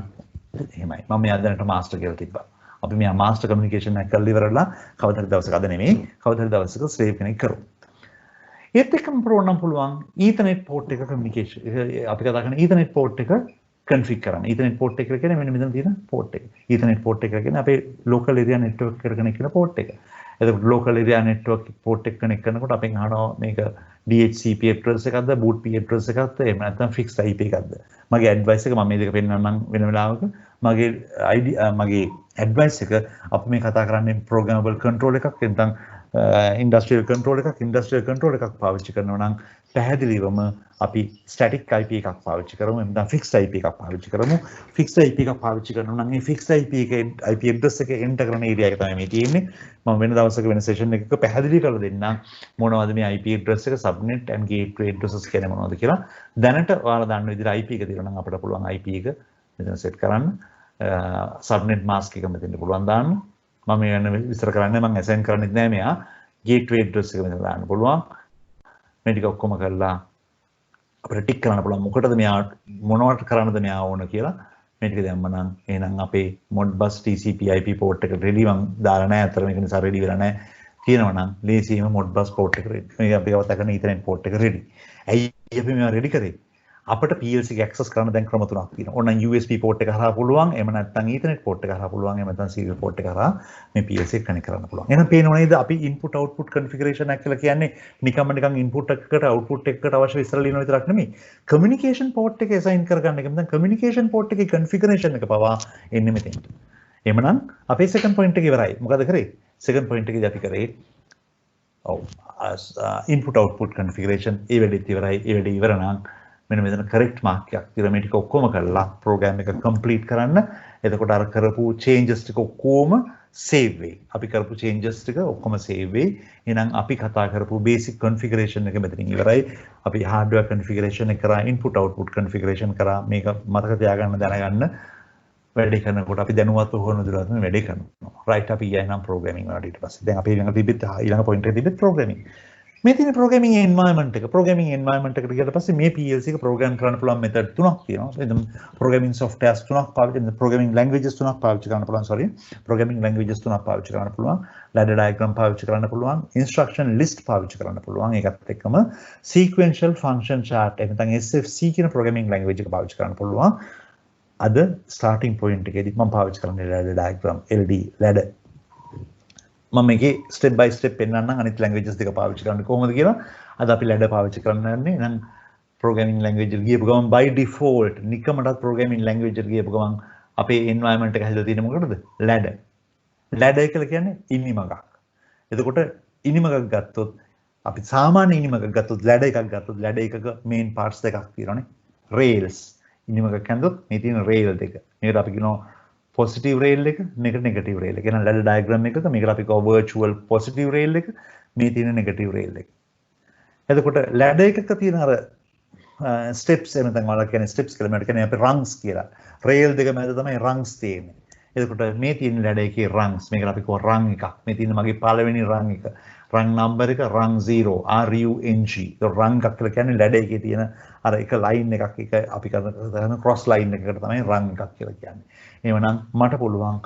එහෙමයි. මම මෙයා දැනට master කියලා තිබ්බා. අපි මෙයා master communication එක කරලා ඉවරලා කවදාද දවසක අද නෙමෙයි කවදාද දවසක slave කෙනෙක් කරමු. ඒත් එක්කම පුළුවන් ethernet port එක communication අපි කතා කරන ethernet port එක configure කරන්න. ethernet port එක කියන්නේ මෙන්න මෙතන තියෙන port එක. ethernet port එක කියන්නේ අපේ local area network එකට connect කරන port එක. එතකොට local area network port එක connect කරනකොට අපෙන් අහනවා මේක DHCP address එකක්ද boot P address එකක්ද එහෙම නැත්නම් fixed IP එකක්ද. මගේ advice එක මම මේ දෙක පෙන්නන්නම් වෙන වෙලාවක. මගේ advice එක අපි මේ කතා කරන්නේ programmable control එකක් නැත්නම් industrial control එකක් පාවිච්චි කරනවා නම් පැහැදිලිවම අපි static IP එකක් පාවිච්චි කරමු නැත්නම් fixed IP එකක් පාවිච්චි කරමු. fixed IP එකක් පාවිච්චි කරනවා නම් මේ fixed IP එකේ IP address එක enter කරන area එක තමයි මේ තියෙන්නේ. මම වෙන දවසක වෙන session එකක පැහැදිලි කරලා දෙන්නම් මොනවද මේ IP address එක subnet and gateway addresses කියන්නේ මොනවද කියලා. දැනට ඔයාලා දන්න විදිහට IP එක තියෙනවා නම් අපිට පුළුවන් IP එක මෙතන set කරන්න. subnet mask එක මෙතෙන්ට පුළුවන් දාන්න. මම මේ වෙන විස්තර කරන්නේ මම assign කරන්නේ නැහැ මෙයා gateway address එක මෙතන දාන්න පුළුවන්. මේ ටික ඔක්කොම කරලා අපිට ටික් කරන්න පුළුවන් මොකටද මෙයා මොනවට කරන්නද මෙයා ඕන කියලා. මේ ටික දැම්ම නම් එහෙනම් අපේ modbus TCP IP port එක ready මම දාලා නැහැ. අතර මේක නිසා ready වෙලා නැහැ. තියෙනවා නම් ලේසියෙම modbus port එක ready. මේක අපි කතා කරන ethernet port එක ready. ඇයි අපි මේවා ready කරේ? අපිට PLC එක access කරන්න දැන් ක්‍රම තුනක් තියෙනවා. ඕනනම් USB port එක හරහා පුළුවන්, එහෙම නැත්නම් Ethernet port එක හරහා පුළුවන්, එහෙම නැත්නම් serial port එක හරහා මේ PLC එක connect කරන්න පුළුවන්. එහෙනම් පේනව නේද අපි input output configuration එක කියලා කියන්නේ නිකන් input එකකට output එකකට අවශ්‍ය විස්තර ලියන විතරක් නෙමෙයි. communication port එක assign කරගන්න එක නැත්නම් communication port එකේ configuration එක පවා එන්නේ මෙතෙන්ට. එහෙමනම් අපේ second point එක ඉවරයි. මොකද කරේ? second point එකේදී අපි කරේ input output configuration ඒ වැඩේත් ඉවරයි. ඒ වැඩේ ඉවර නම් මෙන්න මෙතන correct mark එකක් තියලා මේ ටික ඔක්කොම කරලා program එක complete කරන්න. එතකොට අර කරපු changes ටික ඔක්කොම save වෙයි. අපි කරපු changes ටික ඔක්කොම save වෙයි. එහෙනම් අපි කතා කරපු basic configuration එක මෙතනින් ඉවරයි. අපි hardware configuration එක කරා, input output configuration කරා. මේක මතක තියාගන්න දැනගන්න. වැඩේ කරනකොට අපි දැනුවත් වුණොත් දුරට මේ වැඩේ කරනවා. right අපි යනවා programming වලට ඊට පස්සේ. දැන් අපි ඊළඟ point එකේ තිබෙත් programming. මේ තියෙන programming environment එක එකට ගියට පස්සේ මේ PLC එක program කරන්න පුළුවන් method තුනක් තියෙනවා. එතන programming softwares තුනක් පාවිච්චි programming languages තුනක් පාවිච්චි කරන්න පුළුවන් programming languages තුනක් පාවිච්චි කරන්න පුළුවන්. ladder diagram පාවිච්චි කරන්න පුළුවන්. instruction list පාවිච්චි කරන්න පුළුවන්. ඒකත් එක්කම sequential function chart එහෙම නැත්නම් SFC කියන programming language එක පාවිච්චි කරන්න පුළුවන්. අද starting point එකේදී මම පාවිච්චි කරන්නේ ladder diagram LD ladder මම මේකේ step by step පෙන්නන්නම් අනිත් languages දෙක පාවිච්චි කරන්නේ කොහොමද කියලා. අද අපි ladder පාවිච්චි කරන්නේ නම් programming language එක ගියපු ගමන් by default නිකමටත් programming language එකට ගියපු ගමන් අපේ environment එක හැදලා තියෙන්නේ මොකටද? ladder. ladder කියලා කියන්නේ ඉනිමගක්. එතකොට ඉනිමගක් ගත්තොත් අපි සාමාන්‍ය ඉනිමගක් ගත්තොත් ladder එකක් ගත්තොත් ladder එකක main parts දෙකක් තියෙනවානේ. rails. ඉනිමගක් ගත්තොත් මේ තියෙන rail දෙක. මේකට අපි කියනවා positive rail එක, මේක negative rail එක. එහෙනම් ladder diagram එකක මේකට අපි කියව virtual positive rail එක, මේ තියෙන negative rail එක. එතකොට ladder එකක තියෙන අර steps එහෙම නැත්නම් වල කියන්නේ steps කියලා මට කියන්නේ අපි rungs කියලා. rail දෙක මැද තමයි rungs තියෙන්නේ. එතකොට මේ තියෙන ladder එකේ rungs මේකට අපි කියව rung එකක්. මේ තියෙන මගේ පළවෙනි rung එක. rung number එක rung 0 RUNG. ඒ rung එකක් කියලා කියන්නේ ladder එකේ තියෙන අර එක line එකක් එක අපි කරන cross line එකකට තමයි rung එකක් කියලා කියන්නේ. එහෙනම් මට පුළුවන්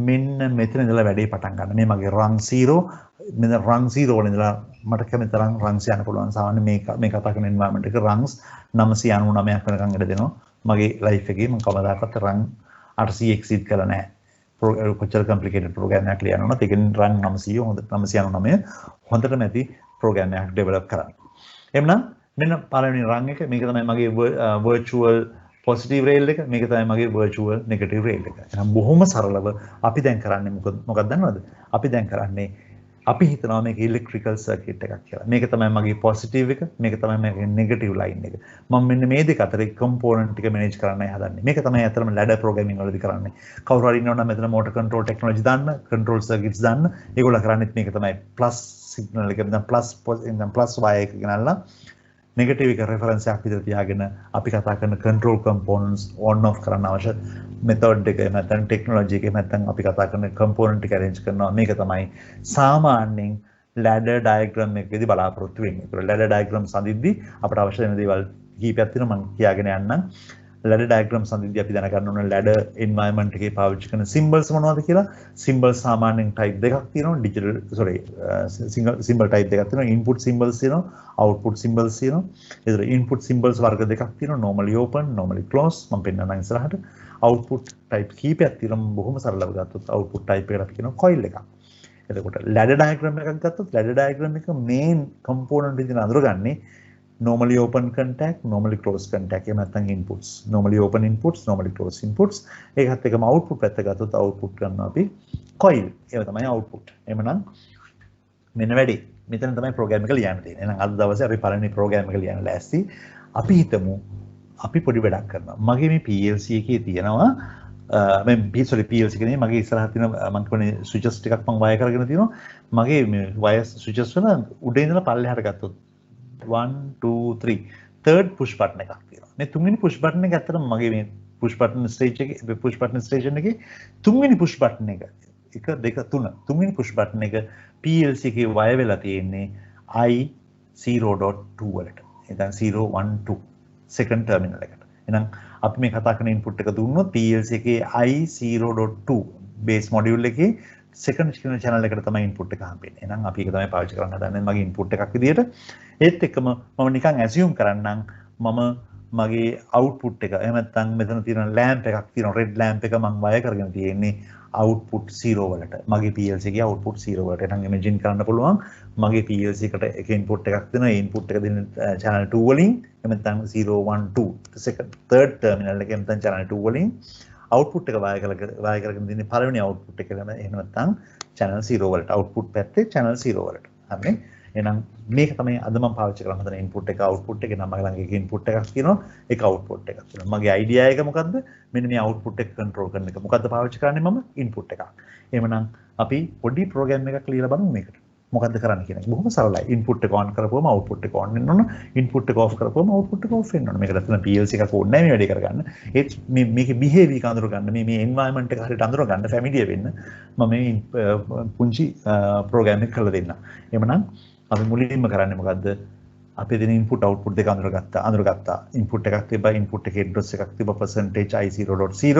මෙන්න මෙතන ඉඳලා වැඩේ පටන් ගන්න. මේ මගේ rung 0 මෙන්න rung 0 වල ඉඳලා මට කැමති තරම් rungs යන්න පුළුවන්. සාමාන්‍ය මේ කතා කරන environment එක rungs 999ක් වෙනකන් ඉඳ දෙනවා. මගේ life එකේ මම කවදාකවත් rung 800 exceed කළා නැහැ. කොච්චර complicated program එකක් ලියනවා නම් ඒකෙන් rung 900 හොඳ 999 හොඳටම ඇති program එකක් develop කරන්න. එහෙනම් මෙන්න පළවෙනි rung එක මේක තමයි මගේ virtual positive rail එක, මේක තමයි මගේ virtual negative rail එක. එහෙනම් බොහොම සරලව අපි දැන් කරන්නේ මොකක්ද දන්නවද? අපි දැන් කරන්නේ අපි හිතනවා මේක ඉලෙක්ට්‍රිකල් සර්කිට් එකක් කියලා. මේක තමයි මගේ පොසිටිව් එක, මේක තමයි මගේ නෙගටිව් ලයින් එක. මම මෙන්න මේ දෙක අතරේ කම්පෝනන්ට් ටික මැනේජ් කරන්නයි හදන්නේ. මේක තමයි අතරම ලැඩර් ප්‍රෝග්‍රෑමින් වලදී කරන්නේ. කවුරු හරි ඉන්නවනම් මෙතන මෝටර් කන්ට්‍රෝල් ටෙක්නොලොජි දාන්න, කන්ට්‍රෝල් සර්කිට්ස් දාන්න. ඒගොල්ලෝ කරන්නේ මේක තමයි ප්ලස් සිග්නල් එක දැන් ප්ලස් y එක ගෙනල්ලා නෙගටිව් එක රෙෆරන්ස් එකක් විදිහට තියාගෙන අපි කතා කරන කන්ට්‍රෝල් කම්පෝනන්ට්ස් ඔන් ඔෆ් කරන්න අවශ්‍ය මෙතඩ් එක නැත්නම් ටෙක්නොලොජි එක නැත්නම් අපි කතා කරන කම්පෝනන්ට් ටික අරේන්ජ් කරනවා. මේක තමයි සාමාන්‍යයෙන් ලැඩර් ඩයග්‍රෑම් එකකදී බලාපොරොත්තු වෙන්නේ. ඒක ලැඩර් ඩයග්‍රෑම් සඳිද්දී අපට අවශ්‍ය වෙන දේවල් කීපයක් තියෙනවා මම කියාගෙන යන්නම්. ලැඩර් ඩයග්‍රෑම් සඳිද්දී අපි දැනගන්න ඕන ලැඩර් එන්වයරන්මන්ට් එකේ පාවිච්චි කරන සිම්බල්ස් මොනවද කියලා. සිම්බල්ස් සාමාන්‍යයෙන් ටයිප් දෙකක් තියෙනවා. සිම්බල් ටයිප් දෙකක් තියෙනවා. ඉන්පුට් සිම්බල්ස් තියෙනවා, අවුට්පුට් සිම්බල්ස් තියෙනවා. ඒතර ඉන්පුට් සිම්බල්ස් වර්ග දෙකක් තියෙනවා. normally open, normally close. මම පෙන්නන්නම් ඉස්සරහට. අවුට්පුට් ටයිප් කීපයක් තියෙනවා. බොහොම සරලව ගත්තොත් අවුට්පුට් ටයිප් එකට අපි කියනවා කොයිල් එකක්. එතකොට ලැඩර් ඩයග්‍රෑම් එකක් ගත්තොත් ලැඩර් ඩයග්‍රෑම් එක මේන් කම්පෝනන්ට් විදිහට අඳුරගන්නේ normally open contact, normally closed contact. එහෙම නැත්නම් inputs. normally open inputs, normally closed inputs. ඒකත් එකම output පැත්ත ගත්තොත් output කරනවා අපි coil. ඒක තමයි output. එහෙමනම් මෙන්න වැඩි. මෙතන තමයි ප්‍රෝග්‍රෑම් එක ලියන්න තියෙන්නේ. එහෙනම් අද දවසේ අපි පළවෙනි ප්‍රෝග්‍රෑම් එක ලියන්න ලෑස්ති. අපි හිතමු අපි පොඩි වැඩක් කරනවා. මගේ මේ PLC එකේ තියෙනවා PLC එකේ මගේ ඉස්සරහ තියෙන මම කියන්නේ ස්විචස් ටිකක් මම වයර් කරගෙන තියෙනවා. මගේ මේ වයර් ස්විචස් වල උඩ ඉඳලා පල්ලෙහාට ගත්තොත් 1 2 3 third push button එකක් තියෙනවා. මේ තුන්වෙනි push button එක ඇත්තටම මගේ මේ push button stage එකේ push button station එකේ තුන්වෙනි push button එක 1 2 3 තුන්වෙනි push button එක PLC එකේ වයර් වෙලා තියෙන්නේ I0.2 වලට. එතන 0 1 2 second terminal එකට. එහෙනම් අපි මේ කතා කරන input එක දුන්නොත් PLC එකේ I0.2 base module එකේ second channel එකට තමයි input එක හම්බෙන්නේ. එහෙනම් අපි ඒක තමයි පාවිච්චි කරන්න හදන්නේ මගේ input එකක් විදියට. ඒත් එක්කම මම නිකන් assume කරන්නම් මම මගේ output එක එහෙම නැත්නම් මෙතන තියෙන lamp එකක් තියෙනවා red lamp එක මම wire කරගෙන තියෙන්නේ output 0 වලට. මගේ PLC එකේ output 0 වලට. එහෙනම් imagine කරන්න පුළුවන් මගේ PLC එකට එක input එකක් දෙනවා. ඒ input එක දෙන channel 2 වලින් එහෙම නැත්නම් 0 1 2 second third terminal එකෙන් නැත්නම් channel 2 වලින් output එක වයර් කරගෙන දින්නේ පළවෙනි output එක එහෙම නැත්නම් channel 0 වලට output පැත්තේ channel 0 වලට. හරි. එහෙනම් මේක තමයි අද මම පාවිච්චි කරන්න හදන input එක output එක. නම් මගේ ළඟ එක input එකක් තියෙනවා, එක output එකක් තියෙනවා. මගේ idea එක මොකද්ද? මෙන්න මේ output එක control කරන එක. මොකද්ද පාවිච්චි කරන්නේ මම? input එකක්. එහෙමනම් අපි පොඩි program එකක් ලියලා බලමු මේකට. මොකද්ද කරන්න කියන එක. බොහොම සරලයි. input එක on කරපුවම output එක on වෙන්න ඕන. input එක off කරපුවම output එක off වෙන්න ඕන. මේකට තියෙන PLC එකක් ඕනේ නැහැ මේ වැඩේ කරගන්න. ඒත් මේකේ behavior එක අඳුර ගන්න, මේ environment එක හරියට අඳුර ගන්න, familiar වෙන්න මම මේ පුංචි program එකක් කරලා දෙන්නම්. එහෙමනම් අපි මුලින්ම කරන්නේ මොකද්ද? අපි දෙන input output දෙක අඳුරගත්තා. input එකක් තිබ්බා, input එකේ address එකක් තිබ්බා %i0.0.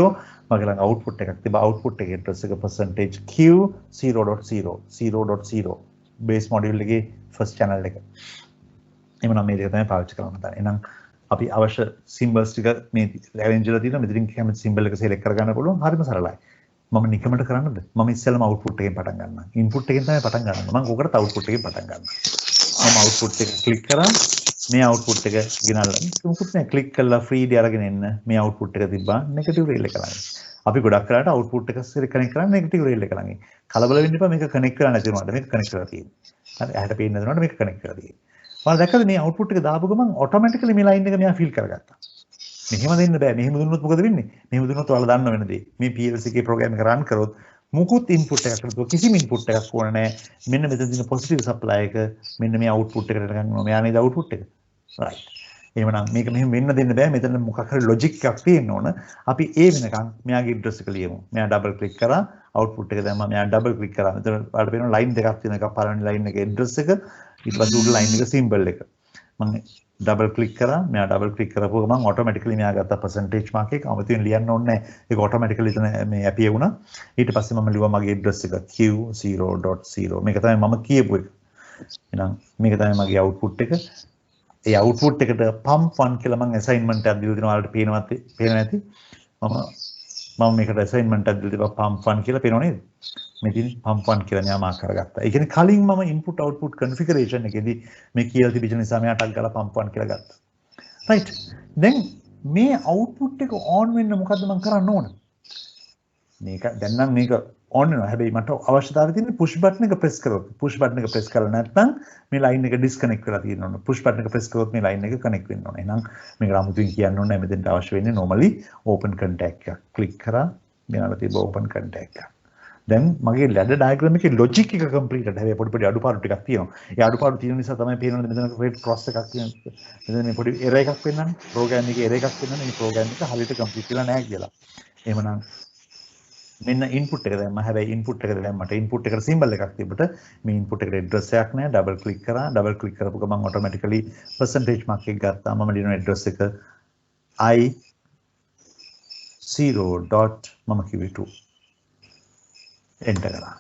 මගේ ළඟ output එකක් තිබ්බා, output එකේ address එක %q0.0 0.0 base module එකේ first channel එක. එහෙනම් මේ දෙක තමයි පාවිච්චි කරන්න හදන්නේ. එහෙනම් අපි අවශ්‍ය symbols ටික මේ arrange කරලා තියෙනවා. මෙතනින් කැමති symbol එක select කරගන්න පුළුවන්. හරිම සරලයි. මම නිකමට කරන්නද? මම ඉස්සෙල්ලාම output එකෙන් පටන් ගන්නවා. input එකෙන් තමයි පටන් ගන්නවා. මම ඕකට output එකෙන් පටන් ගන්නවා. මම output එක click කරා. මේ output එක ගෙනල්ලා මොකුත් නෑ click කරලා free දී අරගෙන එන්න. මේ output එක තිබ්බා negative rail එක ළඟ. අපි ගොඩක් කරාට output එක connect කරන්නේ negative rail එක ළඟ. කලබල වෙන්න එපා. මේක connect කරලා නැති වුණාට මේක connect කරලා තියෙන්නේ. හරි. ඇහැට පේන්නේ නැතුනට මේක connect කරලා තියෙන්නේ. ඔයාලා දැක්කද මේ output එක දාපු ගමන් automatically මේ line එක මෙයා fill කරගත්තා. මෙහෙම දෙන්න බෑ. මෙහෙම දුන්නොත් මොකද වෙන්නේ? මෙහෙම දුන්නොත් ඔයාලා දන්න වෙන දේ. මේ PLC එකේ program එක run කරොත් මුකුත් input එකක් නැතුව කිසිම input එකක් ඕනේ නැහැ. මෙන්න මෙතන තියෙන positive supply එක මෙන්න මේ output එකට ගන්නවා. මෙයා නේද output එක. right. එහෙමනම් මේක මෙහෙම වෙන්න දෙන්න බෑ. මෙතන මොකක් හරි logic එකක් තියෙන්න ඕන. අපි ඒ වෙනකන් මෙයාගේ address එක ලියමු. මෙයා double click කරා output එක දැම්මා. මෙයා double click කරා. මෙතන ඔයාලට පේනවා line දෙකක් තියෙන එක. පළවෙනි line එකේ address එක ඊට පස්සේ උඩ line එක symbol එක. මම double click කරා. මෙයා double click කරපුව ගමන් automatically මෙයා ගත්ත percentage mark එක අමතෙන් ලියන්න ඕනේ නැහැ. ඒක automatically එතන මේ appear වුණා. ඊට පස්සේ මම ලිව්වා මගේ address එක q0.0. මේක තමයි මම කියපු එක. එහෙනම් මේක තමයි මගේ output එක. ඒ output එකට pump 1 කියලා මම assignment එකක් දීලා දෙනවා. ඔයාලට පේනවා නැති. මම මේකට assignment එකක් දීලා තිබ්බා pump 1 කියලා පේනව නේද? මෙතන pump 1 කියලා නෑ මාක් කරගත්තා. ඒ කියන්නේ කලින් මම input output configuration එකේදී මේ කියලා තිබිච්ච නිසා මෙයා ටක් ගාලා pump 1 කියලා ගත්තා. right. දැන් මේ output එක on වෙන්න මොකද්ද මම කරන්න ඕන? මේක දැන් නම් මේක on වෙනවා. හැබැයි මට අවශ්‍යතාවය තියෙන්නේ push button එක press කරොත්. push button එක press කරලා නැත්නම් මේ line එක disconnect වෙලා තියෙනවා. push button එක press කරොත් මේ line එක connect වෙන්න ඕනේ. එහෙනම් මේක 아무තුන් කියන්න ඕනේ මෙතෙන්ට අවශ්‍ය වෙන්නේ normally open contact එකක්. click කරා මෙයාලා තිබ්බ open contact එකක්. දැන් මගේ ladder diagram එකේ logic එක completed. හැබැයි පොඩි අඩුපාඩු ටිකක් තියෙනවා. ඒ අඩුපාඩු තියෙන නිසා තමයි පේනවනේ මෙතන red cross එකක් තියෙනවා. මෙතන මේ පොඩි error එකක් වෙන්නන්නේ. program එකේ error එකක් වෙන්නන්නේ. මේ program එක හරියට complete වෙලා නැහැ කියලා. එහෙමනම් මෙන්න input එක දැම්මා. හැබැයි input එක දැම්මට input එකට symbol එකක් තිබ්බට මේ input එකට address එකක් නැහැ. double click කරා. double click කරපු ගමන් automatically percentage mark එක ගත්තා. මම ලියන address එක i0. මම කිව්වේ 2. enter කරා.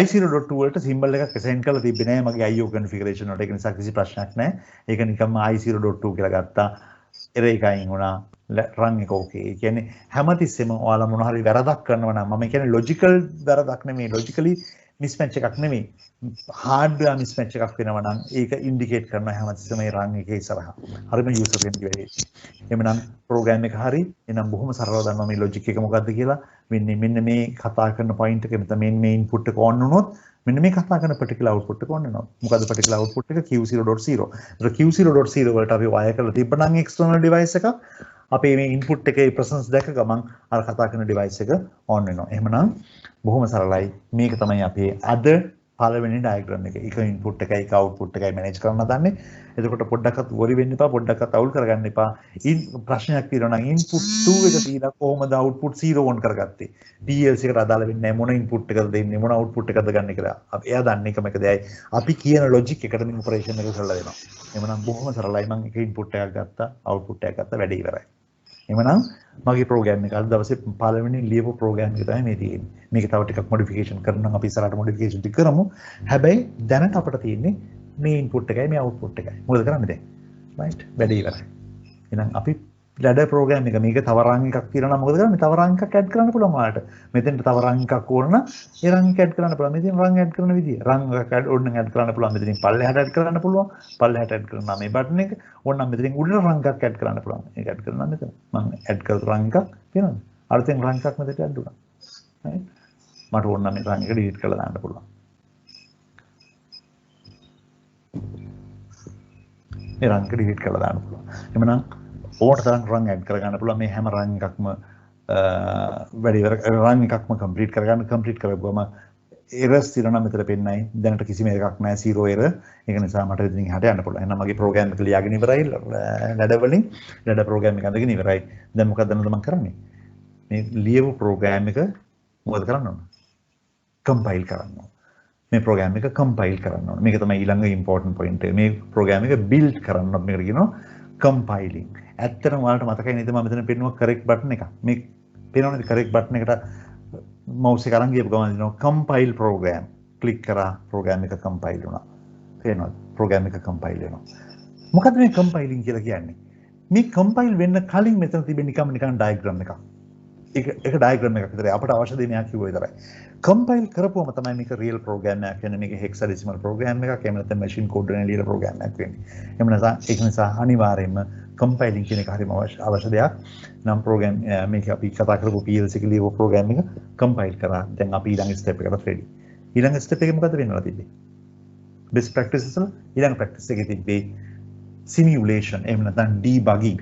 i0.2 වලට symbol එකක් assign කරලා තිබ්බේ නැහැ මගේ IO configuration වලට. ඒක නිසා කිසි ප්‍රශ්නයක් නැහැ. ඒක නිකම්ම i0.2 කියලා ගත්තා. error එකයින් වුණා. run එක okay. ඒ කියන්නේ හැමතිස්සෙම ඔයාලා මොන හරි වැරදක් කරනවා නම් මම කියන්නේ logical වැරදක් නෙමෙයි, logically mismatch එකක් නෙමෙයි. hardware mismatch එකක් වෙනවා නම් ඒක indicate කරනවා හැමතිස්සෙම මේ run එකේ ඉස්සරහා. හරිම user friendly වෙයි. එhmenan program එක හරි. එහෙනම් බොහොම සරලව දන්නවා මේ logic එක මොකද්ද කියලා. මෙන්න මේ කතා කරන point එක මෙතන මේ input එක on වුණොත් මෙන්න මේ කතා කරන particular output එක on වෙනවා. මොකද්ද particular output එක? Q0.0. ඒතර Q0.0 වලට අපි wire කරලා තිබ්බනම් external device එකක් අපේ මේ input එකේ presence දැක ගමන් අර කතා කරන device එක on වෙනවා. එහෙමනම් බොහොම සරලයි. මේක තමයි අපේ අද පළවෙනි diagram එක. එක input එකයි එක output එකයි manage කරන්න හදන්නේ. එතකොට පොඩ්ඩක්වත් worry වෙන්න එපා, පොඩ්ඩක්වත් අවුල් කරගන්න එපා. ප්‍රශ්නයක් තියෙනවා නම් input 2 එක දීලා කොහොමද output 0 on කරගත්තේ? PLC එකට අදාළ වෙන්නේ නැහැ මොන input එකද දෙන්නේ, මොන output එකද ගන්න කියලා. එයා දන්නේ එකම එක දෙයයි. අපි කියන logic එකට මේ operation එක කරලා දෙනවා. එහෙමනම් බොහොම සරලයි. මම එක input එකක් ගත්තා, output එකක් ගත්තා, වැඩේ ඉවරයි. එහෙමනම් මගේ ප්‍රෝග්‍රෑම් එක අද දවසේ පළවෙනි ලියපු ප්‍රෝග්‍රෑම් එක තමයි මේ තියෙන්නේ. මේක තව ටිකක් මොඩිෆිකේෂන් කරනවා අපි ඉස්සරහට මොඩිෆිකේෂන් ටික කරමු. හැබැයි දැනට අපිට තියෙන්නේ මේ ඉන්පුට් එකයි මේ අවුට්පුට් එකයි. මොකද කරන්නේ දැන්? රයිට් වැඩේ ඉවරයි. එහෙනම් අපි ladder program එක මේක තව රන් එකක් තියෙනවා නම් මොකද කරන්නේ? තව රන් එකක් add කරන්න පුළුවන් ඔයාලට. මෙතෙන්ට තව රන් එකක් ඕන නම් ඒ රන් එක add කරන්න පුළුවන්. මෙතෙන් රන් add කරන විදිය. රන් එකක් ඕන නම් add කරන්න පුළුවන්. මෙතනින් පල්ලෙහාට add කරන්න පුළුවන්. පල්ලෙහාට add කරනවා මේ බටන් එක. ඕන නම් මෙතනින් උඩට රන් එකක් add කරන්න පුළුවන්. ඒක add කරනවා මෙතන. මම add කරපු රන් එකක් තියෙනවද? අලුතෙන් රන් එකක් මෙතනට add වුණා. right? මට ඕන නම් මේ රන් එක delete කරලා දාන්න පුළුවන්. මේ රන් එක delete කරලා දාන්න පුළුවන්. එhmenan ඕනට තරම් රන් ඇඩ් කරගන්න පුළුවන්. මේ හැම රන් එකක්ම වැඩි රන් එකක්ම කම්ප්ලීට් කරගුවම errors තියෙනවා නම් මෙතන පෙන්නයි. දැනට කිසිම එකක් නැහැ, 0 error. ඒක නිසා මට ඉතින් එහාට යන්න පුළුවන්. එහෙනම් මගේ ප්‍රෝග්‍රෑම් එක ලියාගෙන ඉවරයි. ladder වලින් ladder ප්‍රෝග්‍රෑම් එක අඳගෙන ඉවරයි. දැන් මොකක්ද මම කරන්නේ? මේ ලියපු ප්‍රෝග්‍රෑම් එක මොකද කරන්න ඕන? කම්පයිල් කරන්න ඕන. මේ ප්‍රෝග්‍රෑම් එක කම්පයිල් කරන්න ඕන. මේක තමයි ඊළඟ ඉම්පෝටන්ට් පොයින්ට් එක. මේ ප්‍රෝග්‍රෑම් එක බිල්ඩ් කරන්න ඕන. මේකට කියනවා compiling. ඇත්තටම ඔයාලට මතකයි නේද මම මෙතන පෙන්නුවා correct button එක. මේ පේනවනේ correct button එකට mouse එක අරන් ගියපු ගමන් දෙනවා compile program. click කරා program එක compile වුණා. පේනවද? program එක compile වෙනවා. මොකද්ද මේ compiling කියලා කියන්නේ? මේ compile වෙන්න කලින් මෙතන තිබෙන නිකන් diagram එකක්. ඒක diagram එකක් විතරයි. අපට අවශ්‍ය දේ මෙයා කිව්වා විතරයි. compile කරපුවම තමයි මේක real program එකක් වෙන්නේ. මේක hexadecimal program එකක්. එහෙම නැත්නම් machine code වලින් ලියන program එකක් වෙන්නේ. එහෙම නැත්නම් ඒක නිසා අනිවාර්යයෙන්ම compiling කියන එක හරිම අවශ්‍ය දෙයක්. නම් program මේක අපි කතා කරපු PLC එකේ ලියපු program එක compile කරා. දැන් අපි ඊළඟ step එකට ready. ඊළඟ step එකේ මොකද වෙන්නලා තිබ්බේ? best practices වල ඊළඟ practice එකේ තිබ්බේ simulation එහෙම නැත්නම් debugging.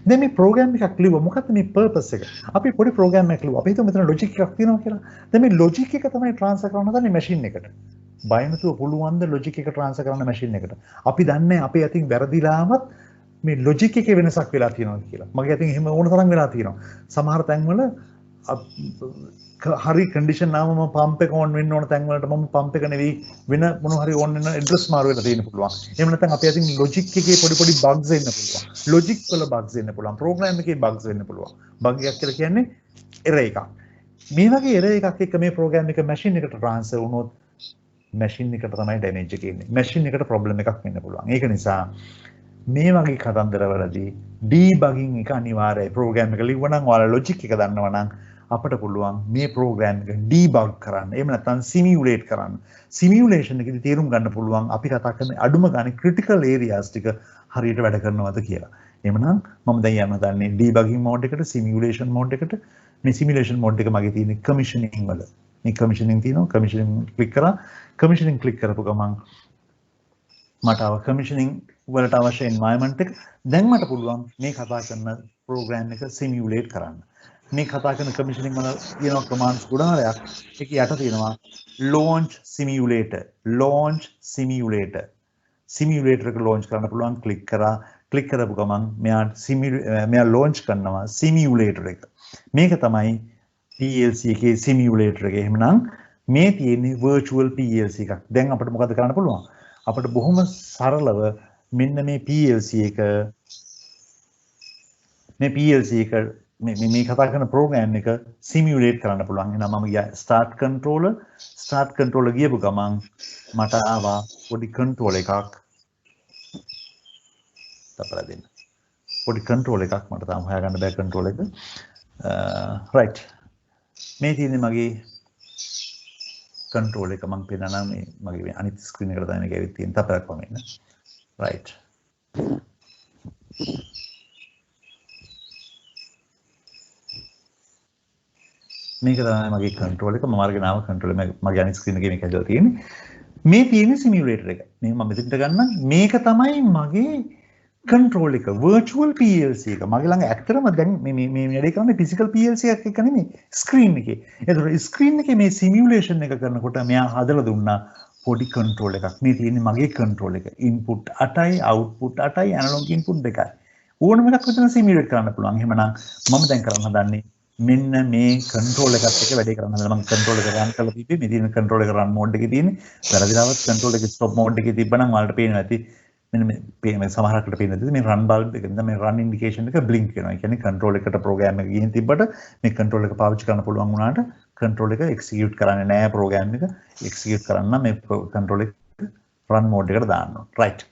දැන් මේ program එකක් ලියුවා මොකක්ද මේ purpose එක? අපි පොඩි program එකක් ලියුවා. අපි හිතුව මෙතන logic එකක් තියෙනවා කියලා. දැන් මේ logic එක තමයි transfer කරන්න හදන්නේ machine එකට. බය නැතුව පුළුවන් ද logic එක transfer කරන්න machine එකට. අපි දන්නේ අපේ අතින් වැරදිලාමත් මේ logic එකේ වෙනසක් වෙලා තියෙනවා කියලා. මගේ අතින් එහෙම ඕන තරම් වෙලා තියෙනවා. සමහර තැන්වල හරි කන්ඩිෂන් ආවම මම පම්ප් එක on වෙන්න ඕන තැන් වලට මම පම්ප් එක නෙවෙයි වෙන මොන හරි on වෙන ඇඩ්‍රස් මාරු වෙලා තියෙන්න පුළුවන්. එහෙම නැත්නම් අපි අතින් logic එකේ පොඩි bugs එන්න පුළුවන්. logic වල bugs එන්න පුළුවන්. program එකේ bugs එන්න පුළුවන්. bug එකක් කියලා කියන්නේ error එකක්. මේ වගේ error එකක් එක්ක මේ program එක machine එකට transfer වුණොත් machine එකට තමයි damage එක එන්නේ. machine එකට problem එකක් වෙන්න පුළුවන්. ඒක නිසා මේ වගේ කතන්දරවලදී debugging එක අනිවාර්යයි. program එක ලිව්ව නම් ඔයාලා logic එක දන්නවා නම් අපට පුළුවන් මේ program එක debug කරන්න. එහෙම නැත්නම් simulate කරන්න. simulation එකේදී තේරුම් ගන්න පුළුවන් අපි කතා කරන අඩුම ගානේ critical areas ටික හරියට වැඩ කරනවද කියලා. එහෙමනම් මම දැන් යන්න හදන්නේ debugging mode එකට simulation mode එකට මේ සිමියුලේෂන් මෝඩ් එක මගේ තියෙන්නේ කමිෂනින් වල. මේ කමිෂනින් තියෙනවා කමිෂනින් ක්ලික් කරා කමිෂනින් ක්ලික් කරපු ගමන් මට ආව කමිෂනින් වලට අවශ්‍ය එන්වයරන්මන්ට් එක. දැන් මට පුළුවන් මේ කතා කරන ප්‍රෝග්‍රෑම් එක සිමියුලේට් කරන්න. මේ කතා කරන කමිෂනින් වල තියෙනවා කමාන්ඩ්ස් ගොඩාක්. ඒක යට තියෙනවා launch simulator සිමියුලේටර් එක launch කරන්න පුළුවන්. ක්ලික් කරපු ගමන් මෙයා launch කරනවා සිමියුලේටර් එක. මේක තමයි PLC එකේ සිමියුලේටර් එක. එහෙමනම් මේ තියෙන්නේ virtual PLC එකක්. දැන් අපිට මොකද කරන්න පුළුවන්? අපිට බොහොම සරලව මෙන්න මේ PLC එක මේ කතා කරන ප්‍රෝග්‍රෑම් එක සිමියුලේට් කරන්න පුළුවන්. එහෙනම් මම ගියා ස්ටාර්ට් කන්ට්‍රෝලර් ගියපු ගමන් මට ආවා පොඩි කන්ට්‍රෝල් එකක්. තපලා දෙන්න. පොඩි කන්ට්‍රෝල් එකක් මට තාම හොයාගන්න බෑ කන්ට්‍රෝල් එක. රයිට්. මේ තියෙන්නේ මගේ කන්ට්‍රෝල් එක. මම පෙන්නනවා මේ මගේ අනිත් ස්ක්‍රීන් එකට තමයි මේක ඇවිත් තියෙන තපලක් වගේ නේ. රයිට්. මේක තමයි මගේ කන්ට්‍රෝල් එක. මම අරගෙන ආව කන්ට්‍රෝල් එක මගේ අනිත් ස්ක්‍රීන් එකේ මේක ඇදලා තියෙන්නේ. මේ තියෙන සිමියුලේටර් එක. මේ මම මෙතනට ගන්නම්. මේක තමයි මගේ කන්ට්‍රෝල් එක virtual PLC එක. මගේ ළඟ ඇත්තටම දැන් මේ වැඩේ කරන්නේ physical PLC එකක් එක නෙමෙයි ස්ක්‍රීන් එකේ. ඒතකොට ස්ක්‍රීන් එකේ මේ සිමියුලේෂන් එක කරනකොට මෙයා හදලා දුන්නා පොඩි කන්ට්‍රෝල් එකක්. මේ තියෙන්නේ මගේ කන්ට්‍රෝල් එක. ඉන්පුට් 8යි අවුට්පුට් 8යි ඇනලොග් ඉන්පුට් 2යි. ඕනම එකක් විතර සිමියුලේට් කරන්න පුළුවන්. එහෙමනම් මම දැන් කරන්න හදන්නේ මෙන්න මේ කන්ට්‍රෝල් එකත් එක්ක වැඩේ කරන්න හදලා මම කන්ට්‍රෝල් එක රන් කරලා තිබ්බේ. මේ තියෙන කන්ට්‍රෝල් එක රන් මෝඩ් එකේ තියෙන්නේ. වැරදිලාවත් කන්ට්‍රෝල් එක ස්ටොප් මෝඩ් එකේ තිබ්බනම් ඔයාලට පේනවා ඇති. මෙන්න මේ සමහරකට පේන්නේ නැති මේ රන් බල්බ් එක මේ රන් ඉන්ඩිකේෂන් එක බ්ලින්ක් වෙනවා. ඒ කියන්නේ කන්ට්‍රෝල් එකට ප්‍රෝග්‍රෑම් එක ගිහින් තිබ්බට මේ කන්ට්‍රෝල් එක පාවිච්චි කරන්න පුළුවන් වුණාට කන්ට්‍රෝල් එක එක්සිකියුට් කරන්නේ නැහැ. ප්‍රෝග්‍රෑම් එක එක්සිකියුට් කරන්න මේ කන්ට්‍රෝල් එක රන් මෝඩ් එකට දාන්න ඕන. රයිට්.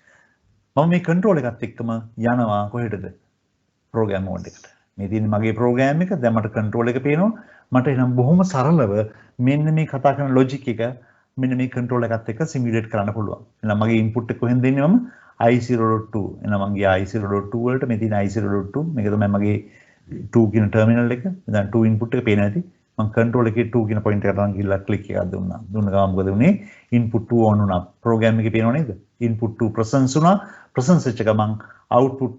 මම මේ කන්ට්‍රෝල් එකත් එක්කම යනවා කොහෙටද? ප්‍රෝග්‍රෑම් මෝඩ් එකට. මේ තියෙන්නේ මගේ ප්‍රෝග්‍රෑම් එක. දැන් මට කන්ට්‍රෝල් එක පේනවා. මට එනම් බොහොම සරලව මෙන්න මේ කතා කරන ලොජික් එක මෙන්න මේ කන්ට්‍රෝල් එකත් එක්ක සිමියුලේට් කරන්න පුළුවන්. එහෙනම් මගේ ඉන්පුට් එක කොහෙන්ද දෙන්නේ මම? i0.2. එහෙනම් මම ගියා i0.2 වලට. මේ තියෙන i0.2 මේක තමයි මගේ 2 කියන ටර්මිනල් එක. දැන් 2 ඉන්පුට් එක පේන්නේ නැති. මම කන්ට්‍රෝල් එකේ 2 කියන පොයින්ට් එකට ගිහින් ගිහලා ක්ලික් එකක් දුන්නා. දුන්න ගමන් මොකද වුනේ? ඉන්පුට් 2 on වුණා. ප්‍රෝග්‍රෑම් එකේ පේනව නේද? ඉන්පුට් 2 ප්‍රසන්ස් වුණා. ප්‍රසන්ස් වෙච්ච ගමන් අවුට්පුට්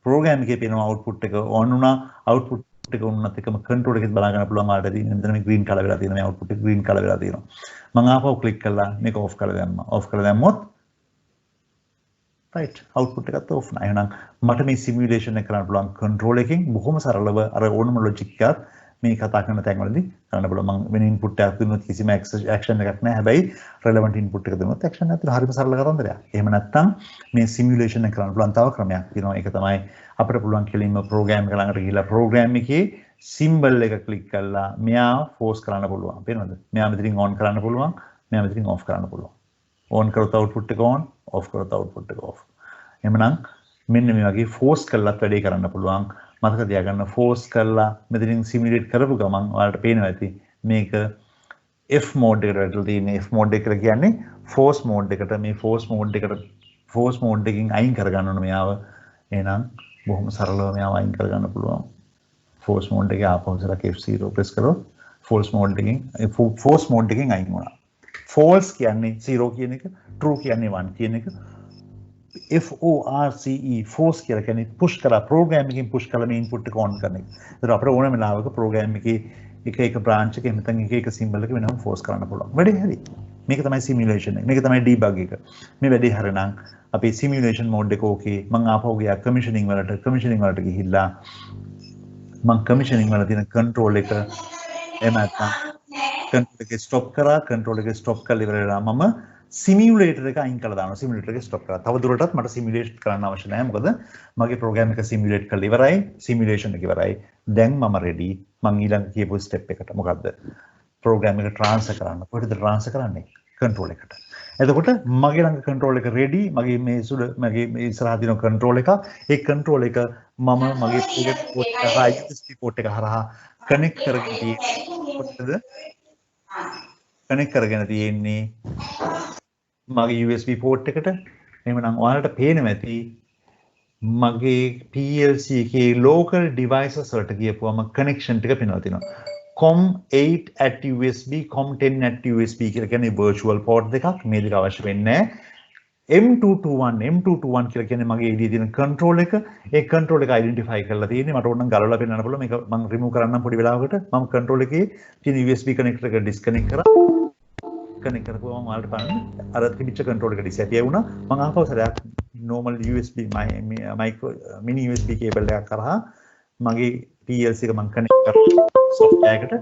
ප්‍රෝග්‍රෑම් එකේ පේනවා අවුට්පුට් එක on වුණා. අවුට්පුට් එක වුණත් එකම කන්ට්‍රෝල් එකෙත් බලා ගන්න පුළුවන්. ආට තියෙන මෙතන මේ ග්‍රීන් කලර් වෙලා තියෙනවා. මේ අවුට්පුට් එක ග්‍රීන් කලර් වෙලා තියෙනවා. මම ආපහු ක්ලික් කළා මේක ඔෆ් කරලා දැම්මා. ඔෆ් කරලා දැම්මොත් right output එකත් off නා. එහෙනම් මට මේ සිමියුලේෂන් එක කරන්න පුළුවන් කන්ට්‍රෝල් එකෙන් බොහොම සරලව අර ඕනම ලොජික් එකක් මේ කතා කරන තැන්වලදී කරන්න පුළුවන්. මම වෙන ඉන්පුට් එකක් දුන්නොත් කිසිම ඇක්ෂන් එකක් නැහැ. හැබැයි රෙලෙවන්ට් ඉන්පුට් එක දුන්නොත් ඇක්ෂන් එකක් තියෙනවා. හරිම සරල කතන්දරයක්. එහෙම නැත්නම් මේ සිමියුලේෂන් එක කරන්න පුළුවන් තව ක්‍රමයක් තියෙනවා. ඒක තමයි අපිට පුළුවන් කෙලින්ම ප්‍රෝග්‍රෑම් එක ළඟට ගිහිල්ලා ප්‍රෝග්‍රෑම් එකේ සිම්බල් එක ක්ලික් කරලා මෙයා ෆෝස් කරන්න පුළුවන්. පේනවද? මෙයා මෙතනින් on කරන්න පුළුවන්. මෙයා මෙතනින් off කරන්න පුළුවන්. on කරොත් output එක on, off කරොත් output එක off. එහෙමනම් මෙන්න මේ වගේ ෆෝස් කරලත් වැඩේ කරන්න පුළුවන්. මතක තියාගන්න ෆෝස් කරලා මෙතනින් සිමියුලේට් කරපු ගමන් ඔයාලට පේනවා ඇති මේක F mode එකට වැටලා තියෙන්නේ. F mode එක කියන්නේ force mode එකට. මේ force mode එකකින් අයින් කරගන්න ඕන මෙයාව. එහෙනම් බොහොම සරලව මෙයාව අයින් කරගන්න පුළුවන්. force mode එකේ ආපහු ඉස්සරහ F0 press කරොත් force mode එකකින් අයින් වුණා. false කියන්නේ 0 කියන එක, true කියන්නේ 1 කියන එක. FORCE force කියලා කියන්නේ push කරලා program එකකින් push කරලා මේ input එක on කරන එක. ඒතර අපිට ඕන වෙලාවක program එකේ එක branch එකේ නැත්නම් එක symbol එක වෙනම force කරන්න පුළුවන්. වැඩේ හරි. මේක තමයි simulation එක. මේක තමයි debug එක. මේ වැඩේ හරිනම් අපි simulation mode එක okay. මම ආපහු ගියා commissioning වලට ගිහිල්ලා මම commissioning වල තියෙන control එක එහෙම නැත්නම් control එක stop කරලා ඉවර වෙලා මම සිමියුලේටර් එක අයින් කරලා දානවා. සිමියුලේටර් එක ස්ටොප් කරලා. තව දුරටත් මට සිමියුලේට් කරන්න අවශ්‍ය නැහැ. මොකද මගේ ප්‍රෝග්‍රෑම් එක සිමියුලේට් කරලා ඉවරයි. සිමියුලේෂන් එක ඉවරයි. දැන් මම රෙඩි. මම ඊළඟ කියපු ස්ටෙප් එකට. මොකද්ද? ප්‍රෝග්‍රෑම් එක ට්‍රාන්ස්ෆර් කරන්න. කොහෙද ට්‍රාන්ස්ෆර් කරන්නේ? කන්ට්‍රෝල් එකට. එතකොට මගේ ළඟ කන්ට්‍රෝල් එක රෙඩි. මගේ මේ ඉස්සරහා තියෙන කන්ට්‍රෝල් එක. ඒ කන්ට්‍රෝල් එක මම මගේ පෝට් එක හරහා කනෙක්ට් කරගෙන තියෙන්නේ මගේ USB port එකට. එහෙමනම් ඔයාලට පේනවා ඇති මගේ PLC එකේ local devices වලට ගියපුවම connection ටික පෙන්වලා තියෙනවා. COM8 at USB, COM10 at USB කියලා කියන්නේ virtual port දෙකක්. මේ දෙක අවශ්‍ය වෙන්නේ නැහැ. M221 කියලා කියන්නේ මගේ එළියේ තියෙන control එක. ඒ control එක identify කරලා තියෙන්නේ. මට ඕන නම් ගලවලා පෙන්නන්න පුළුවන්. මේක මම remove කරන්නම් පොඩි වෙලාවකට. මම control එකේ තියෙන USB connector එක disconnect කරා. connect කරපුවම ඔයාලට බලන්න අර තිබිච්ච control එක disappear වුණා. මම ආපහු සරයක් normal USB micro mini USB cable එකක් කරා මගේ PLC එක මම connect කරා software එකට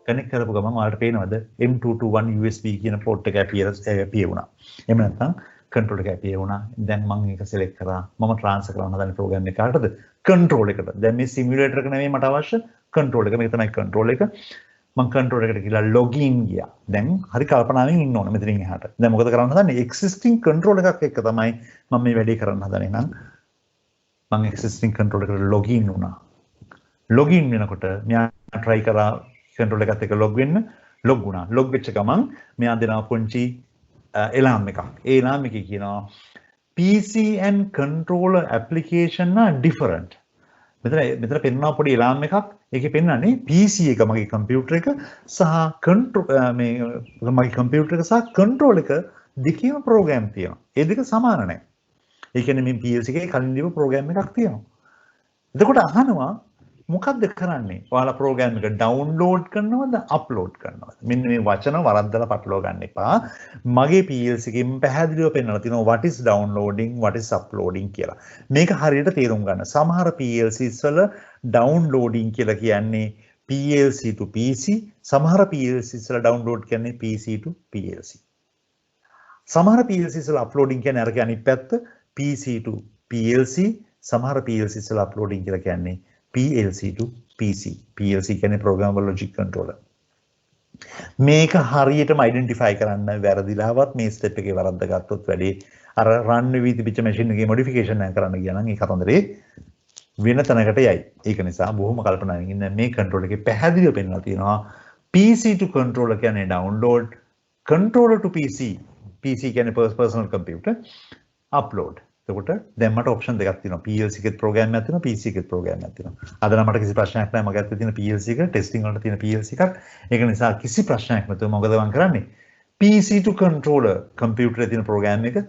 connect කරපු ගමන් ඔයාලට පේනවද M221 USB කියන port එක appear වුණා. එහෙම නැත්නම් control එක appear වුණා. දැන් මම ඒක select කරා. මම transfer කරන්න හදන program එක කාටද? control එකට. දැන් මේ simulator එක නෙමෙයි මට අවශ්‍ය control එක. මේක තමයි control එක. මම control එකට ගිහලා login ගියා. දැන් හරි කල්පනාවෙන් ඉන්න ඕන මෙතනින් එහාට. දැන් මොකද කරන්න හදන්නේ? existing control එකක් එක්ක තමයි මම මේ වැඩේ කරන්න හදන්නේ. නම් මම existing control එකට login වුණා. login වෙනකොට මෙයා try කරා control එකත් එක්ක log වෙන්න. log වුණා. log වෙච්ච ගමන් මෙයා දෙනවා පුංචි alarm එකක්. ඒ alarm එකේ කියනවා PC and controller application are different. මෙතන පෙන්වනවා පොඩි alarm එකක්. ඒකේ පෙන්වන්නේ PC එක මගේ කම්පියුටර් එක සහ මගේ කම්පියුටර් එක සහ control එක දෙකේම program තියෙනවා. ඒ දෙක සමාන නැහැ. ඒ කියන්නේ මේ PLC එකේ කලින් දීපු program එකක් තියෙනවා. එතකොට අහනවා මොකක්ද කරන්නේ? ඔයාලා program එක download කරනවද upload කරනවද? මෙන්න මේ වචන වරද්දලා පටලවා ගන්න එපා. මගේ PLC එකෙන් පැහැදිලිව පෙන්නලා තිනවා what is downloading, what is uploading කියලා. මේක හරියට තේරුම් ගන්න. සමහර PLCs වල downloading කියලා කියන්නේ PLC to PC, සමහර PLCs වල download කියන්නේ PC to PLC. සමහර PLCs වල uploading කියන්නේ අර කියන්නේ පැත්ත PC to PLC, සමහර PLCs වල uploading කියලා කියන්නේ PLC to PC. PLC කියන්නේ programmable logic controller. මේක හරියටම identify කරන්න වැරදිලාවත් මේ step එකේ වරද්ද ගත්තොත් වැඩි අර run වෙවි තිබිච්ච machine එකේ modification එක කරන්න ගියා නම් ඒ කතන්දරේ වෙන තැනකට යයි. ඒක නිසා බොහොම කල්පනාවෙන් ඉන්න මේ controller එකේ පැහැදිලිව පෙන්නලා තියෙනවා PC to controller කියන්නේ download, controller to PC, PC කියන්නේ personal computer, upload. එතකොට දැන් මට ඔප්ෂන් දෙකක් තියෙනවා. PLC එකේ ප්‍රෝග්‍රෑම් එකක් තියෙනවා, PC එකේ ප්‍රෝග්‍රෑම් එකක් තියෙනවා. අද නම් මට කිසි ප්‍රශ්නයක් නැහැ. මගේ අතේ තියෙන PLC එක ටෙස්ටිං වලට තියෙන PLC එකක්. ඒක නිසා කිසි ප්‍රශ්නයක් නැතුව මොකද මම කරන්නේ? PC to controller කම්පියුටරේ තියෙන ප්‍රෝග්‍රෑම් එක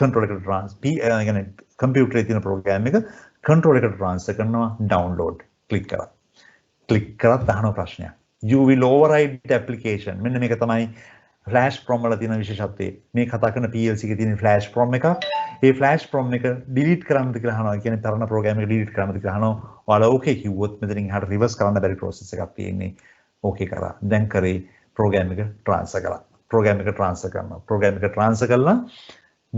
controller එකට කියන්නේ කම්පියුටරේ තියෙන ප්‍රෝග්‍රෑම් එක controller එකට transfer කරනවා download click කරා. click කරත් අහන ප්‍රශ්නයක්. You will override the application. මෙන්න මේක තමයි flash prom වල තියෙන විශේෂත්වය. මේ කතා කරන PLC එකේ තියෙන flash prom එක. ඒ flash prom එක delete කරන්නද කියලා අහනවා. කියන්නේ තරණ program එක delete කරන්නද කියලා අහනවා. ඔයාලා okay කිව්වොත් මෙතනින් එහාට reverse කරන්න බැරි process එකක් තියෙන්නේ. okay කරා. දැන් කරේ program එක transfer කරා. program එක transfer කරනවා. program එක transfer කළා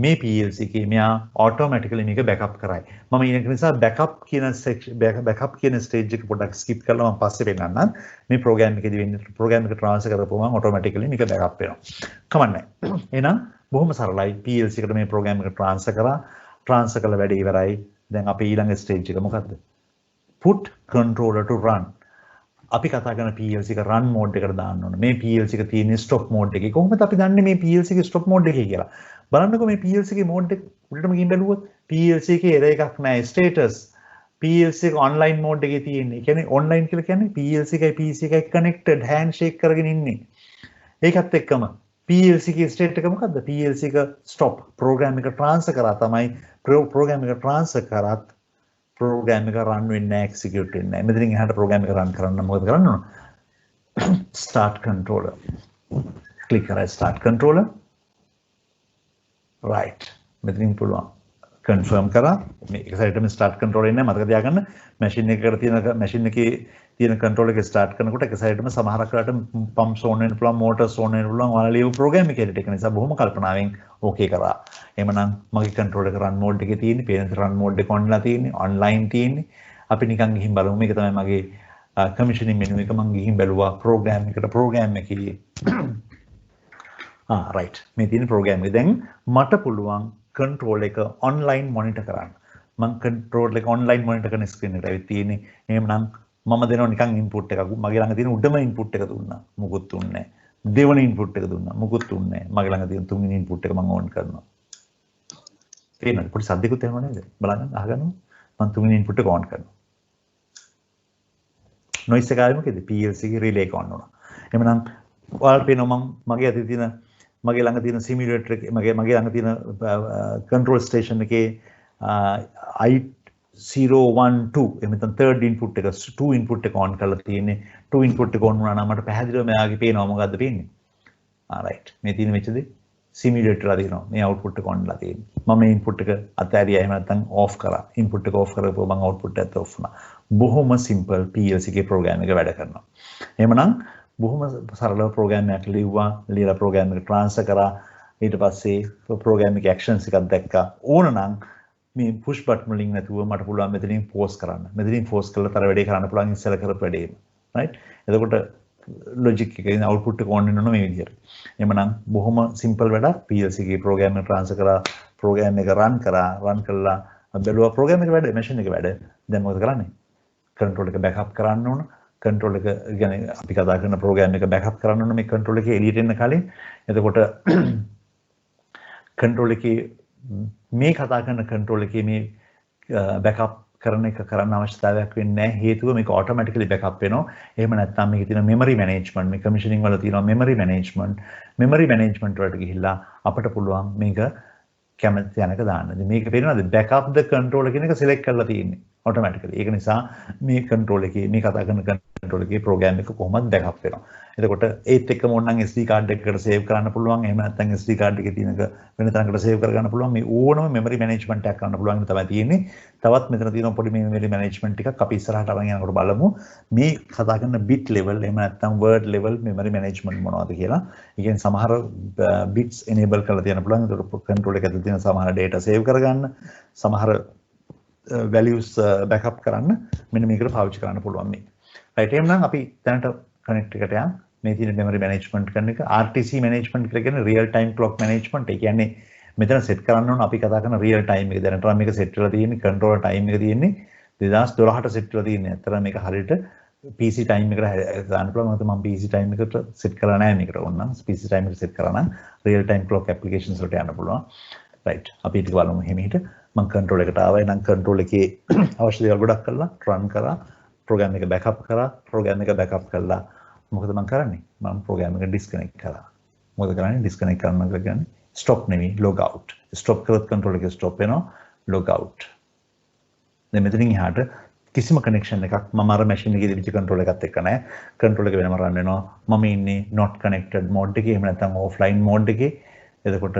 මේ PLC එකේ මෙයා automatically මේක backup කරයි. මම ඊට නිසා backup කියන stage එක පොඩ්ඩක් skip කරලා මම පස්සේ පෙන්නන්නම්. මේ program එකේදී වෙන්නේ program එක transfer කරපුවම automatically මේක backup වෙනවා. කමන්නේ. එහෙනම් බොහොම සරලයි PLC එකට මේ program එක transfer කරා. transfer කළ වැඩේ ඉවරයි. දැන් අපේ ඊළඟ stage එක මොකද්ද? put controller to run. අපි කතා කරන PLC එක run mode එකට දාන්න ඕන. මේ PLC එක තියෙන්නේ stop mode එකේ. කොහොමද අපි දන්නේ මේ PLC එකේ stop mode එකේ කියලා? බලන්නකෝ මේ PLC එකේ mode එක උඩටම ගිහින් බැලුවොත් PLC එකේ error එකක් නැහැ. status PLC එක online mode එකේ තියෙන්නේ. ඒ කියන්නේ online කියලා කියන්නේ PLC එකයි PC එකයි connected handshake කරගෙන ඉන්නේ. ඒකත් එක්කම PLC එකේ state එක මොකද්ද? PLC එක stop program එක transfer කරා තමයි program එක transfer කරත් program එක run වෙන්නේ නැහැ, execute වෙන්නේ නැහැ. මෙතනින් එහාට program එක run කරන්න මොකද කරන්න ඕන? start controller. click කරලා start controller. right. මෙතනින් පුළුවන් confirm කරා. මේ එක සයිඩෙම start controller ඉන්නේ මතක තියාගන්න. machine එකකට තියෙන machine එකේ තියෙන controller එක start කරනකොට එක සයිඩෙම සමහරක් වෙලාවට pumps on වෙන්න පුළුවන්, motors on වෙන්න පුළුවන්. ඔයාලා ලියපු program එකේ ඒක නිසා බොහොම කල්පනාවෙන් okay කරා. එහෙමනම් මගේ controller එක run mode එකේ තියෙන්නේ, parent run mode එක onලා තියෙන්නේ, online තියෙන්නේ. අපි නිකන් ගිහින් බලමු. මේක තමයි මගේ commissioning menu එක. මම ගිහින් බැලුවා program එකේ right. මේ තියෙන program එක. දැන් මට පුළුවන් control එක online monitor කරන්න. මම control එක online monitor කරන screen එකට ඇවිත් තියෙන්නේ. එහෙමනම් මම දෙනවා නිකන් input එකක්. මගේ ළඟ තියෙන උඩම input එක දුන්නා. මුකුත් දුන්නේ නැහැ. දෙවෙනි input එක දුන්නා. මුකුත් දුන්නේ නැහැ. මගේ ළඟ තියෙන තුන්වෙනි input එක මම on කරනවා. තේරෙනවද? පොඩි සද්දයක්ත් එනවා නේද? බලන්න අහගන්න. මම තුන්වෙනි ඉන්පුට් එක ඔන් කරනවා. noise එක ආවේ මොකද? PLC එකේ relay එක on වුණා. එහෙනම් ඔයාලට පේනවා මම මගේ අතේ තියෙන මගේ ළඟ තියෙන සිමියුලේටර් එකේ මගේ ළඟ තියෙන control station එකේ I012 එහෙම නැත්නම් third input එක 2 input එක on කරලා තියෙන්නේ. 2 input එක on වුණා නම් මට පැහැදිලිව මෙයාගේ පේනවා මොකද්ද පේන්නේ? right මේ තියෙන මෙච්චද සිමියුලේටර් අදිනවා. මේ output එක on ලා තියෙන්නේ. මම මේ input එක අතෑරියා එහෙම නැත්නම් off කරා. input එක off කරපුවා මම output එකත් off වුණා. බොහොම simple PLC එකේ program එක වැඩ කරනවා. එහෙමනම් බොහොම සරලව program එකක් ලියලා program එක transfer කරා. ඊට පස්සේ program එකේ actions එකක් දැක්කා. ඕන නම් මේ push button වලින් නැතුව මට පුළුවන් මෙතනින් force කරන්න. මෙතනින් force කළා තර වැඩේ කරන්න පුළුවන් ඉස්සෙල්ලා කරපු වැඩේම. right? එතකොට logic එකේ output එක on වෙනවා මේ විදිහට. එහෙමනම් බොහොම simple වැඩක්. PLC එකේ program එක transfer කරා, program එක run කළා බැලුවා program එක වැඩ, machine එක වැඩ. දැන් මොකද කරන්නේ? control එක backup කරන්න ඕන. control එක කියන්නේ අපි කතා කරන program එක backup කරන්න ඕන මේ control එකේ එළියට එන්න කලින්. එතකොට control එකේ මේ කතා කරන control එකේ මේ backup කරන එක කරන්න අවශ්‍යතාවයක් වෙන්නේ නැහැ. හේතුව මේක automatically backup වෙනවා. එහෙම නැත්නම් මේකේ තියෙන memory management මේ commissioning වල තියෙන memory management වලට ගිහිල්ලා අපිට පුළුවන් මේක කැමති තැනක දාන්න. ඉතින් මේක පේනවාද backup the controller කියන එක select කරලා තියෙන්නේ automatically. ඒක නිසා මේ control එකේ මේ කතා කරන control එකේ program එක කොහොමද backup වෙනවා. එතකොට ඒත් එක්කම ඕනනම් SD card එකකට save කරන්න පුළුවන්. එහෙම නැත්නම් SD card එකේ තියෙනක වෙන තැනකට save කරගන්න පුළුවන්. මේ ඕනම memory management එකක් කරන්න පුළුවන් තමයි තියෙන්නේ. තවත් මෙතන තියෙන පොඩි memory management ටිකක් අපි ඉස්සරහට අරන් යනකොට බලමු. මේ කතා කරන bit level එහෙම නැත්නම් word level memory management මොනවද කියලා. ඒ කියන්නේ සමහර bits enable කරලා තියන්න පුළුවන්. ඒකට control එක ඇතුළේ තියෙන සමහර data save කරගන්න, සමහර values backup කරන්න මෙන්න මේකට පාවිච්චි කරන්න පුළුවන් මේ. right එහෙනම් අපි දැනට connect එකට යන් මේ තියෙන memory management කරන එක RTC management කියලා කියන්නේ real time clock management. ඒ කියන්නේ මෙතන set කරන්න ඕන අපි කතා කරන real time එක. දැනට නම් මේක set වෙලා තියෙන්නේ controller time එක තියෙන්නේ 2012ට set වෙලා තියෙන්නේ. අතර මේක හරියට PC time එකට දාන්න පුළුවන්. මොකද මම PC time එකට set කරලා නැහැ මේකට. ඕනනම් PC time එකට set කරා නම් real time clock applications වලට යන්න පුළුවන්. right අපි ටික බලමු හිමීට. මම control එකට ආවා. නම් control එකේ අවශ්‍ය දේවල් ගොඩක් කරලා run කරා. program එක backup කරා. program එක backup කළා. මොකද මම කරන්නේ? මම program එක disconnect කරා. මොකද කරන්නේ? disconnect කරනවා කියන්නේ stop නෙවෙයි log out. stop කරොත් control එක stop වෙනවා. log out. දැන් මෙතනින් එහාට කිසිම connection එකක් මම අර machine එකේ තිබිච්ච control එකත් එක්ක නැහැ. control එක වෙනම run වෙනවා. මම ඉන්නේ not connected mode එකේ. එහෙම නැත්නම් offline mode එකේ. එතකොට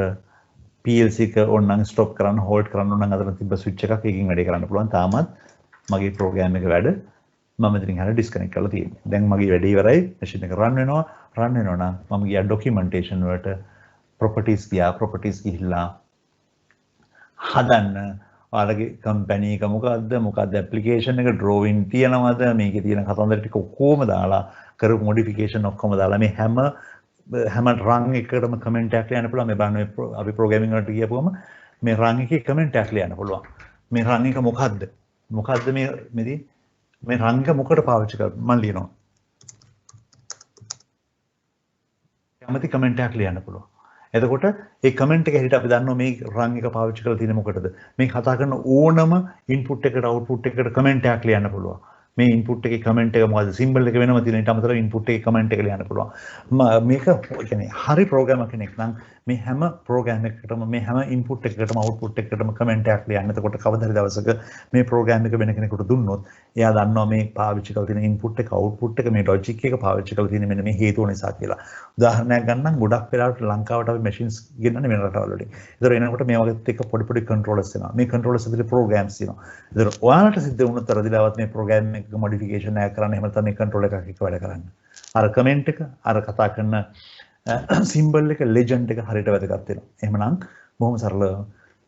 PLC එක ඕනනම් stop කරන්න hold කරන්න ඕන නම් අතන තිබ්බ switch එකක් එකකින් වැඩේ කරන්න පුළුවන්. තාමත් මගේ program එක වැඩ මම මෙතනින් හරියට disconnect කරලා තියෙන්නේ. දැන් මගේ වැඩේ ඉවරයි. machine එක run වෙනවා. run වෙනවා නම් මම ගියා documentation වලට properties ගිහිල්ලා හදන්න ඔයාලගේ company එක මොකද්ද application එක drawing තියනවද මේකේ තියෙන කතන්දර ටික ඔක්කොම දාලා කරපු modification ඔක්කොම දාලා මේ හැම run එකකටම comment එකක් ලියන්න පුළුවන්. මේ බලන්න අපි programming වලට ගියපුවම මේ run එකේ comment එකක් ලියන්න පුළුවන්. මේ run එක මොකද්ද මේ run එක මොකට පාවිච්චි කරන්නේ මම ලියනවා. කැමති comment එකක් ලියන්න පුළුවන්. එතකොට ඒ කමෙන්ට් එක හැටියට අපි දන්නවා මේ රන් එක පාවිච්චි කරලා තියෙන්නේ මොකටද? මේ කතා කරන ඕනම ඉන්පුට් එකට අවුට්පුට් එකකට කමෙන්ට් එකක් ලියන්න පුළුවන්. මේ ඉන්පුට් එකේ කමෙන්ට් එක මොකද්ද? සිම්බල් එක වෙනම තියෙන ඊට අමතරව ඉන්පුට් එකේ කමෙන්ට් එක ලියන්න පුළුවන්. මේක කියන්නේ හරි ප්‍රෝග්‍රෑමර් කෙනෙක් නම් මේ හැම ප්‍රෝග්‍රෑම් එකකටම මේ හැම ඉන්පුට් එකකටම අවුට්පුට් එකකටම කමෙන්ට් එකක් ලියන්න. එතකොට කවදා හරි දවසක මේ ප්‍රෝග්‍රෑම් එක වෙන කෙනෙකුට දුන්නොත් එයා දන්නවා මේ පාවිච්චි කරලා තියෙන ඉන්පුට් එක අවුට්පුට් එක මේ ලොජික් එක පාවිච්චි කරලා තියෙන මෙන්න මේ හේතුව නිසා කියලා. උදාහරණයක් ගන්නම් ගොඩක් වෙලාවට ලංකාවට අපි මැෂින්ස් ගෙන්නන්නේ වෙන රටවල් වලින්. ඒතර එනකොට මේ වගේ එක පොඩි කන්ට්‍රෝලර්ස් එනවා. මේ කන්ට්‍රෝලර්ස් ඇතුලේ ප්‍රෝග්‍රෑම්ස් තියෙනවා. ඒතර ඔයාලට සිද්ධ වුණොත් අරදිලාවත් මේ ප්‍රෝග්‍රෑම් එක මොඩිෆිකේෂන් එකක් කරන්න එහෙම නැත්නම් මේ කන්ට්‍රෝල් එකක් එක්ක වැඩ කරන්න. අර කමෙන්ට් එක අර කතා කරන සිම්බල් එක ලෙජන්ඩ් එක හරියට වැදගත් වෙනවා. එහෙමනම් බොහොම සරලව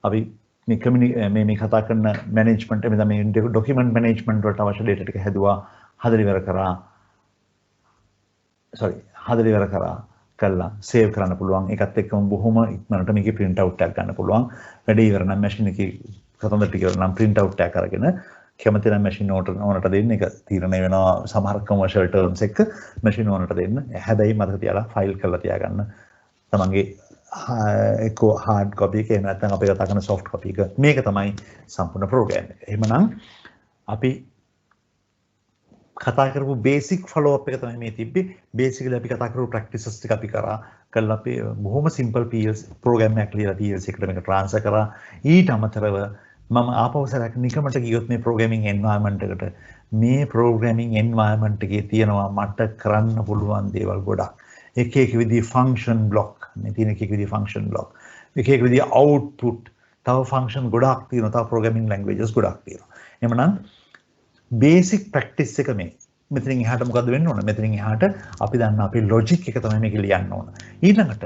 අපි මේ කතා කරන මැනේජ්මන්ට් එමෙන්න මේ ඩොකියුමන්ට් මැනේජ්මන්ට් වලට අවශ්‍ය data ටික හැදුවා. හදලා ඉවර කරා කළා සේව් කරන්න පුළුවන්. ඒකත් එක්කම බොහොම ඉක්මනට මේකේ print out එකක් ගන්න පුළුවන්. වැඩේ ඉවර නම් මැෂින් එකේ කතන්දර ටික ඉවර නම් print out එකක් අරගෙන කැමති නම් මැෂින් ඕනට දෙන්න. ඒක තීරණය වෙනවා සමහර commercial terms එක මැෂින් ඕනට දෙන්න. හැබැයි මතක තියාලා ෆයිල් කරලා තියාගන්න. තමන්ගේ එක්ක hard copy එක එහෙම නැත්නම් අපි කතා කරන soft copy එක. මේක තමයි සම්පූර්ණ program එක. එහෙමනම් අපි කතා කරපු basic follow up එක තමයි මේ තිබ්බේ. basically අපි කතා කරපු practices ටික අපි කරලා අපි බොහොම simple PLC program එකක් ලියලා PLC එකට මේක transfer කරා. ඊට අමතරව මම ආපහු සරක් නිකමට ගියොත් මේ programming environment එකට මේ programming environment එකේ තියෙනවා මට කරන්න පුළුවන් දේවල් ගොඩක්. එක විදිහේ function block මේ තියෙන එක විදිහේ function block. එක විදිහේ output තව function ගොඩක් තියෙනවා. තව programming languages ගොඩක් තියෙනවා. එහෙමනම් basic practice එක මේ. මෙතනින් එහාට මොකද වෙන්න ඕන? මෙතනින් එහාට අපි දන්න අපේ logic එක තමයි මේක ලියන්න ඕන. ඊළඟට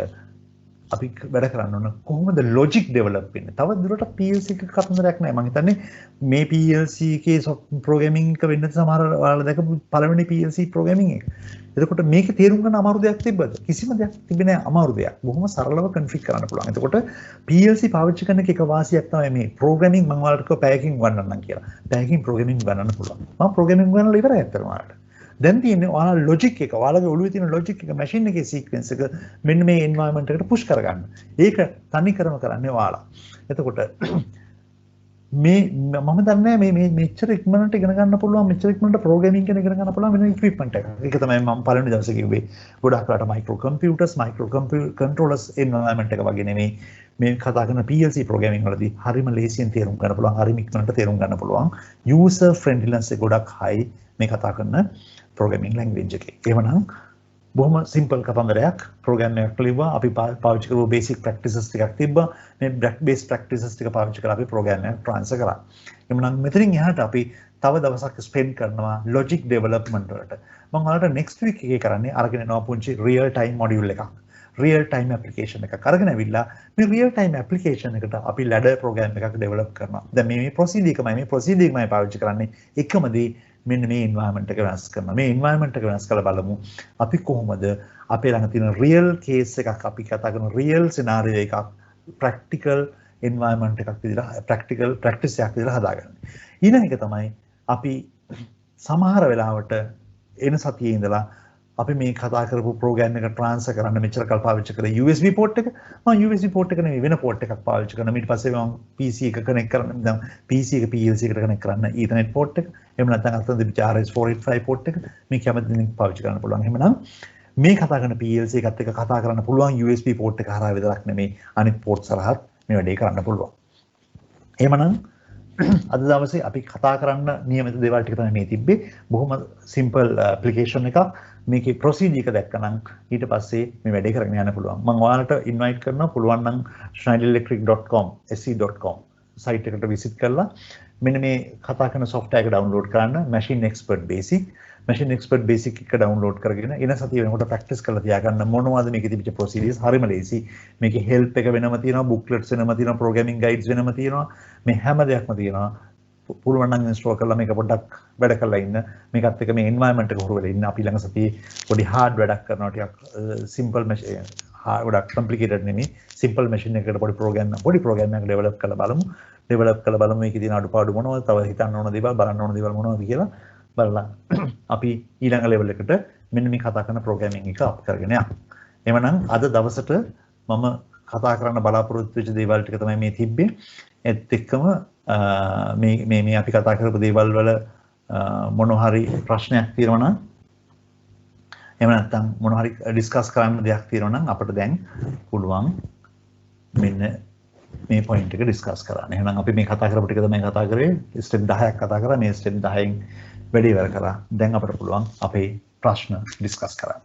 අපි වැඩ කරන්න ඕන කොහොමද logic develop වෙන්නේ? තව දුරට PLC එක කතන්දරයක් නෑ. මම හිතන්නේ මේ PLC එකේ programming එක වෙන්න සමහර ඔයාලා දැකපු පළවෙනි PLC programming එක. එතකොට මේක තේරුම් ගන්න අමාරු දෙයක් තිබ්බද? කිසිම දෙයක් තිබෙන්නේ නැහැ අමාරු දෙයක්. බොහොම සරලව config කරන්න පුළුවන්. එතකොට PLC පාවිච්චි කරන එක වාසියක් තමයි මේ programming මම ඔයාලට කිව්වා පැයකින් ගන්නන්නම් කියලා. පැයකින් programming ගන්නන්න පුළුවන්. මම programming ගන්නලා ඉවරයි අතටම ඔයාලට. දැන් තියෙන්නේ ඔයාලා logic එක, ඔයාලගේ ඔළුවේ තියෙන logic එක, machine එකේ sequence එක මෙන්න මේ environment එකට push කරගන්න. ඒක තනි කරම කරන්නේ ඔයාලා. එතකොට මේ මම දන්නේ මේ මෙච්චර ඉක්මනට ඉගෙන ගන්න පුළුවන් මෙච්චර ඉක්මනට ප්‍රෝග්‍රෑමින් ගැන ඉගෙන ගන්න පුළුවන් වෙන ඉක්විප්මන්ට් එකක්. ඒක තමයි මම පළවෙනි දවසේ කිව්වේ. ගොඩක් රට micro computers micro controllers environment එක වගේ නෙමෙයි මේ කතා කරන PLC ප්‍රෝග්‍රෑමින් වලදී හරිම ලේසියෙන් තේරුම් ගන්න පුළුවන් හරිම ඉක්මනට තේරුම් ගන්න පුළුවන්. යූසර් ෆ්‍රෙන්ඩ්ලිනස් එක ගොඩක් හයි මේ කතා කරන ප්‍රෝග්‍රෑමින් ලැන්ග්වේජ් එකේ. එහෙමනම් බොහොම සිම්පල් කතන්දරයක් ප්‍රෝග්‍රෑම් එකක් ලිව්වා අපි පාවිච්චි කරපු බේසික් ප්‍රැක්ටිසස් ටිකක් තිබ්බා මේ බේස් ප්‍රැක්ටිසස් ටික පාවිච්චි කරලා අපි ප්‍රෝග්‍රෑම් එක ට්‍රාන්ස්ෆර් කරා එhmenan මෙතනින් එහාට අපි තව දවසක් ස්පෙන්ඩ් කරනවා ලොජික් ඩෙවලොප්මන්ට් වලට මම ඔයාලට next week එකේ කරන්නේ අරගෙන යනවා පුංචි real time module එකක් real time application එකක් අරගෙන ඇවිල්ලා මේ real time application එකට අපි ladder program එකක් develop කරනවා දැන් මේ procedure එකමයි පාවිච්චි කරන්නේ එකම දේ මෙන්න මේ environment එක වෙනස් කරනවා. මේ environment එක වෙනස් කරලා බලමු. අපි කොහොමද අපේ ළඟ තියෙන real case එකක් අපි කතා කරන real scenario එකක් practical environment එකක් විදිහට practical practice එකක් විදිහට හදාගන්නේ. ඊළඟ එක තමයි අපි සමහර වෙලාවට එන සතියේ ඉඳලා අපි මේ කතා කරපු program එක transfer කරන්න මෙච්චර කල් පාවිච්චි කරේ USB port එක. මම USB port එක නෙවෙයි වෙන port එකක් පාවිච්චි කරනවා. ඊට පස්සේ මම PC එක connect කරන්න දැන් PC එක PLC එකට connect කරන්න Ethernet port එක. එහෙම නැත්නම් අතන තිබිච්ච RS485 port එක මේ කැමති දෙනෙක් පාවිච්චි කරන්න පුළුවන්. එහෙමනම් මේ කතා කරන PLC එකත් එක්ක කතා කරන්න පුළුවන් USB port එක හරහා විතරක් නෙමෙයි අනිත් port සරහත් මේ වැඩේ කරන්න පුළුවන්. එහෙමනම් අද දවසේ අපි කතා කරන්න නියමිත දේවල් ටික තමයි මේ තිබ්බේ. බොහොම simple application එකක්. මේකේ procedure එක දැක්කනම් ඊට පස්සේ මේ වැඩේ කරගෙන යන්න පුළුවන්. මම ඔයාලට invite කරනවා පුළුවන් නම් schneiderelectric.com se.com site එකට visit කරලා මෙන්න මේ කතා කරන software එක download කරන්න machine expert basic එක download කරගෙන එන සතිය වෙනකොට practice කරලා තියාගන්න මොනවද මේකේ තිබිච්ච procedures හරිම ලේසි. මේකේ help එක වෙනම තියෙනවා, booklets වෙනම තියෙනවා, programming guides වෙනම තියෙනවා. මේ හැම දෙයක්ම තියෙනවා. පුළුවන් නම් install කරලා මේක පොඩ්ඩක් වැඩ කරලා ඉන්න. මේකත් එක්ක මේ environment එක හුරු වෙලා ඉන්න. අපි ළඟ සතියේ පොඩි hard වැඩක් කරනවා ටිකක් simple machine ගොඩක් complicated නෙමෙයි. simple machine එකකට පොඩි program එකක් develop කරලා බලමු. මේකේ තියෙන අඩුපාඩු මොනවද? තව හිතන්න ඕන දේවල්, බලන්න ඕන දේවල් මොනවද කියලා බලලා අපි ඊළඟ level එකට මෙන්න මේ කතා කරන programming එක අප් කරගෙන යමු. එhmenan අද දවසට මම කතා කරන්න බලාපොරොත්තු වෙච්ච දේවල් ටික තමයි මේ තිබ්බේ. ඒත් එක්කම මේ අපි කතා කරපු දේවල් වල මොනවා හරි ප්‍රශ්නයක් තියෙනවා නම් එහෙම නැත්නම් මොනවා හරි ඩිස්කස් කරන්න දෙයක් තියෙනවා නම් අපිට දැන් පුළුවන් මෙන්න මේ පොයින්ට් එක ඩිස්කස් කරන්න. එහෙනම් අපි මේ කතා කරපු ටික තමයි කතා කරේ. ස්ටෙප් 10ක් කතා කරා. මේ ස්ටෙප් 10න් වැඩි ඉවර කරා. දැන් අපිට පුළුවන් අපේ ප්‍රශ්න ඩිස්කස් කරන්න.